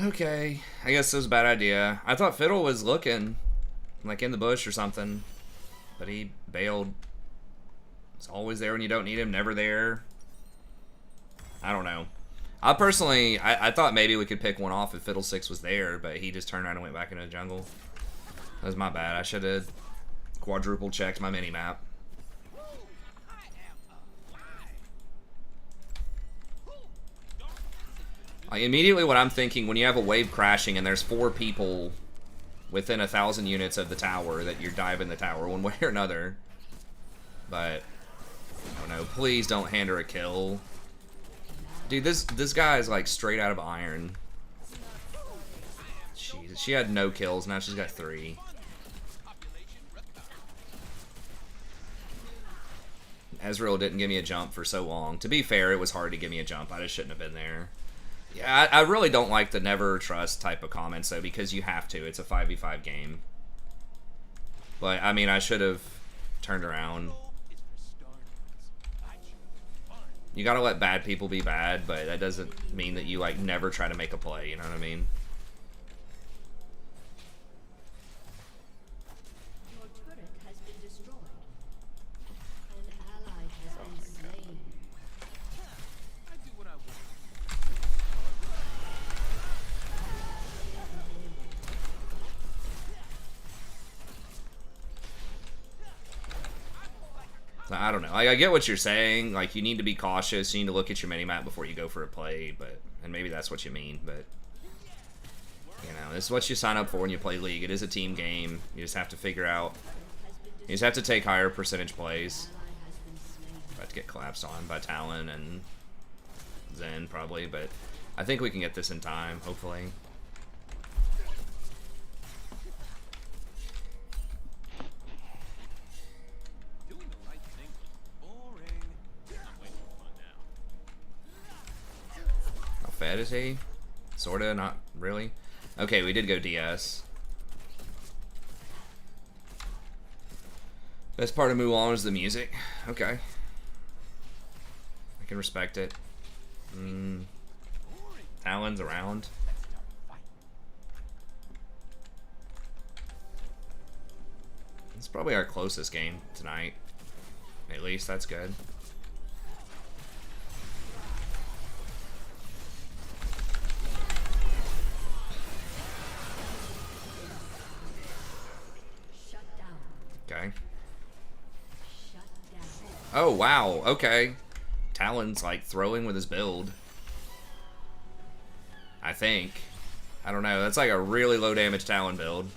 Okay, I guess it was a bad idea. I thought Fiddle was looking, like in the bush or something, but he bailed. He's always there when you don't need him, never there. I don't know. I personally, I thought maybe we could pick one off if Fiddle 6 was there, but he just turned around and went back into the jungle. That was my bad. I should have quadruple checked my mini-map. Like, immediately what I'm thinking, when you have a wave crashing and there's 4 people within 1,000 units of the tower, that you're diving the tower one way or another. But, I don't know, please don't hand her a kill. Dude, this guy is like straight out of iron. She had no kills, now she's got 3. Ezreal didn't give me a jump for so long. To be fair, it was hard to give me a jump. I just shouldn't have been there. Yeah, I really don't like the never trust type of comments, though, because you have to. It's a 5v5 game. But, I mean, I should have turned around. You gotta let bad people be bad, but that doesn't mean that you, like, never try to make a play, you know what I mean? Your turret has been destroyed. An ally has been slain. I do what I want. I don't know. Like, I get what you're saying. Like, you need to be cautious. You need to look at your minimap before you go for a play. But, and maybe that's what you mean. But, you know, this is what you sign up for when you play League. It is a team game. You just have to figure out. You just have to take higher percentage plays. About to get collapsed on by Talon and Zen probably. But I think we can get this in time, hopefully. Fed is he? Sorta, not really. Okay, we did go DS. Best part of Mulan is the music. Okay. I can respect it. Talon's around. It's probably our closest game tonight. At least, that's good. Okay. Oh, wow. Okay. Talon's, like, throwing with his build. I think. I don't know. That's like a really low damage Talon build.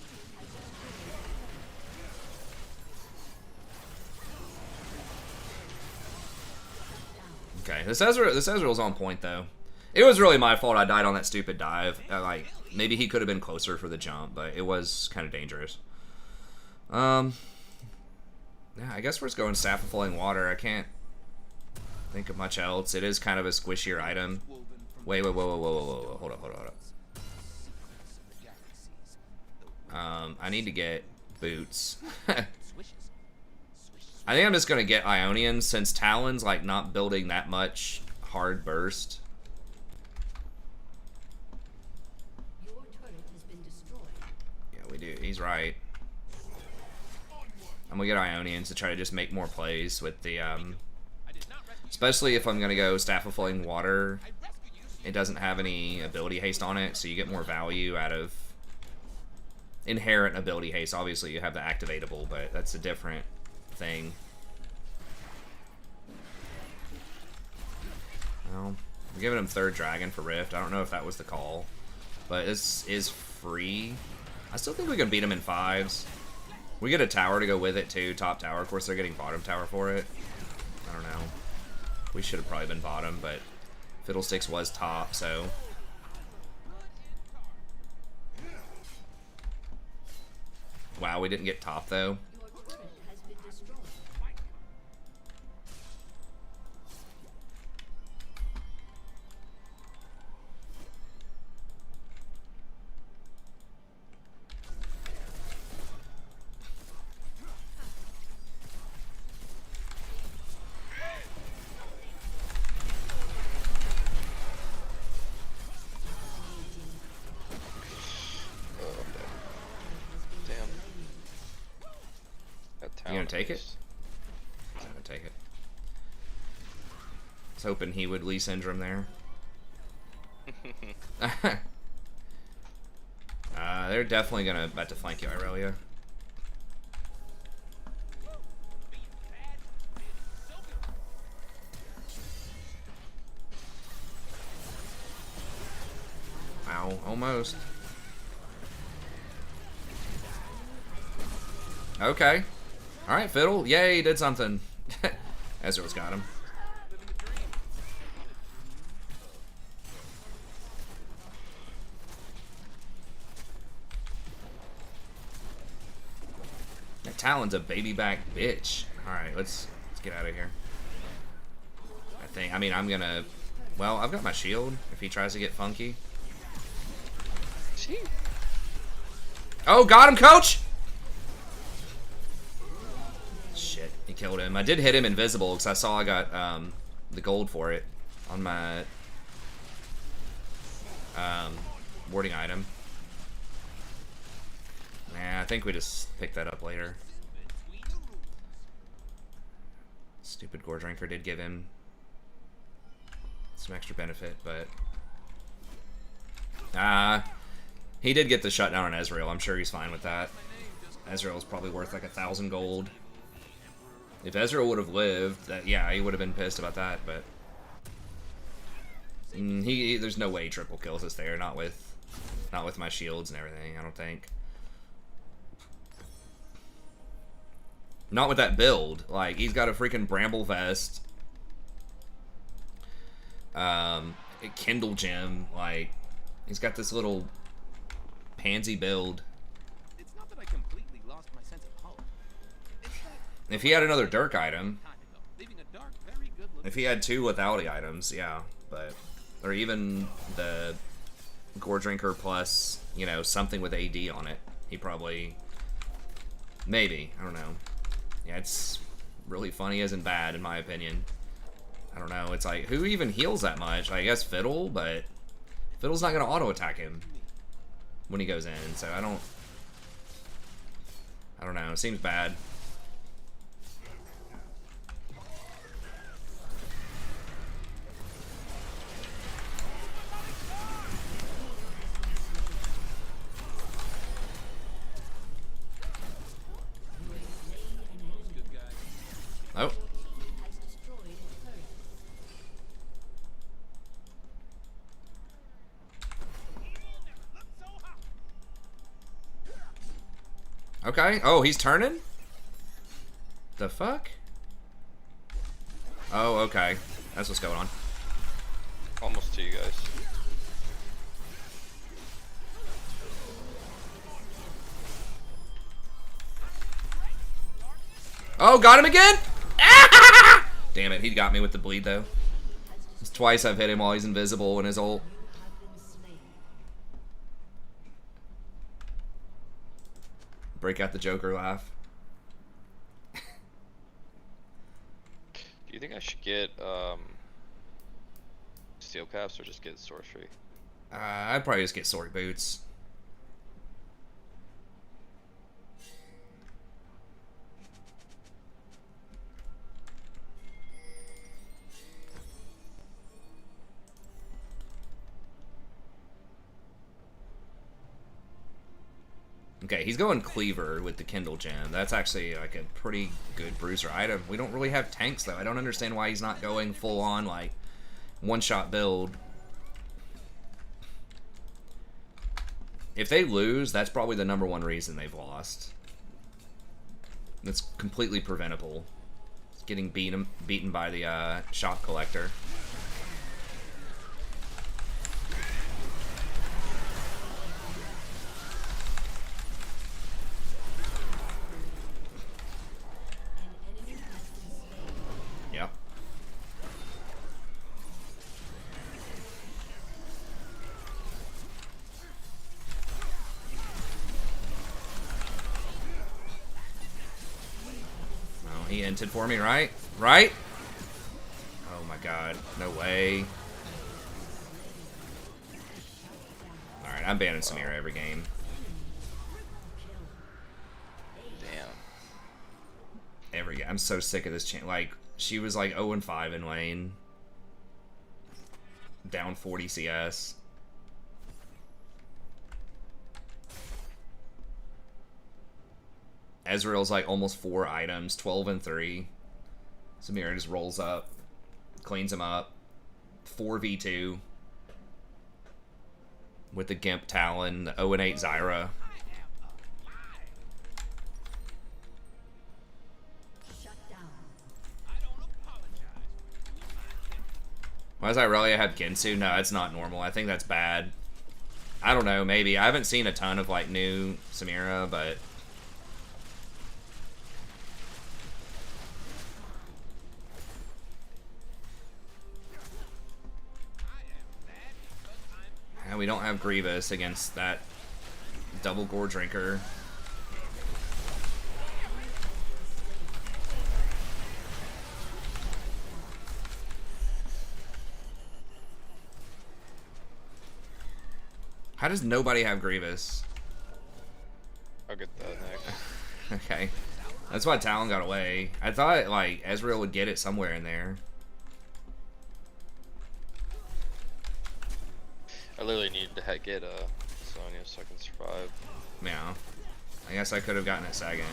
Okay. This Ezreal's on point, though. It was really my fault I died on that stupid dive. Like, maybe he could have been closer for the jump, but it was kind of dangerous. Yeah, I guess we're just going Staff of Flowing Water. I can't think of much else. It is kind of a squishier item. Wait, whoa. Hold up. I need to get boots. I think I'm just going to get Ionian since Talon's, like, not building that much hard burst. Your turret has been destroyed. Yeah, we do. He's right. I'm gonna get Ionians to try to just make more plays with the, especially if I'm gonna go Staff of Flowing Water. It doesn't have any ability haste on it, so you get more value out of inherent ability haste. Obviously, you have the activatable, but that's a different thing. Well, we're giving him 3rd Dragon for Rift. I don't know if that was the call, but this is free. I still think we can beat him in 5s. We get a tower to go with it, too. Top tower. Of course, they're getting bottom tower for it. I don't know. We should have probably been bottom, but Fiddlesticks was top, so... Wow, we didn't get top, though. Your turret has been destroyed. You gonna take it? I'm gonna take it. I was hoping he would Lee Syndrome there. They're definitely gonna bet to flank you, Irelia. Ow, almost. Okay. Alright, Fiddle. Yay, he did something. Ezreal's got him. That Talon's a baby back bitch. Alright, let's get out of here. I mean, I'm gonna... Well, I've got my shield if he tries to get funky. Oh, got him, coach! Shit, he killed him. I did hit him invisible because I saw I got the gold for it on my warding item. Nah, I think we just pick that up later. Stupid Gore Drinker did give him some extra benefit, but he did get the shutdown on Ezreal. I'm sure he's fine with that. Ezreal's probably worth like 1,000 gold. If Ezreal would have lived, yeah, he would have been pissed about that, but there's no way he triple kills us there, not with my shields and everything, I don't think. Not with that build. Like, he's got a freaking Bramble Vest. A Kindle Gem. Like, he's got this little pansy build. It's not that I completely lost my sense of hope. It's that If he had another Dirk item. time ago, leaving a dark, very good looking If he had 2 lethality items, yeah. But, or even the Gore Drinker plus, you know, something with AD on it. He probably... Maybe. I don't know. Yeah, it's really funny as in bad, in my opinion. I don't know. It's like, who even heals that much? I guess Fiddle, but Fiddle's not going to auto-attack him when he goes in, so I don't know. It seems bad. Oh. has destroyed a turret. Okay. Oh, he's turning? The fuck? Oh, okay. That's what's going on. Almost to you guys. Oh, got him again? Ah! Damn it, he got me with the bleed, though. It's twice I've hit him while he's invisible in his ult. Break out the Joker laugh. Do you think I should get steel caps or just get sorcery? I'd probably just get sword boots. Okay, he's going Cleaver with the Kindle Gem. That's actually like a pretty good bruiser item. We don't really have tanks though. I don't understand why he's not going full on like one-shot build. If they lose, that's probably the #1 reason they've lost. It's completely preventable. It's getting beaten by the shop collector. Yep. Oh, he entered for me, right? Right? Oh my god. No way. Alright, I'm banning Samira every game. Damn. Every game. I'm so sick of this chant. Like, she was like 0-5 in lane. Down 40 CS. Ezreal's like almost 4 items, 12-3. Samira just rolls up, cleans him up. 4v2. with the Gimp Talon, the 0 and 8 Zyra. Shut down. Why does Irelia have Gensu? No, it's not normal. I think that's bad. I don't know, maybe. I haven't seen a ton of, like, new Samira, but... Yeah, we don't have Grievous against that double gore drinker. How does nobody have Grievous? I'll get that next. Okay. That's why Talon got away. I thought, like, Ezreal would get it somewhere in there. I literally needed to get Sonya so I can survive. Yeah. I guess I could have gotten it second.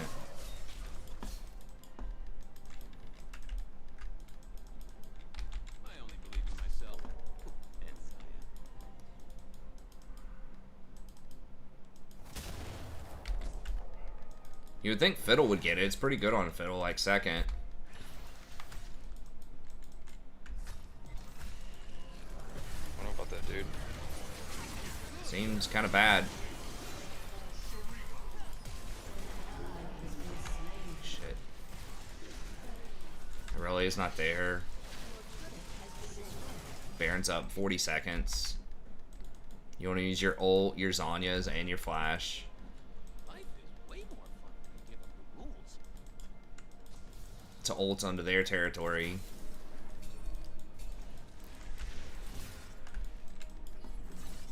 I only believe in myself. And Saya. You would think Fiddle would get it. It's pretty good on Fiddle, like, second. I don't know about that, dude. Seems kind of bad. Shit. Aurelia's not there. Baron's up 40 seconds. You want to use your ult, your Zanyas, and your flash. Life is way more fun when you give up the rules. To ult onto their territory.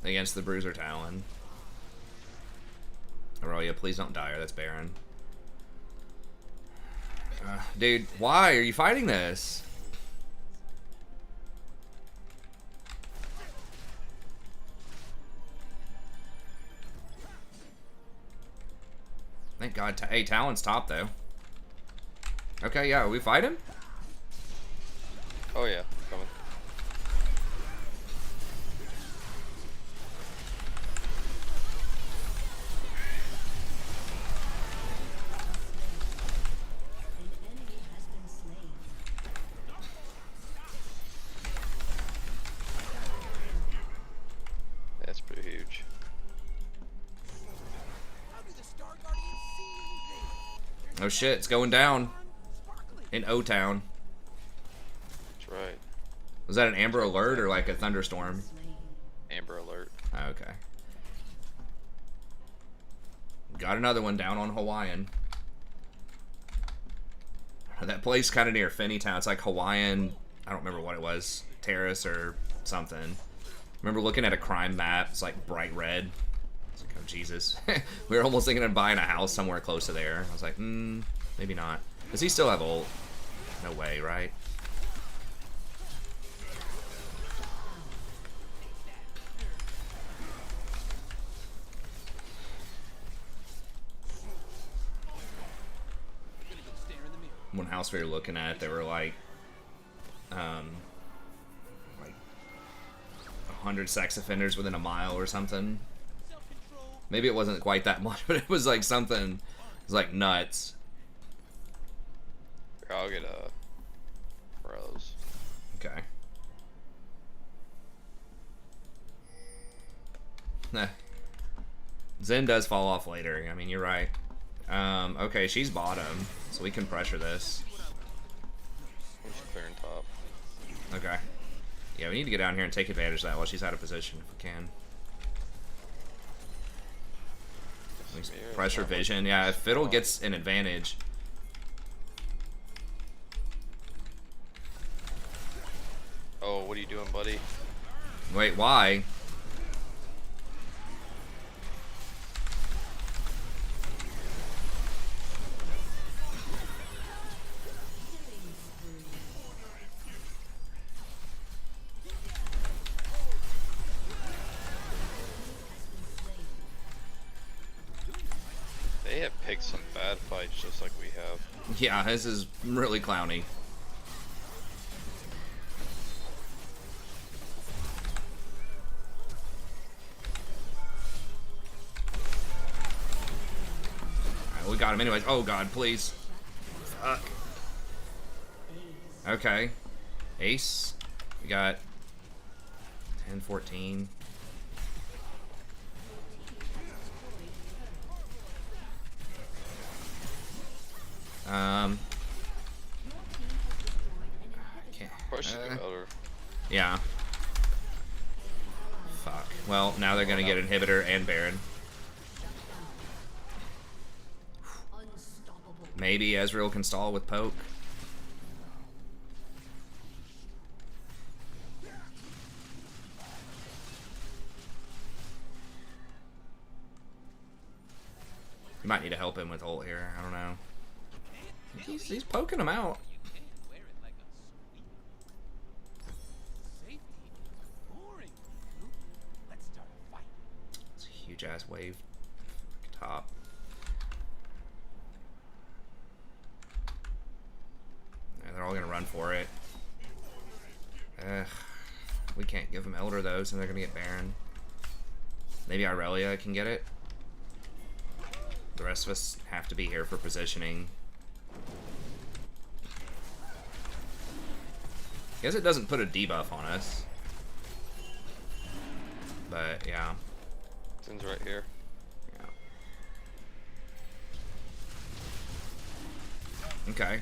Against the Bruiser Talon. Aurelia, please don't die, or that's Baron. Dude, why are you fighting this? Thank God. Hey, Talon's top, though. Okay, yeah, we fight him? Oh yeah, coming. An enemy has been slain. That's pretty huge. How do the Star Guardians see anything? Oh shit, it's going down. Sparkling. In O-Town. That's right. Was that an Amber Alert or like a thunderstorm? Slain. Amber alert. Okay. Got another one down on Hawaiian. That place kind of near Finneytown. It's like Hawaiian. I don't remember what it was. Terrace or something. Remember looking at a crime map. It's like bright red. It's like, oh Jesus. We were almost thinking of buying a house somewhere close to there. I was like, maybe not. Does he still have ult? No way, right? I'm gonna go stare in the mirror. One house we were looking at, there were like 100 sex offenders within a mile or something. Self-control. Maybe it wasn't quite that much, but it was like something. It was like nuts. Here, I'll get Rose. Okay. Nah. Zen does fall off later. I mean, you're right. Okay, she's bottom, so we can pressure this. I'm just clearing top. Okay. Yeah, we need to get down here and take advantage of that while she's out of position if we can. At least pressure vision. Yeah, if Fiddle gets an advantage. Oh, what are you doing, buddy? Wait, why? They have picked some bad fights just like we have. Yeah, this is really clowny. we got him anyways. Oh god, please. Fuck. Okay. Ace. We got 10, 14. Can't. Probably should go Elder. Yeah. Fuck. Well, now they're gonna get Inhibitor and Baron. Maybe Ezreal can stall with Poke. You might need to help him with ult here. I don't know. He's poking him out. Wear it like a sweet. Safety. Boring. Let's start a fight. It's a huge ass wave. Top. Yeah, they're all gonna run for it. Ugh. We can't give them Elder though, so they're gonna get Baron. Maybe Irelia can get it. The rest of us have to be here for positioning. Guess it doesn't put a debuff on us. But yeah. Sin's right here. Yeah. Okay.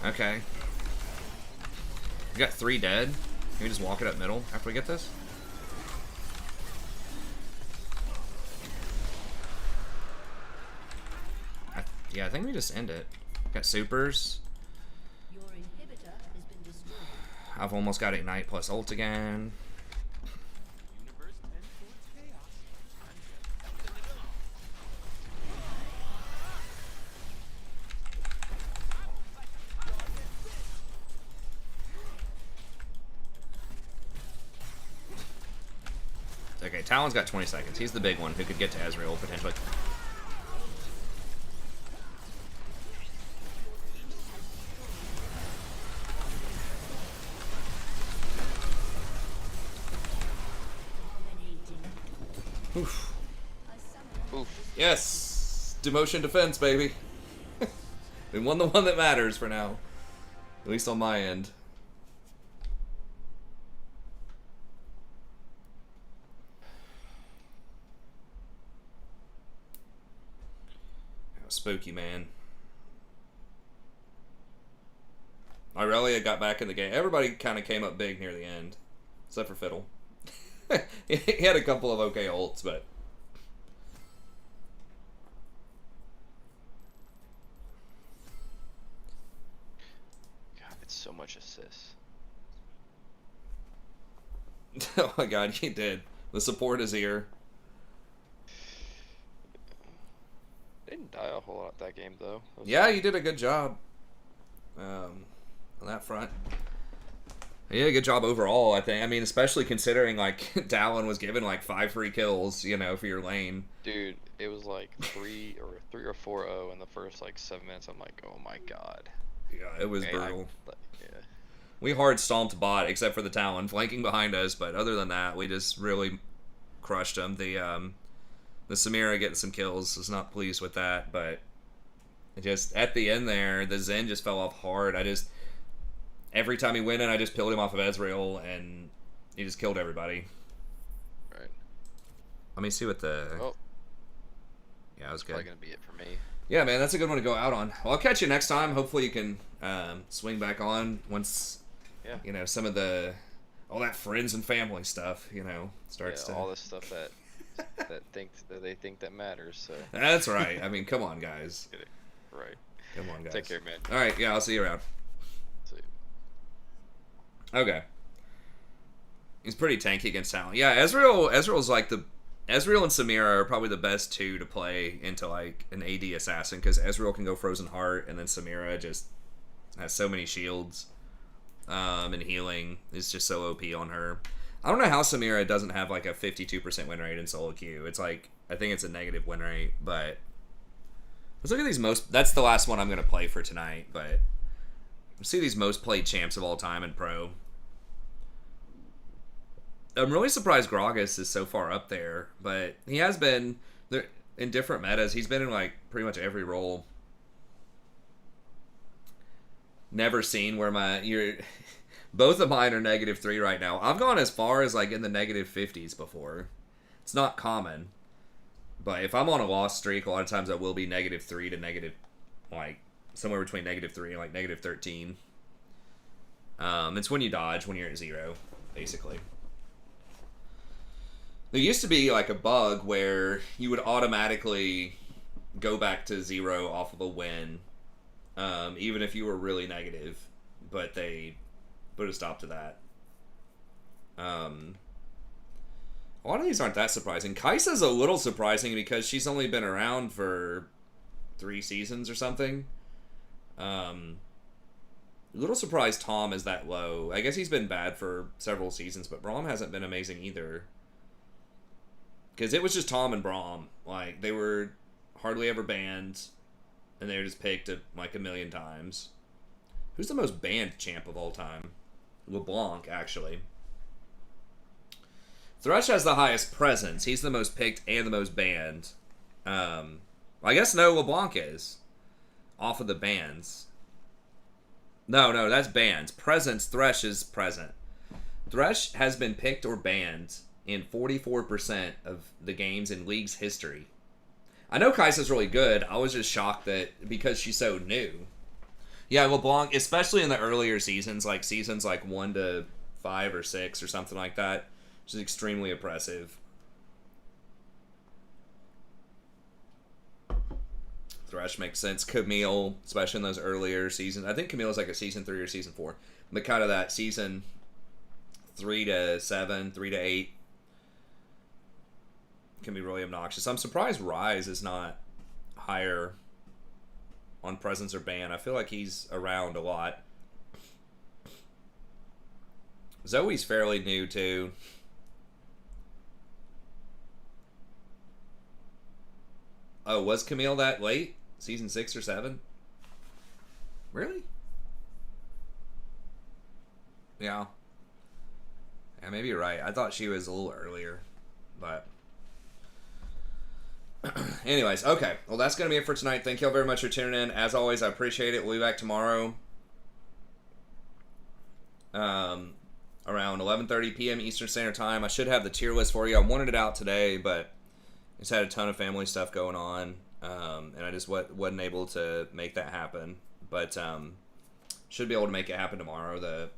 Okay. We got 3 dead. Can we just walk it up middle after we get this? Yeah, I think we just end it. Got supers. Your inhibitor has been destroyed. I've almost got Ignite plus ult again. Universe tends towards chaos. I'm just helping it along. Okay, Talon's got 20 seconds. He's the big one who could get to Ezreal, potentially. Oof. Oof. Yes! Demotion defense, baby. We won the one that matters for now. At least on my end. Spooky, man. Irelia got back in the game. Everybody kind of came up big near the end. Except for Fiddle. He had a couple of okay ults, but... God, it's so much assists. Oh my god, he did. The support is here. Didn't die a whole lot that game though. Yeah, you did a good job. On that front. Yeah, good job overall, I think. I mean, especially considering, like, Talon was given, like, 5 free kills, you know, for your lane. Dude, it was like 3 or 4-0 in the first, like, 7 minutes. I'm like, oh my god. Yeah, it was Okay, brutal. Yeah. We hard stomped bot, except for the Talon flanking behind us, but other than that, we just really crushed them. The Samira getting some kills, was not pleased with that, but just at the end there, the Zen just fell off hard. Every time he went in, I just peeled him off of Ezreal, and he just killed everybody. Right. Let me see what the... Oh. Yeah, that was good. Probably gonna be it for me. Yeah, man, that's a good one to go out on. Well, I'll catch you next time. Hopefully you can swing back on once, you know, some of all that friends and family stuff, you know, starts to... all this stuff that they think that matters, so... That's right. I mean, come on, guys. Right. Come on, guys. Take care, man. All right, yeah, I'll see you around. See you. Okay. He's pretty tanky against Talon. Yeah, Ezreal's like Ezreal and Samira are probably the best two to play into like an AD assassin, because Ezreal can go Frozen Heart, and then Samira just has so many shields, and healing is just so OP on her. I don't know how Samira doesn't have like a 52% win rate in solo queue. It's like, I think it's a negative win rate, but let's look at these most. That's the last one I'm going to play for tonight, but let's see these most played champs of all time in pro. I'm really surprised Gragas is so far up there, but he has been there in different metas. He's been in like pretty much every role. Never seen where both of mine are -3 right now. I've gone as far as like in the -50s before. It's not common, but if I'm on a loss streak, a lot of times I will be -3 to negative, like somewhere between -3 and like -13. It's when you dodge when you're at 0, basically. There used to be like a bug where you would automatically go back to 0 off of a win, even if you were really negative, but they put a stop to that. A lot of these aren't that surprising. Kaisa's a little surprising because she's only been around for 3 seasons or something. A little surprised Tom is that low. I guess he's been bad for several seasons, but Braum hasn't been amazing either. Because it was just Tom and Braum. Like, they were hardly ever banned, and they were just picked like a million times. Who's the most banned champ of all time? LeBlanc, actually. Thresh has the highest presence. He's the most picked and the most banned. I guess no, LeBlanc is. Off of the bans. No, that's bans. Presence, Thresh is present. Thresh has been picked or banned in 44% of the games in League's history. I know Kaisa's really good. I was just shocked that because she's so new. Yeah, LeBlanc, especially in the earlier seasons like 1 to 5 or 6 or something like that, which is extremely oppressive. Thresh makes sense. Camille, especially in those earlier seasons. I think Camille's like a season 3 or season 4. But kind of that season 3 to 7, 3 to 8 can be really obnoxious. I'm surprised Rise is not higher on presence or ban. I feel like he's around a lot. Zoe's fairly new too. Oh, was Camille that late? Season 6 or 7? Really? Yeah. Yeah, maybe you're right. I thought she was a little earlier, but anyways, okay. Well, that's going to be it for tonight. Thank you all very much for tuning in. As always, I appreciate it. We'll be back tomorrow around 11:30 p.m. Eastern Standard Time. I should have the tier list for you. I wanted it out today, but I just had a ton of family stuff going on, and I just wasn't able to make that happen. But should be able to make it happen tomorrow. The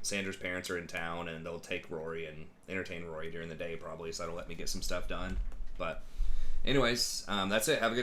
Sandra's parents are in town, and they'll take Rory and entertain Rory during the day probably, so that'll let me get some stuff done. But anyways, that's it. Have a good day.